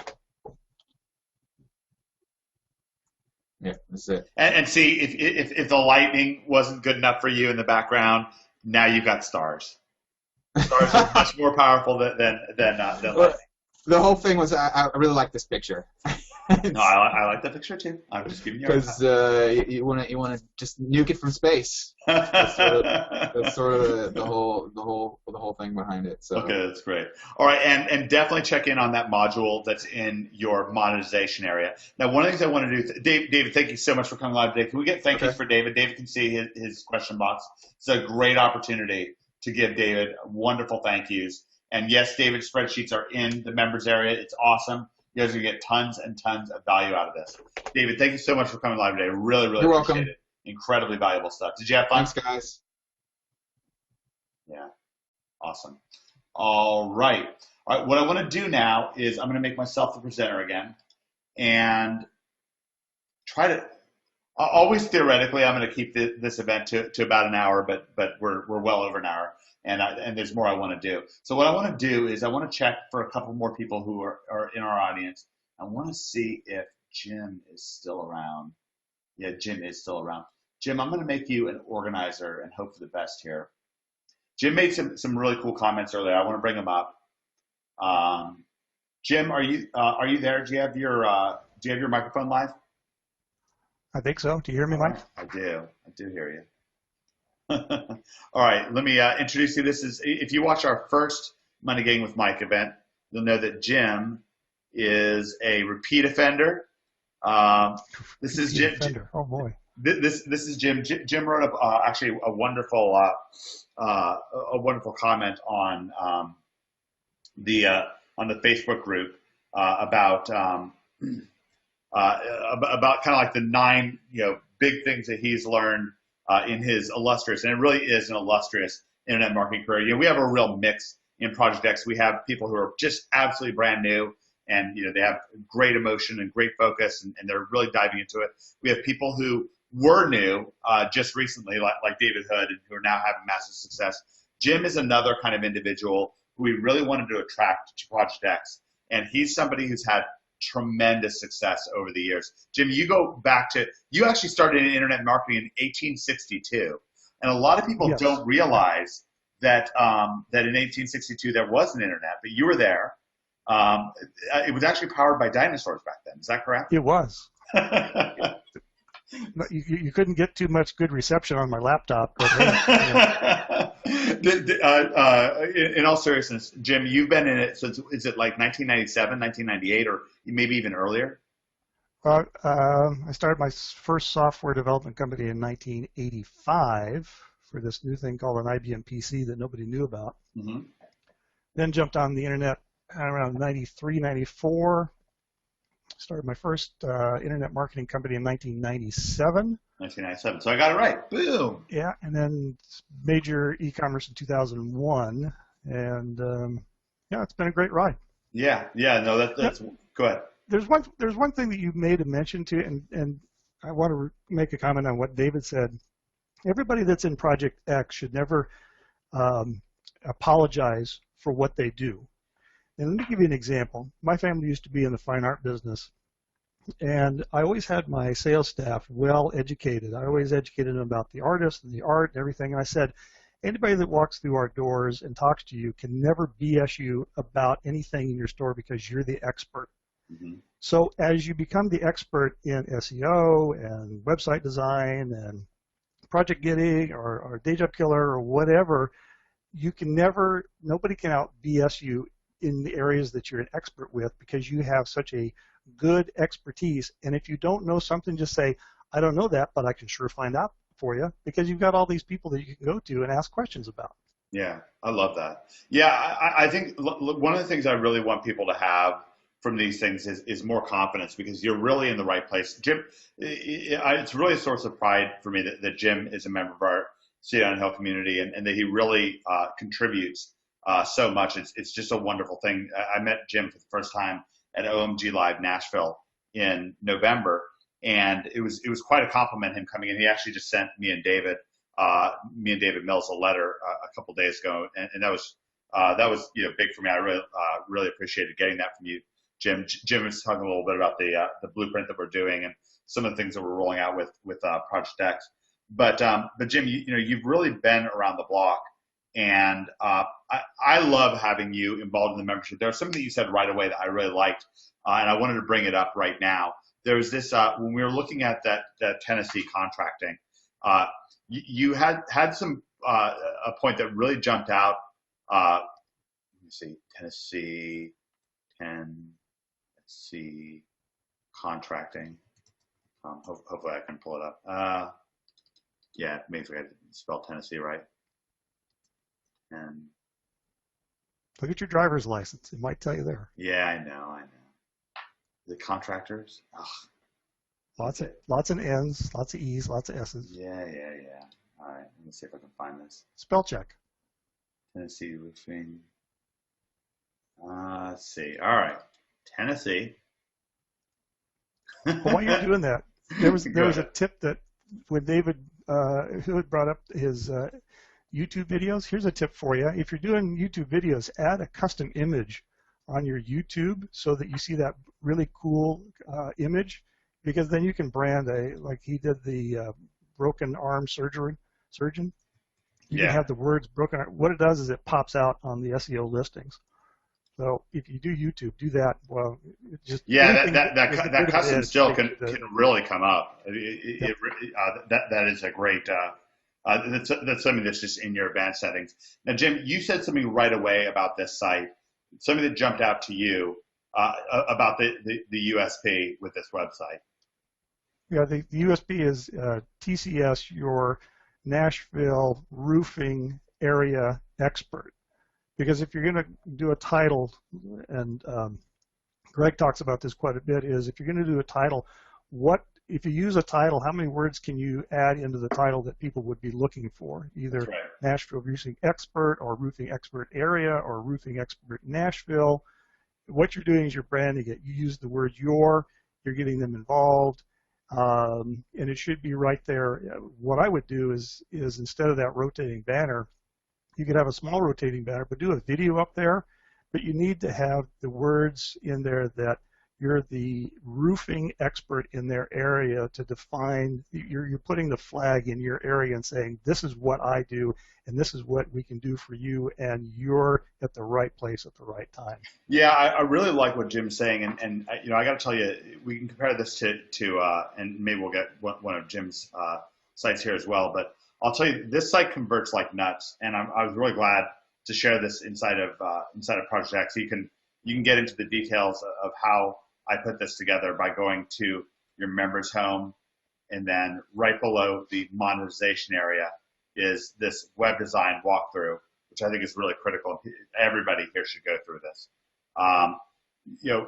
Yeah, that's it. And see, if the lightning wasn't good enough for you in the background, now you've got stars. Stars are much more powerful than lightning. The whole thing was I really like this picture. No, I like that picture too. I'm just giving you because you want to just nuke it from space. That's sort of the whole thing behind it. So. Okay, that's great. All right, and definitely check in on that module that's in your monetization area. Now, one of the things I want to do, David, thank you so much for coming live today. Can we get thank yous for David? David can see his question box. It's a great opportunity to give David wonderful thank yous. And yes, David's spreadsheets are in the members area. It's awesome. You guys are going to get tons and tons of value out of this. David, thank you so much for coming live today. Really, really appreciate it. Incredibly valuable stuff. Did you have fun? Thanks, guys. Yeah. Awesome. All right. All right. What I want to do now is I'm going to make myself the presenter again and try to always theoretically I'm going to keep this event to about an hour, but we're well over an hour. And there's more I want to do. So what I want to do is I want to check for a couple more people who are in our audience. I want to see if Jim is still around. Yeah, Jim is still around. Jim, I'm going to make you an organizer and hope for the best here. Jim made some really cool comments earlier. I want to bring them up. Jim, are you there? Do you have your microphone live? I think so. Do you hear me, Mike? I do hear you. All right, let me introduce you. This is, if you watch our first Money Gang with Mike event, you'll know that Jim is a repeat offender. This is Jim. Oh boy. This is Jim. Jim wrote up actually a wonderful comment on the Facebook group about kind of like the 9 big things that he's learned in his illustrious, and it really is an illustrious internet marketing career. We have a real mix in Project X. We have people who are just absolutely brand new, and they have great emotion and great focus, and they're really diving into it. We have people who were new just recently, like David Hood, and who are now having massive success. Jim is another kind of individual who we really wanted to attract to Project X, and he's somebody who's had tremendous success over the years. Jim, you go back to, you actually started in internet marketing in 1862. And a lot of people don't realize that that in 1862 there was an internet, but you were there. It was actually powered by dinosaurs back then. Is that correct? It was. You couldn't get too much good reception on my laptop. But, hey, in all seriousness, Jim, you've been in it since, is it like 1997, 1998, or maybe even earlier? I started my first software development company in 1985 for this new thing called an IBM PC that nobody knew about. Mm-hmm. Then jumped on the internet around 93, 94. Started my first internet marketing company in 1997. 1997. So I got it right. Boom. Yeah, and then major e-commerce in 2001, and yeah, it's been a great ride. Yeah. No, that's go ahead. There's one thing that you made a mention to, and I want to make a comment on what David said. Everybody that's in Project X should never apologize for what they do. And let me give you an example. My family used to be in the fine art business, and I always had my sales staff well educated. I always educated them about the artist and the art and everything. And I said, anybody that walks through our doors and talks to you can never BS you about anything in your store because you're the expert. Mm-hmm. So as you become the expert in SEO and website design and project getting or day job killer or whatever, you can never, nobody can out BS you in the areas that you're an expert with because you have such a good expertise. And if you don't know something, just say, I don't know that, but I can sure find out for you, because you've got all these people that you can go to and ask questions about. Yeah, I love that. Yeah, I think one of the things I really want people to have from these things is more confidence, because you're really in the right place. Jim, it's really a source of pride for me that Jim is a member of our City on Hill community, and that he really contributes so much. It's just a wonderful thing. I met Jim for the first time at OMG Live Nashville in November, and it was quite a compliment him coming in. He actually just sent me and David Mills a letter a couple days ago, and that was big for me. I really appreciated getting that from you, Jim. Jim was talking a little bit about the blueprint that we're doing and some of the things that we're rolling out with Project X. But Jim, you've really been around the block, and I love having you involved in the membership. There was something that you said right away that I really liked, and I wanted to bring it up right now. There was this when we were looking at that Tennessee contracting, you had some a point that really jumped out. Let me see, Tennessee contracting. Hopefully I can pull it up. Yeah, maybe I spelled Tennessee right. And look at your driver's license. It might tell you there. Yeah, I know. The contractors. Ugh. Lots of N's, lots of E's, lots of S's. Yeah. All right, let me see if I can find this. Spell check. Tennessee roofing. Let's see. All right, Tennessee. But while you're doing that, there was a tip that when David who had brought up his YouTube videos. Here's a tip for you. If you're doing YouTube videos, add a custom image on your YouTube so that you see that really cool image, because then you can brand like he did the broken arm surgeon. You can have the words broken arm. What it does is it pops out on the SEO listings. So if you do YouTube, do that. Well, that custom still can really come up. That is a great. That's something that's just in your advanced settings. Now, Jim, you said something right away about this site. Something that jumped out to you about the USP with this website. Yeah, the USP is TCS, your Nashville roofing area expert. Because if you're going to do a title, and Greg talks about this quite a bit, is if you're going to do a title, if you use a title, how many words can you add into the title that people would be looking for? Either Nashville roofing expert, or roofing expert area, or roofing expert Nashville. What you're doing is you're branding it. You use the word you're getting them involved, and it should be right there. What I would do is instead of that rotating banner, you could have a small rotating banner, but do a video up there. But you need to have the words in there that you're the roofing expert in their area to define, you're putting the flag in your area and saying, this is what I do, and this is what we can do for you, and you're at the right place at the right time. Yeah, I really like what Jim's saying, and you know, I got to tell you, we can compare this to and maybe we'll get one of Jim's sites here as well, but I'll tell you, this site converts like nuts, and I was really glad to share this inside of Project X. So you can get into the details of how I put this together by going to your members home, and then right below the monetization area is this web design walkthrough, which I think is really critical. Everybody here should go through this. You know,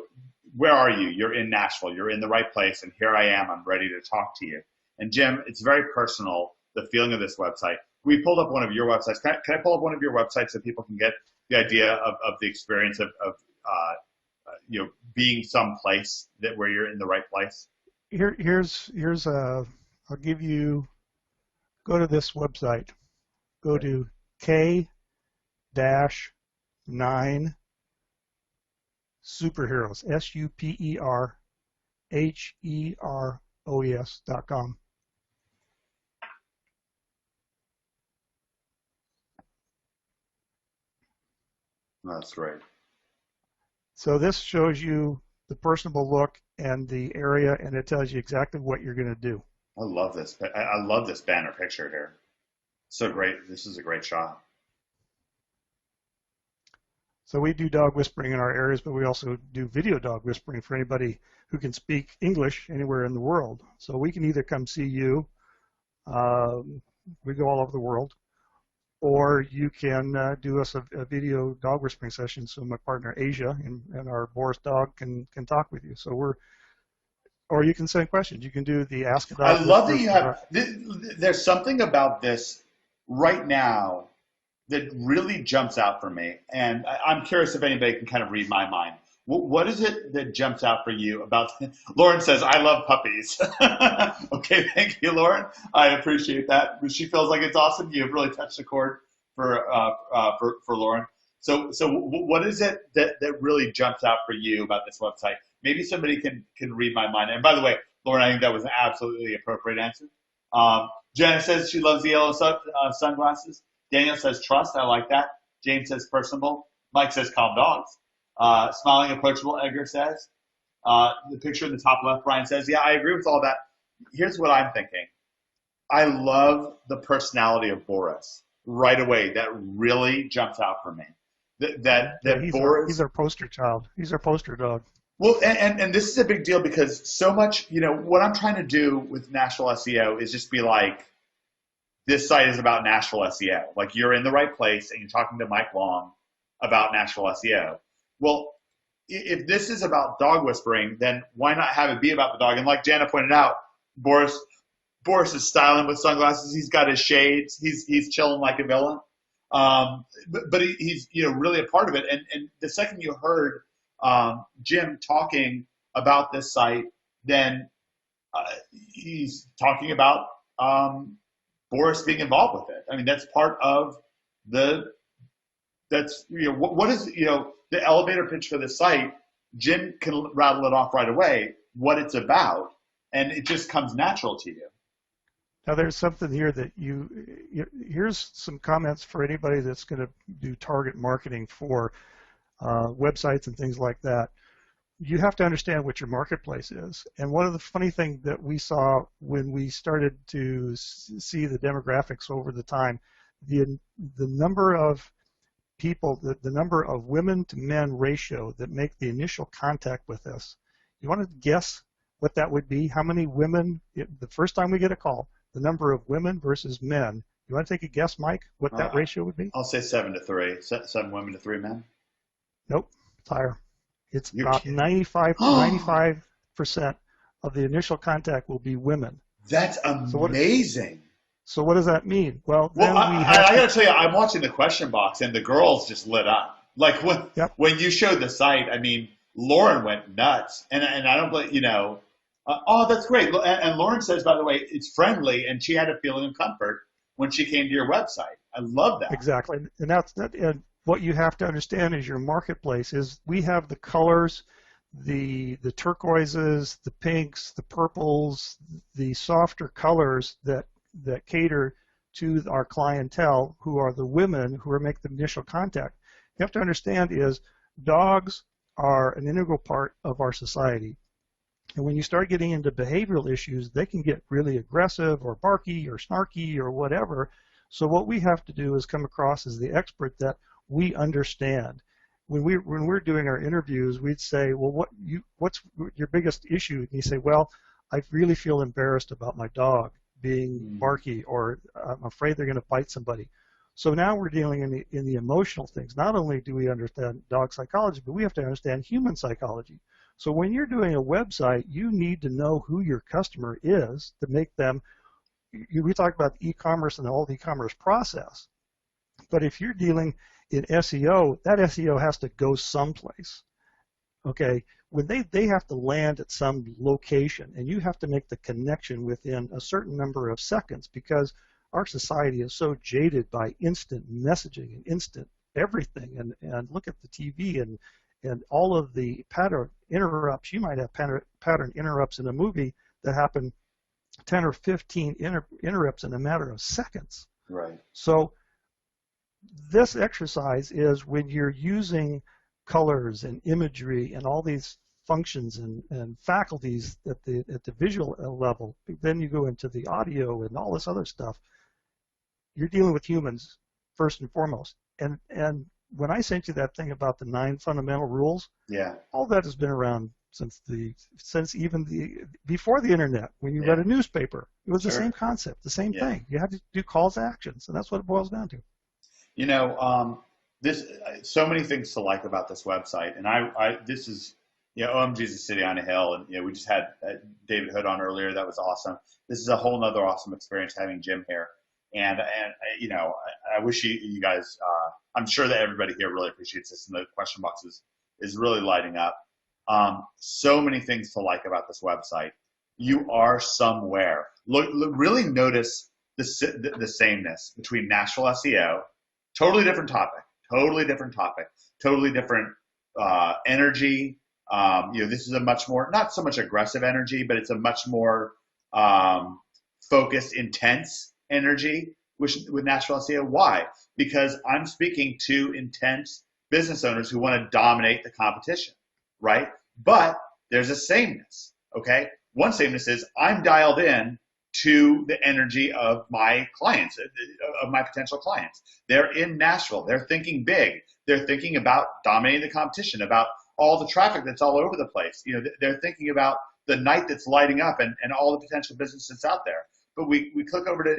where are you? You're in Nashville. You're in the right place, and here I am. I'm ready to talk to you. And Jim, it's very personal, the feeling of this website. We pulled up one of your websites. Can I pull up one of your websites so people can get the idea of the experience of you know, being someplace where you're in the right place? Here's I'll give you, go to this website, go to K-9 superheroes, superheroes.com. That's great. So this shows you the personable look and the area, and it tells you exactly what you're going to do. I love this. I love this banner picture here. So great. This is a great shot. So we do dog whispering in our areas, but we also do video dog whispering for anybody who can speak English anywhere in the world. So we can either come see you, we go all over the world, or you can do us a video dog whispering session so my partner Asia and our Boris dog can talk with you. So or you can send questions. You can do the Ask a Dog. I love that you have, there's something about this right now that really jumps out for me. And I'm curious if anybody can kind of read my mind. What is it that jumps out for you about, Lauren says, I love puppies. Okay, thank you, Lauren. I appreciate that. She feels like it's awesome. You've really touched the chord for Lauren. So what is it that really jumps out for you about this website? Maybe somebody can read my mind. And by the way, Lauren, I think that was an absolutely appropriate answer. Jenna says she loves the yellow sunglasses. Daniel says trust. I like that. James says personable. Mike says calm dogs. Smiling approachable, Edgar says. The picture in the top left, Brian says, yeah, I agree with all that. Here's what I'm thinking. I love the personality of Boris right away. That really jumps out for me. He's our poster child. He's our poster dog. Well, and this is a big deal because so much, you know, what I'm trying to do with Nashville SEO is just be like, this site is about Nashville SEO. Like, you're in the right place and you're talking to Mike Long about Nashville SEO. Well, if this is about dog whispering, then why not have it be about the dog? And like Jana pointed out, Boris is styling with sunglasses. He's got his shades. He's chilling like a villain. But he's, you know, really a part of it. And the second you heard Jim talking about this site, then he's talking about Boris being involved with it. I mean, that's part of that's, you know, what is, you know, the elevator pitch for the site. Jim can rattle it off right away, what it's about, and it just comes natural to you. Now, there's something here that here's some comments for anybody that's going to do target marketing for websites and things like that. You have to understand what your marketplace is. And one of the funny things that we saw when we started to see the demographics over the time, the number of people, the number of women to men ratio that make the initial contact with us, you want to guess what that would be? How many women, the first time we get a call, the number of women versus men. You want to take a guess, Mike, what that ratio would be? I'll say 7 to 3. 7 women to 3 men. Nope, it's higher. It's about 95% of the initial contact will be women. That's amazing. So what does that mean? Well, I got to tell you, I'm watching the question box, and the girls just lit up. Like when you showed the site, I mean, Lauren went nuts, and I don't believe, you know. Oh, that's great. And Lauren says, by the way, it's friendly, and she had a feeling of comfort when she came to your website. I love that. Exactly, and that's that. And what you have to understand is your marketplace is we have the colors, the turquoises, the pinks, the purples, the softer colors that cater to our clientele, who are the women who are making the initial contact. You have to understand is dogs are an integral part of our society. And when you start getting into behavioral issues, they can get really aggressive or barky or snarky or whatever. So what we have to do is come across as the expert that we understand. When we're doing our interviews, we'd say, well, what's your biggest issue? And you say, well, I really feel embarrassed about my dog being barky, or I'm afraid they're going to bite somebody. So now we're dealing in the emotional things. Not only do we understand dog psychology, but we have to understand human psychology. So when you're doing a website, you need to know who your customer is to make them. We talk about e-commerce and the whole e-commerce process. But if you're dealing in SEO, that SEO has to go someplace. Okay, when they have to land at some location, and you have to make the connection within a certain number of seconds, because our society is so jaded by instant messaging and instant everything, and look at the TV and all of the pattern interrupts. You might have pattern interrupts in a movie that happen 10 or 15 interrupts in a matter of seconds. Right. So this exercise is when you're using colors and imagery and all these functions and faculties at the visual level. Then you go into the audio and all this other stuff. You're dealing with humans first and foremost. And when I sent you that thing about the 9 fundamental rules, yeah, all that has been around since even before the internet. When you read a newspaper, it was the same concept, the same thing. You had to do calls to actions, and that's what it boils down to. You know, this so many things to like about this website, and this is, OMG is a city on a hill, and we just had David Hood on earlier. That was awesome. This is a whole nother awesome experience having Jim here, and I wish you guys. I'm sure that everybody here really appreciates this, and the question box is really lighting up. So many things to like about this website. You are somewhere. Look, really notice the sameness between Nashville SEO. Totally different topic, totally different energy. This is a much more, not so much aggressive energy, but it's a much more focused, intense energy with Nashville SEO. Why? Because I'm speaking to intense business owners who want to dominate the competition, right? But there's a sameness, okay? One sameness is I'm dialed in to the energy of my clients, of my potential clients. They're in Nashville. They're thinking big. They're thinking about dominating the competition, about all the traffic that's all over the place. They're thinking about the night that's lighting up and all the potential business that's out there. But we click over to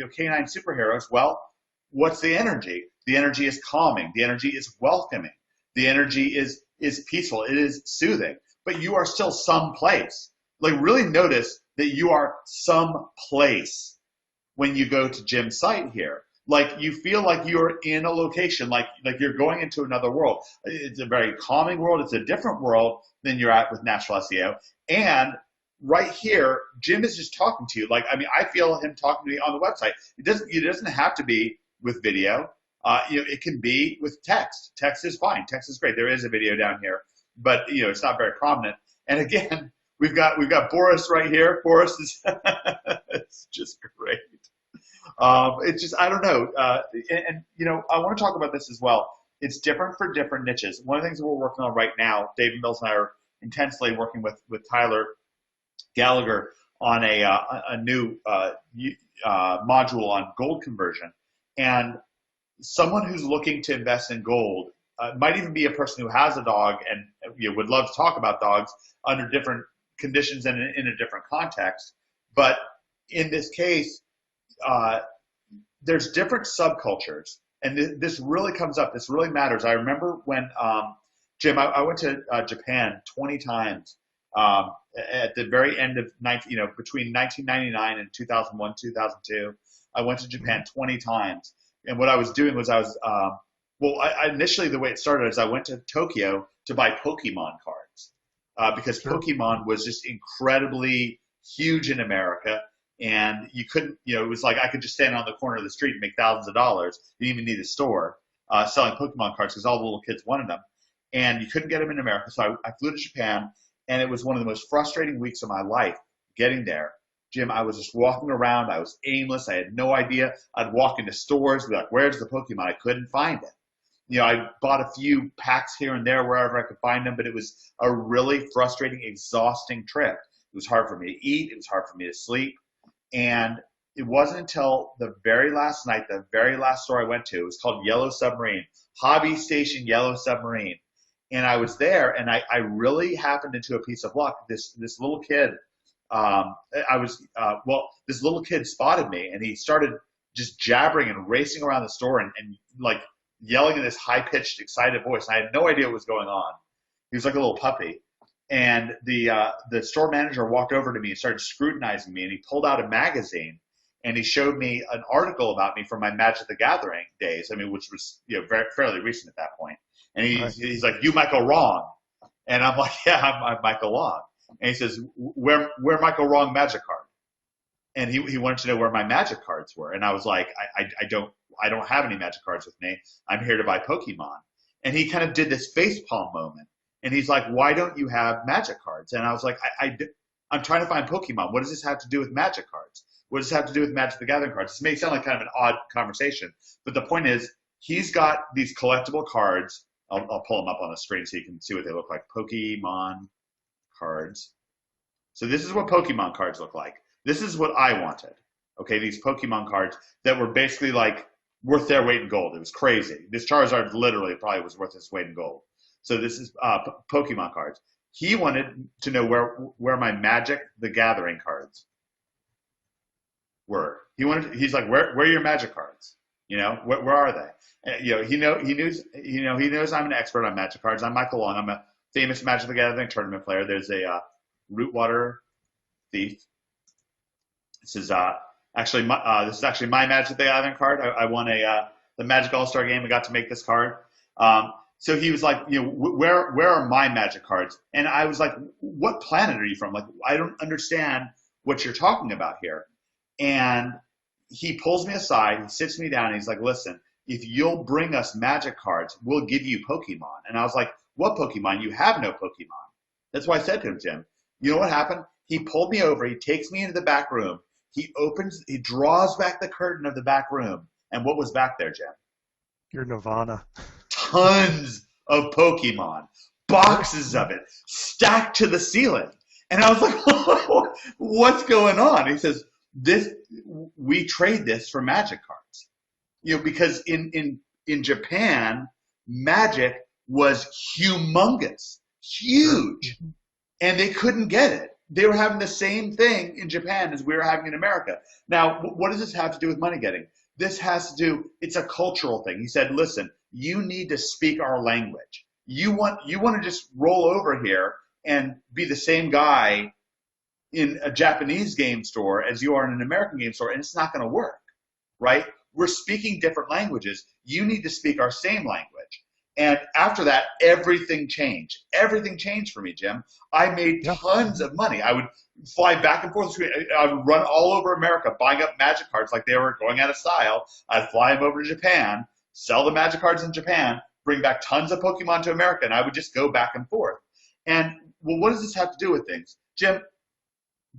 Canine Superheroes. Well, what's the energy? The energy is calming. The energy is welcoming. The energy is peaceful. It is soothing. But you are still someplace. Like, really notice that you are someplace when you go to Jim's site here. Like, you feel like you're in a location, like you're going into another world. It's a very calming world. It's a different world than you're at with Nashville SEO. And right here, Jim is just talking to you. I feel him talking to me on the website. It doesn't have to be with video. It can be with text. Text is fine. Text is great. There is a video down here, but it's not very prominent. And again, we've got Boris right here. Boris is it's just great. It's just, I don't know. I want to talk about this as well. It's different for different niches. One of the things that we're working on right now, David Mills and I are intensely working with Tyler Gallagher on a new module on gold conversion. And someone who's looking to invest in gold might even be a person who has a dog and would love to talk about dogs under different conditions and in a different context. But in this case, there's different subcultures, and this really comes up. This really matters. I remember when, Jim, I went to Japan 20 times at the very end of between 1999 and 2001, 2002. I went to Japan 20 times, and what I was doing was initially the way it started is I went to Tokyo to buy Pokemon cards because Pokemon was just incredibly huge in America. And you couldn't, it was like I could just stand on the corner of the street and make thousands of dollars. You didn't even need a store selling Pokemon cards because all the little kids wanted them. and you couldn't get them in America. So I flew to Japan, and it was one of the most frustrating weeks of my life getting there. Jim, I was just walking around. I was aimless. I had no idea. I'd walk into stores and be like, where's the Pokemon? I couldn't find it. You know, I bought a few packs here and there wherever I could find them, but it was a really frustrating, exhausting trip. It was hard for me to eat. It was hard for me to sleep. And it wasn't until the very last night, the very last store I went to, it was called Yellow Submarine, Hobby Station Yellow Submarine. And I was there, and I really happened into a piece of luck. This little kid, this little kid spotted me, and he started just jabbering and racing around the store and like yelling in this high-pitched, excited voice. And I had no idea what was going on. He was like a little puppy. And the store manager walked over to me and started scrutinizing me, and he pulled out a magazine, and he showed me an article about me from my Magic the Gathering days, which was fairly recent at that point. And he's like, you might go wrong. And I'm like, yeah, I'm Michael Long. And he says, where Michael Wrong Magic card? And he wanted to know where my Magic cards were. And I was like, I don't have any Magic cards with me. I'm here to buy Pokemon. And he kind of did this facepalm moment. And he's like, why don't you have Magic cards? And I was like, I'm trying to find Pokemon. What does this have to do with Magic cards? What does this have to do with Magic the Gathering cards? This may sound like kind of an odd conversation, but the point is, he's got these collectible cards. I'll pull them up on the screen so you can see what they look like. Pokemon cards. So this is what Pokemon cards look like. This is what I wanted. Okay, these Pokemon cards that were basically like worth their weight in gold. It was crazy. This Charizard literally probably was worth its weight in gold. So this is Pokemon cards. He wanted to know where my Magic the Gathering cards were. He's like, where are your Magic cards? Where are they? And, he knows I'm an expert on Magic cards. I'm Michael Long. I'm a famous Magic the Gathering tournament player. There's a Rootwater Thief. This is actually my Magic the Gathering card. I won the Magic All-Star game. I got to make this card. So he was like, where are my Magic cards? And I was like, what planet are you from? Like, I don't understand what you're talking about here. And he pulls me aside, he sits me down, and he's like, listen, if you'll bring us Magic cards, we'll give you Pokemon. And I was like, what Pokemon? You have no Pokemon. That's why I said to him, Jim, you know what happened? He pulled me over, he takes me into the back room, he draws back the curtain of the back room, and what was back there, Jim? Your Nirvana. Tons of Pokemon, boxes of it, stacked to the ceiling. And I was like, what's going on? He says, we trade this for Magic cards. Because in Japan, Magic was humongous, huge, and they couldn't get it. They were having the same thing in Japan as we were having in America. Now, what does this have to do with money getting? This has to do, it's a cultural thing. He said, listen, you need to speak our language. You want to just roll over here and be the same guy in a Japanese game store as you are in an American game store, and it's not going to work, right? We're speaking different languages. You need to speak our same language. And after that, everything changed. Everything changed for me, Jim. I made tons of money. I would fly back and forth. I would run all over America buying up Magic cards like they were going out of style. I'd fly them over to Japan, sell the Magic cards in Japan, bring back tons of Pokemon to America, and I would just go back and forth. And, well, what does this have to do with things? Jim,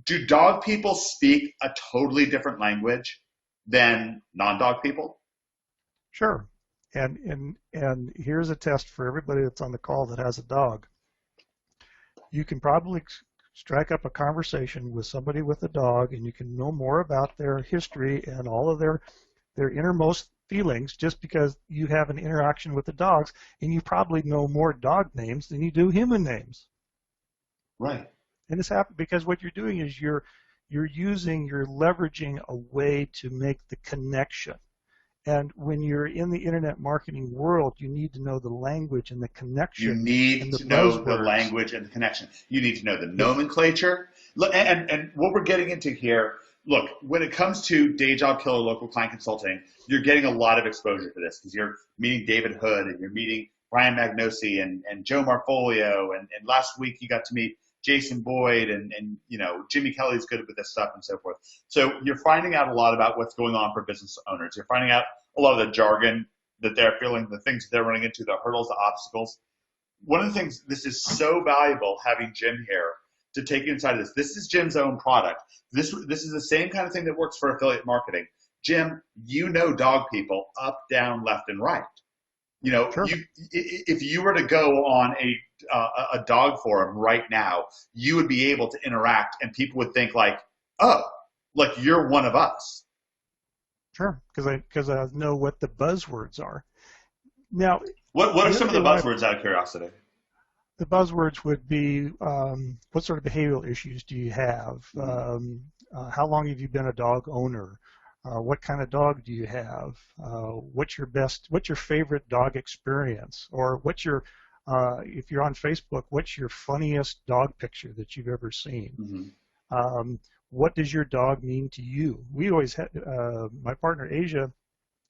do dog people speak a totally different language than non-dog people? Sure. And here's a test for everybody that's on the call that has a dog. You can probably strike up a conversation with somebody with a dog, and you can know more about their history and all of their innermost feelings just because you have an interaction with the dogs, and you probably know more dog names than you do human names. Right. And this happens because what you're doing is you're leveraging a way to make the connection. And when you're in the internet marketing world, you need to know the language and the connection. You need to know the language and the connection. You need to know the nomenclature. And what we're getting into here, look, when it comes to Day Job Killer Local Client Consulting, you're getting a lot of exposure to this because you're meeting David Hood and you're meeting Brian Magnosi and Joe Marfolio. And last week you got to meet Jason Boyd and Jimmy Kelly's good with this stuff and so forth. So you're finding out a lot about what's going on for business owners. You're finding out a lot of the jargon that they're feeling, the things that they're running into, the hurdles, the obstacles. one of the things, this is so valuable having Jim here to take you inside of this. This is Jim's own product. This is the same kind of thing that works for affiliate marketing. Jim, you know dog people up, down, left, and right. You know, Sure. if you were to go on a dog forum right now, you would be able to interact, and people would think like, oh, like you're one of us. Sure, because I know what the buzzwords are. Now, What are some of the buzzwords out of curiosity? the buzzwords would be what sort of behavioral issues do you have? How long have you been a dog owner? What kind of dog do you have? What's your favorite dog experience? Or if you're on Facebook, what's your funniest dog picture that you've ever seen? Mm-hmm. What does your dog mean to you? We always had, my partner Asia,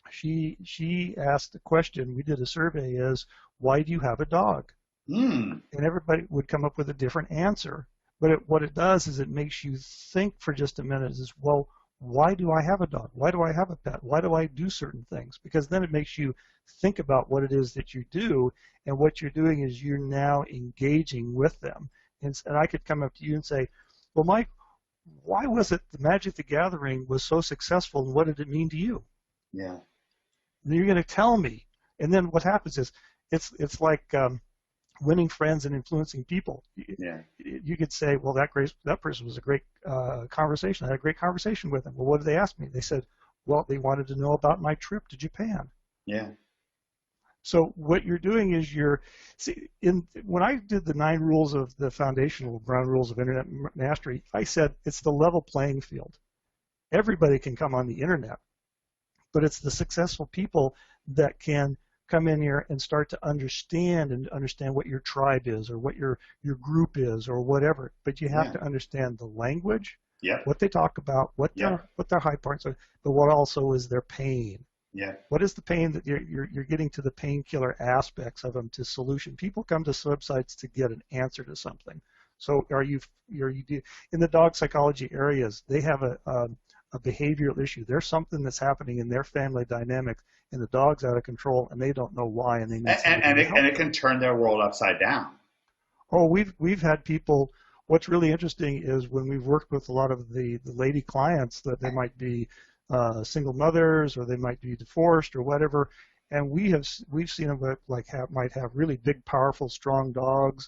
she asked the question, we did a survey, is why do you have a dog? And everybody would come up with a different answer. But what it does is it makes you think for just a minute, is, well, why do I have a dog? Why do I have a pet? Why do I do certain things? Because then it makes you think about what it is that you do, and what you're doing is you're now engaging with them. And I could come up to you and say, well, Mike, why was it the Magic the Gathering was so successful, and what did it mean to you? Yeah. And you're going to tell me. And then what happens is it's like winning friends and influencing people. Yeah. You could say, well, that person was a great conversation. I had a great conversation with them. Well, what did they ask me? They said, well, they wanted to know about my trip to Japan. Yeah. So what you're doing is when I did the 9 rules of the foundational ground rules of internet mastery, I said it's the level playing field. Everybody can come on the internet, but it's the successful people that can come in here and start to understand what your tribe is, or what your group is, or whatever. But you have to understand the language, what they talk about, what their high points are, but what also is their pain. Yeah. What is the pain that you're getting to the painkiller aspects of them to solution? People come to websites to get an answer to something. So in the dog psychology areas, they have a behavioral issue. There's something that's happening in their family dynamic, and the dog's out of control, and they don't know why, and they need and it can turn their world upside down. Oh, we've had people. What's really interesting is when we've worked with a lot of the lady clients, that they might be single mothers, or they might be divorced, or whatever, and we've seen them might have really big, powerful, strong dogs,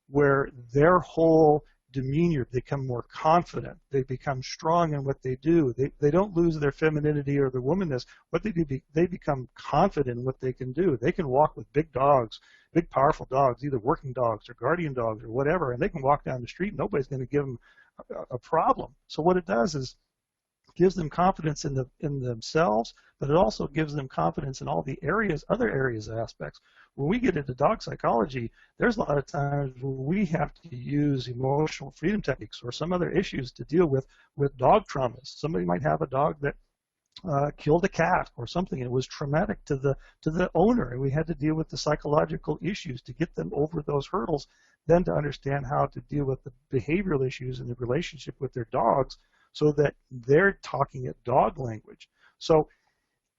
where their whole demeanor become more confident. They become strong in what they do. They don't lose their femininity or their womanness. What they do, they become confident in what they can do. They can walk with big dogs, big powerful dogs, either working dogs or guardian dogs or whatever, and they can walk down the street and nobody's going to give them a problem. So what it does is gives them confidence in themselves, but it also gives them confidence in all the other areas and aspects. When we get into dog psychology, there's a lot of times where we have to use emotional freedom techniques or some other issues to deal with dog traumas. Somebody might have a dog that killed a cat or something, and it was traumatic to the owner, and we had to deal with the psychological issues to get them over those hurdles, then to understand how to deal with the behavioral issues in the relationship with their dogs, so that they're talking at dog language. So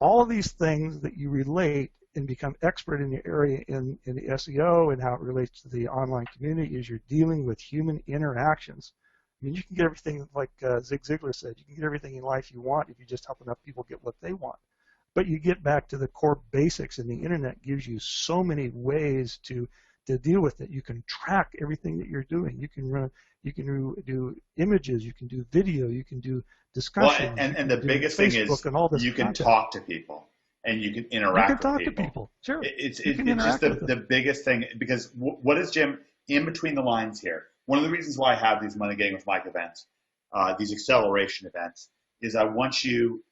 all of these things that you relate and become expert in the area in the SEO and how it relates to the online community is you're dealing with human interactions. I mean, you can get everything, like Zig Ziglar said, you can get everything in life you want if you just help enough people get what they want. But you get back to the core basics, and the internet gives you so many ways to deal with it. You can track everything that you're doing. You can do images, you can do video, you can do discussions. Well, and the biggest thing is you can talk to people and you can interact with people. Sure. It's just the biggest thing, because what is, Jim, in between the lines here? One of the reasons why I have these Money Getting with Mike events, these acceleration events, is I want you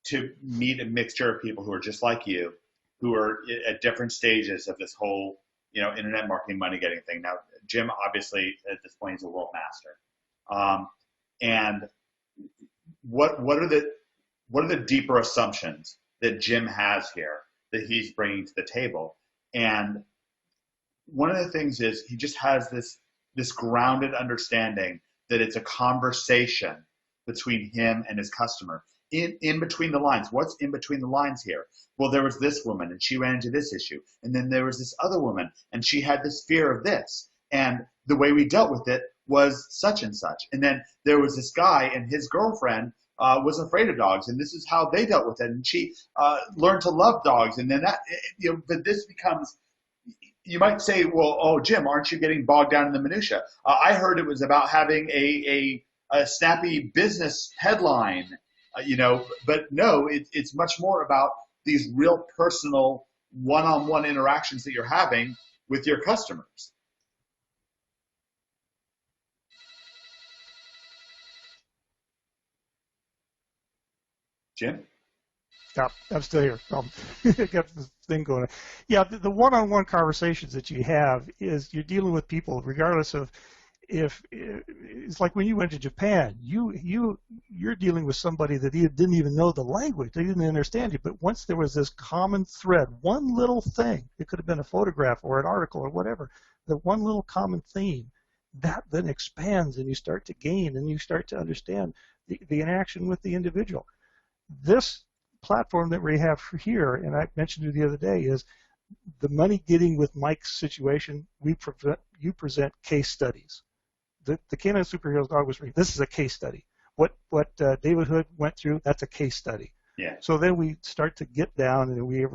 to meet a mixture of people who are just like you, who are at different stages of this whole internet marketing, money getting thing. Now, Jim, obviously, at this point, is a world master. And what are the deeper assumptions that Jim has here that he's bringing to the table? And one of the things is he just has this grounded understanding that it's a conversation between him and his customer. in between the lines. What's in between the lines here? Well, there was this woman and she ran into this issue. And then there was this other woman and she had this fear of this. And the way we dealt with it was such and such. And then there was this guy and his girlfriend was afraid of dogs, and this is how they dealt with it. And she learned to love dogs. And then that, but this becomes, you might say, well, oh, Jim, aren't you getting bogged down in the minutia? I heard it was about having a snappy business headline, but no, it's much more about these real personal one-on-one interactions that you're having with your customers. Jim? Yeah, I'm still here. I got this thing going. Yeah, the one-on-one conversations that you have is you're dealing with people regardless of if it's like when you went to Japan, you're dealing with somebody that didn't even know the language. They didn't understand you. But once there was this common thread, one little thing, it could have been a photograph or an article or whatever, the one little common theme, that then expands and you start to gain and you start to understand the interaction with the individual. This platform that we have here, and I mentioned it the other day, is the money getting with Mike's situation. You present case studies. The Canine Superheroes dog was. This is a case study. What David Hood went through, that's a case study. Yeah. So then we start to get down, and we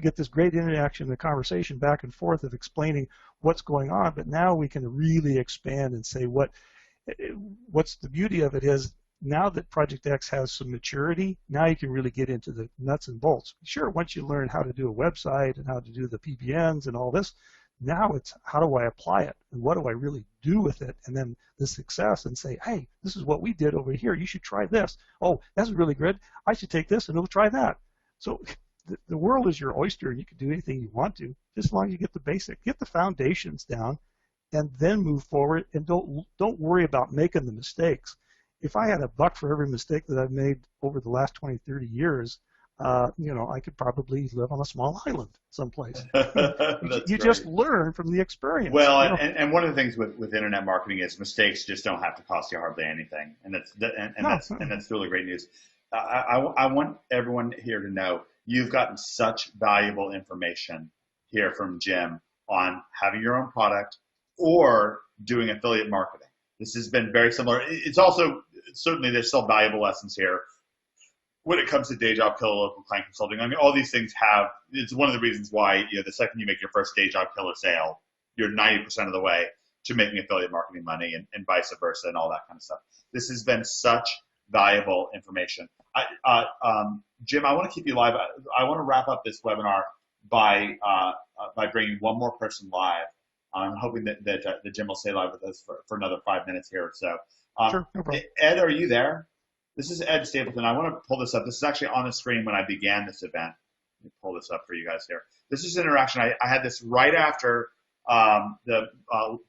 get this great interaction, the conversation back and forth of explaining what's going on. But now we can really expand and say what's the beauty of it is. Now that Project X has some maturity, now you can really get into the nuts and bolts. Sure, once you learn how to do a website and how to do the PBNs and all this, now it's how do I apply it and what do I really do with it? And then the success and say, hey, this is what we did over here. You should try this. Oh, that's really good. I should take this and we'll try that. So the world is your oyster and you can do anything you want to, just as long as you get the basic, get the foundations down, and then move forward and don't worry about making the mistakes. If I had $1 for every mistake that I've made over the last 20, 30 years, I could probably live on a small island someplace. You just learn from the experience. Well, and one of the things with internet marketing is mistakes just don't have to cost you hardly anything, and that's really great news. I want everyone here to know you've gotten such valuable information here from Jim on having your own product or doing affiliate marketing. This has been very similar. It's also, certainly there's still valuable lessons here when it comes to day job, killer, local client consulting. I mean, all these things it's one of the reasons why, the second you make your first day job killer sale, you're 90% of the way to making affiliate marketing money and vice versa and all that kind of stuff. This has been such valuable information. Jim, I want to keep you live. I want to wrap up this webinar by bringing one more person live. I'm hoping that Jim will stay live with us for another 5 minutes here or so. Sure, no problem. Ed, are you there? This is Ed Stapleton. I want to pull this up. This is actually on the screen when I began this event. Let me pull this up for you guys here. This is an interaction. I had this right after the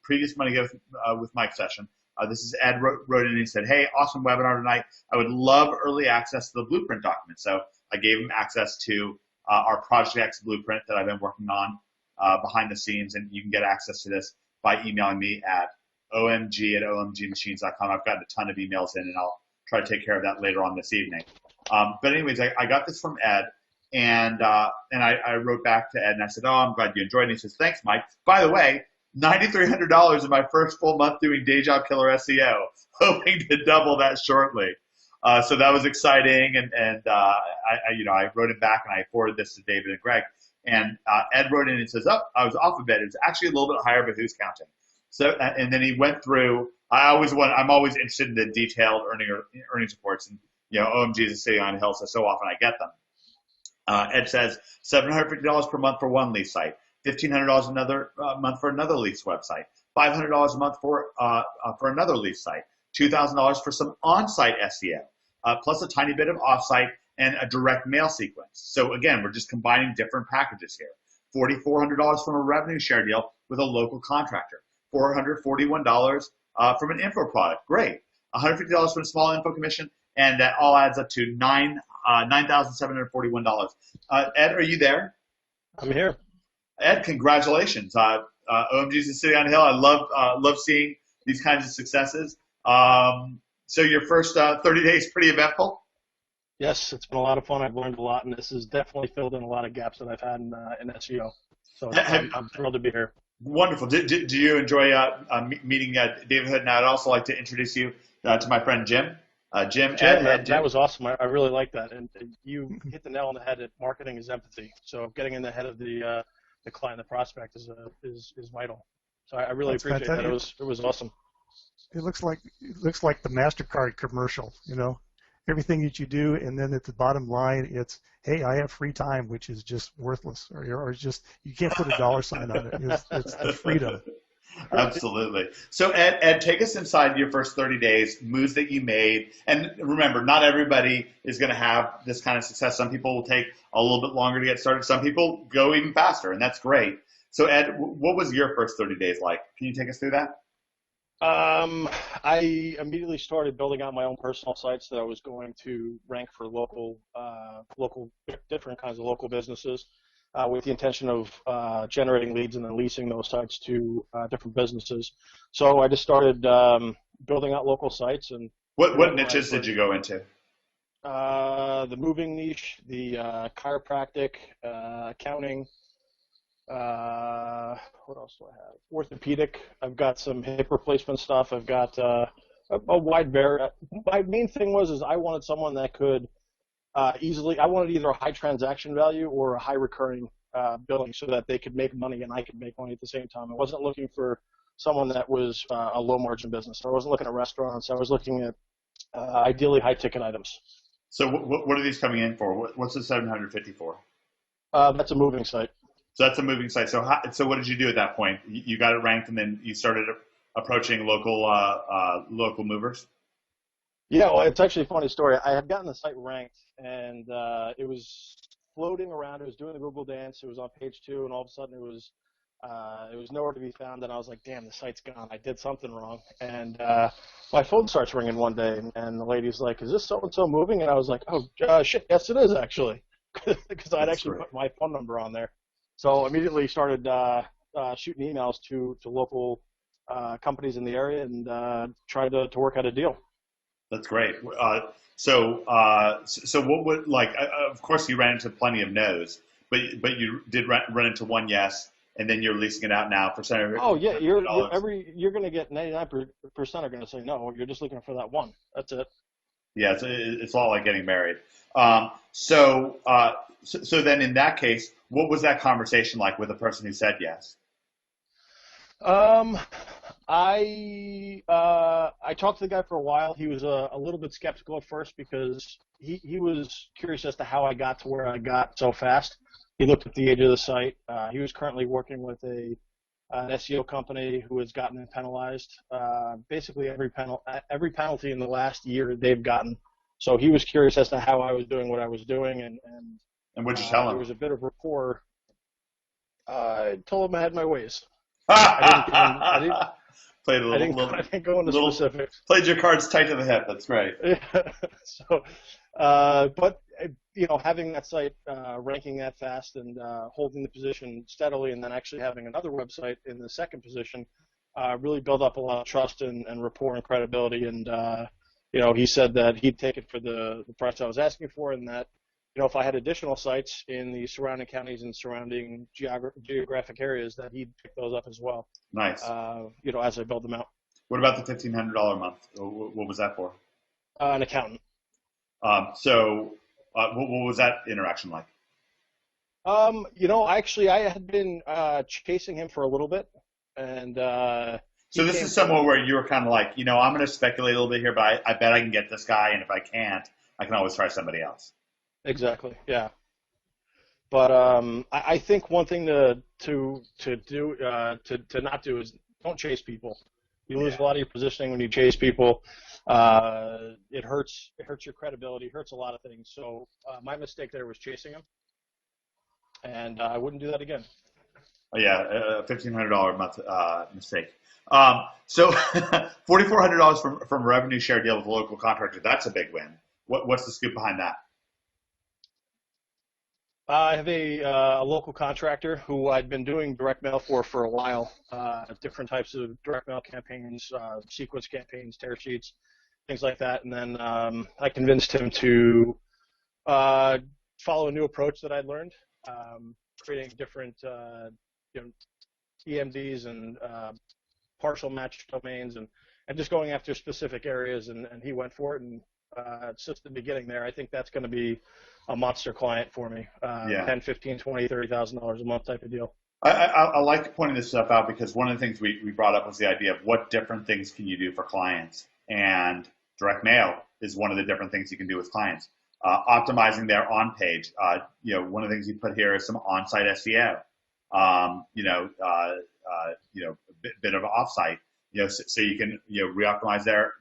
previous Money Gift with Mike session. This is Ed wrote in and he said, hey, awesome webinar tonight. I would love early access to the blueprint document. So I gave him access to our Project X blueprint that I've been working on behind the scenes, and you can get access to this by emailing me at omg@omgmachines.com. I've gotten a ton of emails in, and I'll try to take care of that later on this evening. But anyways, I got this from Ed, and I wrote back to Ed, and I said, oh, I'm glad you enjoyed it. And he says, thanks, Mike. By the way, $9,300 in my first full month doing Day Job Killer SEO. Hoping to double that shortly. So that was exciting, and I wrote it back, and I forwarded this to David and Greg. And Ed wrote in and says, oh, I was off a bit. It was actually a little bit higher, but who's counting? So, and then he went through. I'm always interested in the detailed earnings reports, and OMG is a city on a hill, so often I get them. Ed says $750 per month for one lease site, $1,500 another month for another lease website, $500 a month for another lease site, $2,000 for some on-site SEO, plus a tiny bit of off-site and a direct mail sequence. So again, we're just combining different packages here. $4,400 from a revenue share deal with a local contractor, $441 from an info product. Great. $150 from a small info commission, and that all adds up to $9,741. Ed, are you there? I'm here. Ed, congratulations. OMG is a city on a hill. I love seeing these kinds of successes. So your first 30 days pretty eventful? Yes, it's been a lot of fun. I've learned a lot, and this has definitely filled in a lot of gaps that I've had in SEO. So I'm thrilled to be here. Wonderful. Do you enjoy meeting David Hood? Now, I'd also like to introduce you to my friend Jim. Jim, Jim. That was awesome. I really like that. And you hit the nail on the head that marketing is empathy. So getting in the head of the client, the prospect, is vital. So I really appreciate that. It was awesome. It looks like the MasterCard commercial, you know. Everything that you do, and then at the bottom line, it's, hey, I have free time, which is just worthless, or just, you can't put a dollar sign on it. It's the freedom. Absolutely. So, Ed, take us inside your first 30 days, moves that you made. And remember, not everybody is going to have this kind of success. Some people will take a little bit longer to get started. Some people go even faster, and that's great. So, Ed, what was your first 30 days like? Can you take us through that? I immediately started building out my own personal sites that I was going to rank for local, different kinds of local businesses, with the intention of generating leads and then leasing those sites to different businesses. So I just started building out local sites. And what niches did you go into? The moving niche, the chiropractic, accounting. What else do I have? Orthopedic. I've got some hip replacement stuff. I've got a wide variety. My main thing was I wanted someone that could easily. I wanted either a high transaction value or a high recurring billing, so that they could make money and I could make money at the same time. I wasn't looking for someone that was a low margin business. I wasn't looking at restaurants. I was looking at ideally high ticket items. So what are these coming in for? What's the 750 for? That's a moving site. So that's a moving site. So what did you do at that point? You got it ranked, and then you started approaching local movers? Yeah, well, it's actually a funny story. I had gotten the site ranked, and it was floating around. It was doing the Google dance. It was on page 2, and all of a sudden it was nowhere to be found. And I was like, damn, the site's gone. I did something wrong. And my phone starts ringing one day, and the lady's like, is this so-and-so moving? And I was like, oh, shit, yes, it is, actually, because I'd actually put my phone number on there. So immediately started shooting emails to local companies in the area and tried to work out a deal. That's great. So what would, like, of course you ran into plenty of no's, but you did run into one yes, and then you're leasing it out now for $700. Oh yeah, you're going to get 99% are going to say no. You're just looking for that one. That's it. Yeah, it's all like getting married. So then in that case, what was that conversation like with the person who said yes? I talked to the guy for a while. He was a little bit skeptical at first because he was curious as to how I got to where I got so fast. He looked at the age of the site. He was currently working with an SEO company who has gotten penalized. Basically every penalty in the last year they've gotten. So he was curious as to how I was doing what I was doing, and what'd you tell him? There was a bit of rapport. I told him I had my ways. I didn't go into specifics. Played your cards tight to the hip. That's great. So, but having that site ranking that fast and holding the position steadily, and then actually having another website in the second position, really built up a lot of trust and rapport and credibility. And he said that he'd take it for the price I was asking for, and that if I had additional sites in the surrounding counties and surrounding geographic areas, that he'd pick those up as well. Nice. As I build them out. What about the $1,500 a month? What was that for? An accountant. So what was that interaction like? Actually, I had been chasing him for a little bit, and so this is somewhere where you were kind of like, I'm going to speculate a little bit here, but I bet I can get this guy, and if I can't, I can always try somebody else. Exactly. Yeah. But I think one thing to not do is don't chase people. You lose a lot of your positioning when you chase people. It hurts your credibility. It hurts a lot of things. So my mistake there was chasing him, and I wouldn't do that again. Oh, yeah, a $1,500 a month mistake. So $4,400 from a revenue share deal with a local contractor. That's a big win. What's the scoop behind that? I have a local contractor who I'd been doing direct mail for a while, different types of direct mail campaigns, sequence campaigns, tear sheets, things like that. And then I convinced him to Follow a new approach that I'd learned, creating different EMDs and partial match domains, and just going after specific areas, and he went for it, and it's just the beginning there. I think that's going to be a monster client for me, Yeah. 10, 15, 20, $30,000 a month type of deal. I like pointing this stuff out because one of the things we brought up was the idea of what different things can you do for clients, and direct mail is one of the different things you can do with clients. Optimizing their on-page. One of the things you put here is some on-site SEO. A bit of off-site. So you can re-optimize their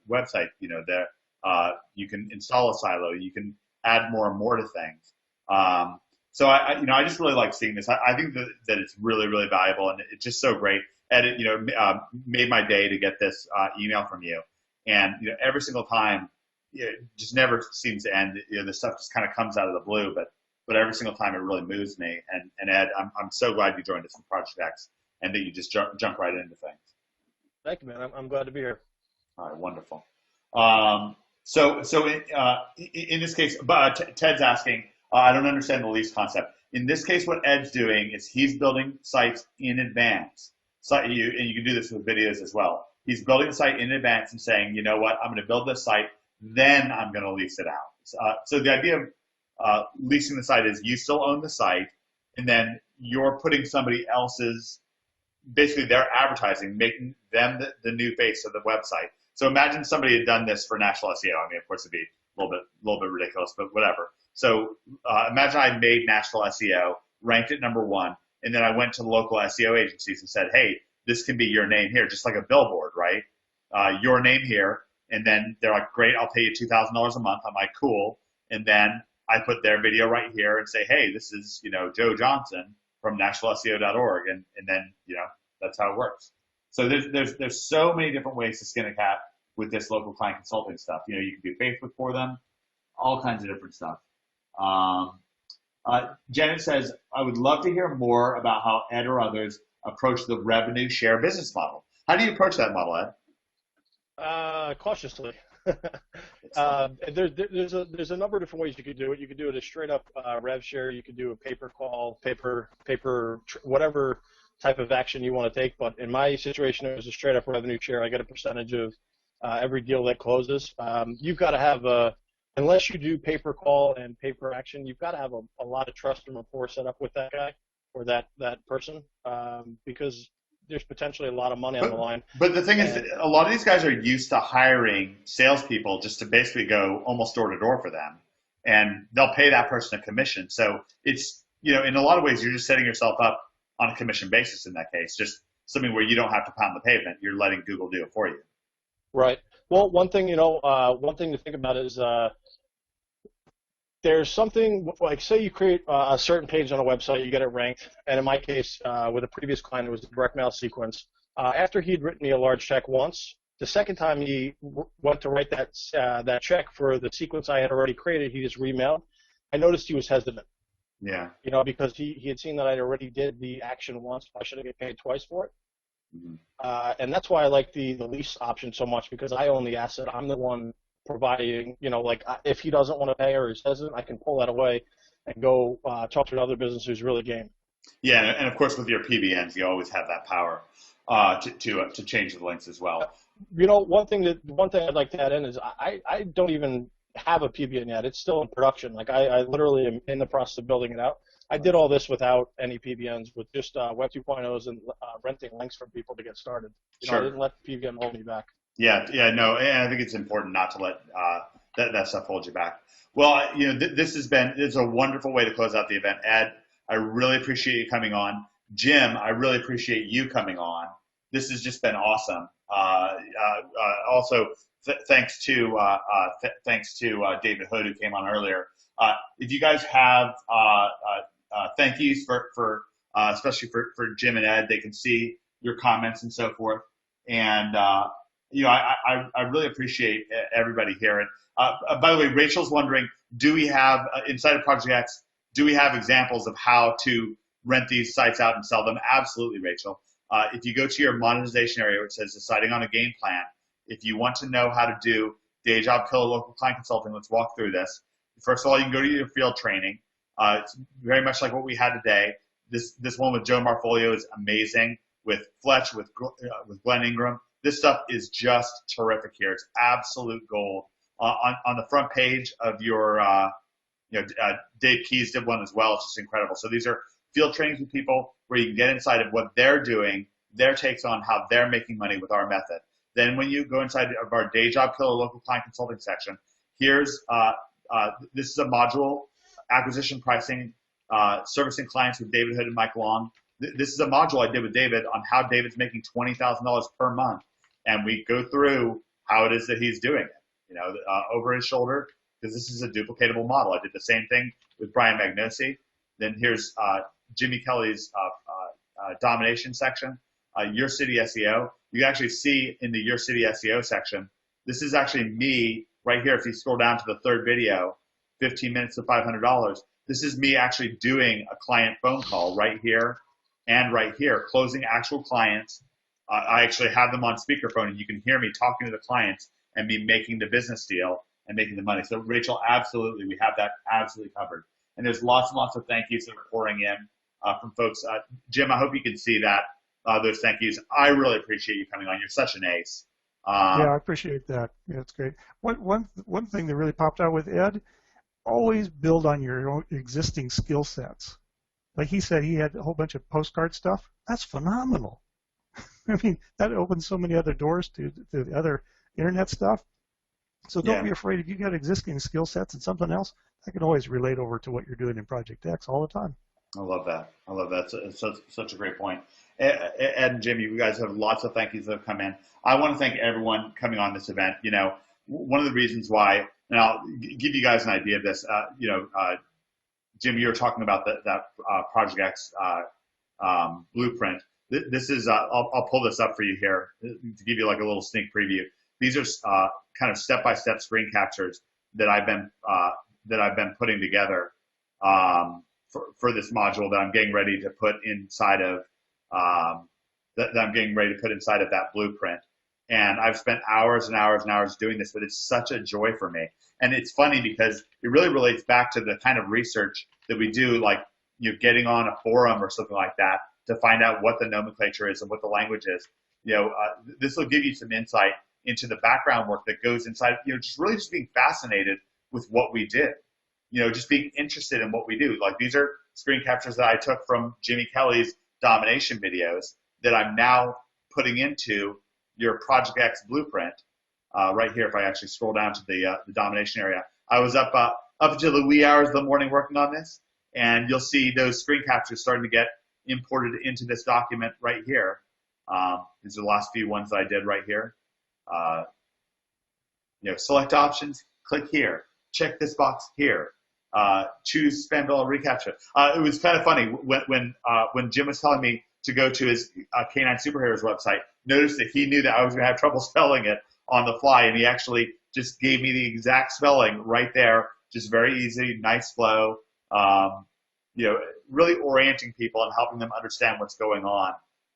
website. You can install a silo. You can add more and more to things. So I just really like seeing this. I think that it's really, really valuable, and it's just so great. Ed, made my day to get this email from you, and every single time, it just never seems to end. This stuff just kind of comes out of the blue, but every single time it really moves me. And Ed, I'm so glad you joined us in Project X, and that you just jump right into things. Thank you, man. I'm glad to be here. All right, wonderful. So in this case, Ted's asking. I don't understand the lease concept. In this case, what Ed's doing is he's building sites in advance. And you can do this with videos as well. He's building the site in advance and saying, you know what, I'm going to build this site, then I'm going to lease it out. So the idea of leasing the site is you still own the site, and then you're putting somebody else's, basically their advertising, making them the new face of the website. So imagine somebody had done this for national SEO. I mean, of course, it'd be a little bit ridiculous, but whatever. So imagine I made national SEO, ranked at #1, and then I went to the local SEO agencies and said, hey, this can be your name here, just like a billboard, right? Your name here. And then they're like, great, I'll pay you $2,000 a month. I'm like, cool. And then I put their video right here and say, hey, this is, Joe Johnson from nationalseo.org. And then, that's how it works. So there's so many different ways to skin a cat with this local client consulting stuff. You can do Facebook for them, all kinds of different stuff. Janet says, I would love to hear more about how Ed or others approach the revenue share business model. How do you approach that model, Ed? Cautiously. There's a number of different ways you could do it. You could do it as straight up rev share. You could do a paper call, whatever type of action you want to take. But in my situation, it was a straight up revenue share. I get a percentage of every deal that closes. You've got to have unless you do pay per call and pay per action, you've got to have a lot of trust and rapport set up with that guy or that person because there's potentially a lot of money on the line. But the thing is, a lot of these guys are used to hiring salespeople just to basically go almost door to door for them, and they'll pay that person a commission. So it's, in a lot of ways, you're just setting yourself up on a commission basis in that case, just something where you don't have to pound the pavement. You're letting Google do it for you. Right. Well, one thing to think about is there's something like, say you create a certain page on a website, you get it ranked, and in my case, with a previous client, it was the direct mail sequence. After he'd written me a large check once, the second time he went to write that check for the sequence I had already created, he just remailed. I noticed he was hesitant. Yeah. Because he had seen that I'd already did the action once. I should have get paid twice for it. Mm-hmm. And that's why I like the lease option so much, because I own the asset. I'm the one providing, if he doesn't want to pay or he's hesitant, I can pull that away and go talk to another business who's really game. Yeah, and of course with your PBNs, you always have that power to change the links as well. One thing I'd like to add in is I don't even have a PBN yet. It's still in production. Like I literally am in the process of building it out. I did all this without any PBNs, with just Web 2.0s and renting links from people to get started. Sure. I didn't let the PBN hold me back. Yeah, no, and I think it's important not to let that stuff hold you back. Well, this is a wonderful way to close out the event. Ed, I really appreciate you coming on. Jim, I really appreciate you coming on. This has just been awesome. Also, thanks to David Hood, who came on earlier. If you guys have thank yous for especially for Jim and Ed, they can see your comments and so forth. And I really appreciate everybody here. And by the way, Rachel's wondering, do we have inside of Project X? Do we have examples of how to rent these sites out and sell them? Absolutely, Rachel. If you go to your monetization area, it says deciding on a game plan. If you want to know how to do day job, killer local client consulting, let's walk through this. first of all, you can go to your field training. It's very much like what we had today. This one with Joe Marfolio is amazing. With Fletch, with Glenn Ingram, this stuff is just terrific here. It's absolute gold. On the front page of your, Dave Keys did one as well. It's just incredible. So these are field trainings with people where you can get inside of what they're doing, their takes on how they're making money with our method. Then when you go inside of our Day Job Killer local client consulting section, here's this is a module, acquisition pricing, servicing clients with David Hood and Mike Long. This is a module I did with David on how David's making $20,000 per month. And we go through how it is that he's doing it, over his shoulder, because this is a duplicatable model. I did the same thing with Brian Magnosi. Then here's Jimmy Kelly's domination section, Your City SEO. You can actually see in the Your City SEO section, this is actually me right here. If you scroll down to the third video, 15 minutes to $500, this is me actually doing a client phone call right here and right here, closing actual clients. I actually have them on speakerphone, and you can hear me talking to the clients and me making the business deal and making the money. So, Rachel, absolutely, we have that absolutely covered. And there's lots and lots of thank yous that are pouring in from folks. Jim, I hope you can see that, those thank yous. I really appreciate you coming on. You're such an ace. Yeah, I appreciate that. Yeah, it's great. One thing that really popped out with Ed, always build on your own existing skill sets. Like he said, he had a whole bunch of postcard stuff. That's phenomenal. I mean, that opens so many other doors to the other internet stuff. So don't be afraid. If you got existing skill sets and something else, that can always relate over to what you're doing in Project X all the time. I love that. I love that. It's such a great point. Ed and Jimmy, you guys have lots of thank yous that have come in. I want to thank everyone coming on this event. One of the reasons why, and I'll give you guys an idea of this. Jim, you were talking about that Project X blueprint. This is, I'll pull this up for you here to give you like a little sneak preview. These are kind of step-by-step screen captures that I've been putting together for this module that I'm getting ready to put inside of that blueprint. And I've spent hours and hours and hours doing this, but it's such a joy for me. And it's funny because it really relates back to the kind of research that we do, like getting on a forum or something like that to find out what the nomenclature is and what the language is. This will give you some insight into the background work that goes inside, just being fascinated with what we did, just being interested in what we do. Like these are screen captures that I took from Jimmy Kelly's domination videos that I'm now putting into your Project X blueprint right here. If I actually scroll down to the domination area, I was up until the wee hours of the morning working on this, and you'll see those screen captures starting to get imported into this document right here. These are the last few ones that I did right here. Select options, click here, check this box here, choose spam bill reCAPTCHA. It was kind of funny when Jim was telling me to go to his Canine Superheroes website, notice that he knew that I was going to have trouble spelling it on the fly, and he actually just gave me the exact spelling right there, just very easy, nice flow, really orienting people and helping them understand what's going on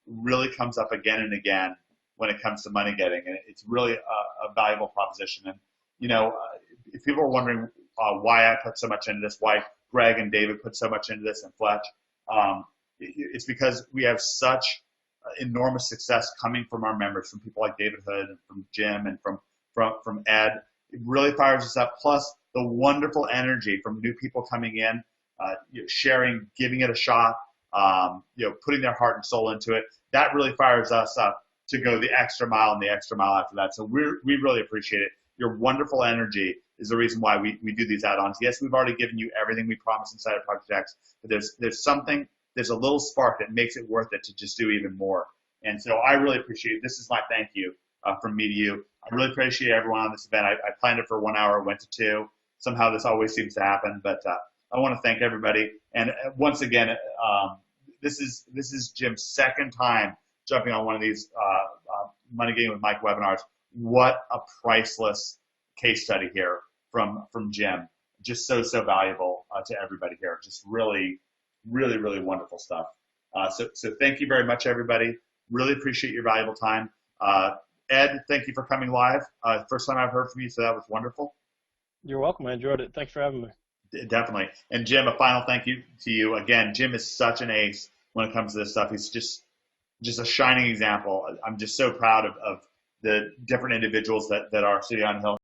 really comes up again and again when it comes to money getting, and it's really a valuable proposition. And if people are wondering why I put so much into this, why Greg and David put so much into this, and Fletch, it's because we have such enormous success coming from our members, from people like David Hood and from Jim and from Ed. It really fires us up. Plus the wonderful energy from new people coming in, sharing, giving it a shot, putting their heart and soul into it. That really fires us up to go the extra mile and the extra mile after that. So we really appreciate it. Your wonderful energy is the reason why we do these add-ons. Yes, we've already given you everything we promised inside of Project X, but there's a little spark that makes it worth it to just do even more. And so I really appreciate it. This is my thank you from me to you. I really appreciate everyone on this event. I planned it for 1 hour, went to 2. Somehow this always seems to happen, but I want to thank everybody. And once again, this is Jim's second time jumping on one of these Money Getting with Mike webinars. What a priceless case study here from Jim. Just so valuable to everybody here. Just really, really, really wonderful stuff. So thank you very much, everybody. Really appreciate your valuable time. Ed, thank you for coming live. First time I've heard from you, so that was wonderful. You're welcome. I enjoyed it. Thanks for having me. Definitely. And Jim, a final thank you to you. Again, Jim is such an ace when it comes to this stuff. He's just a shining example. I'm just so proud of the different individuals that are City on Hill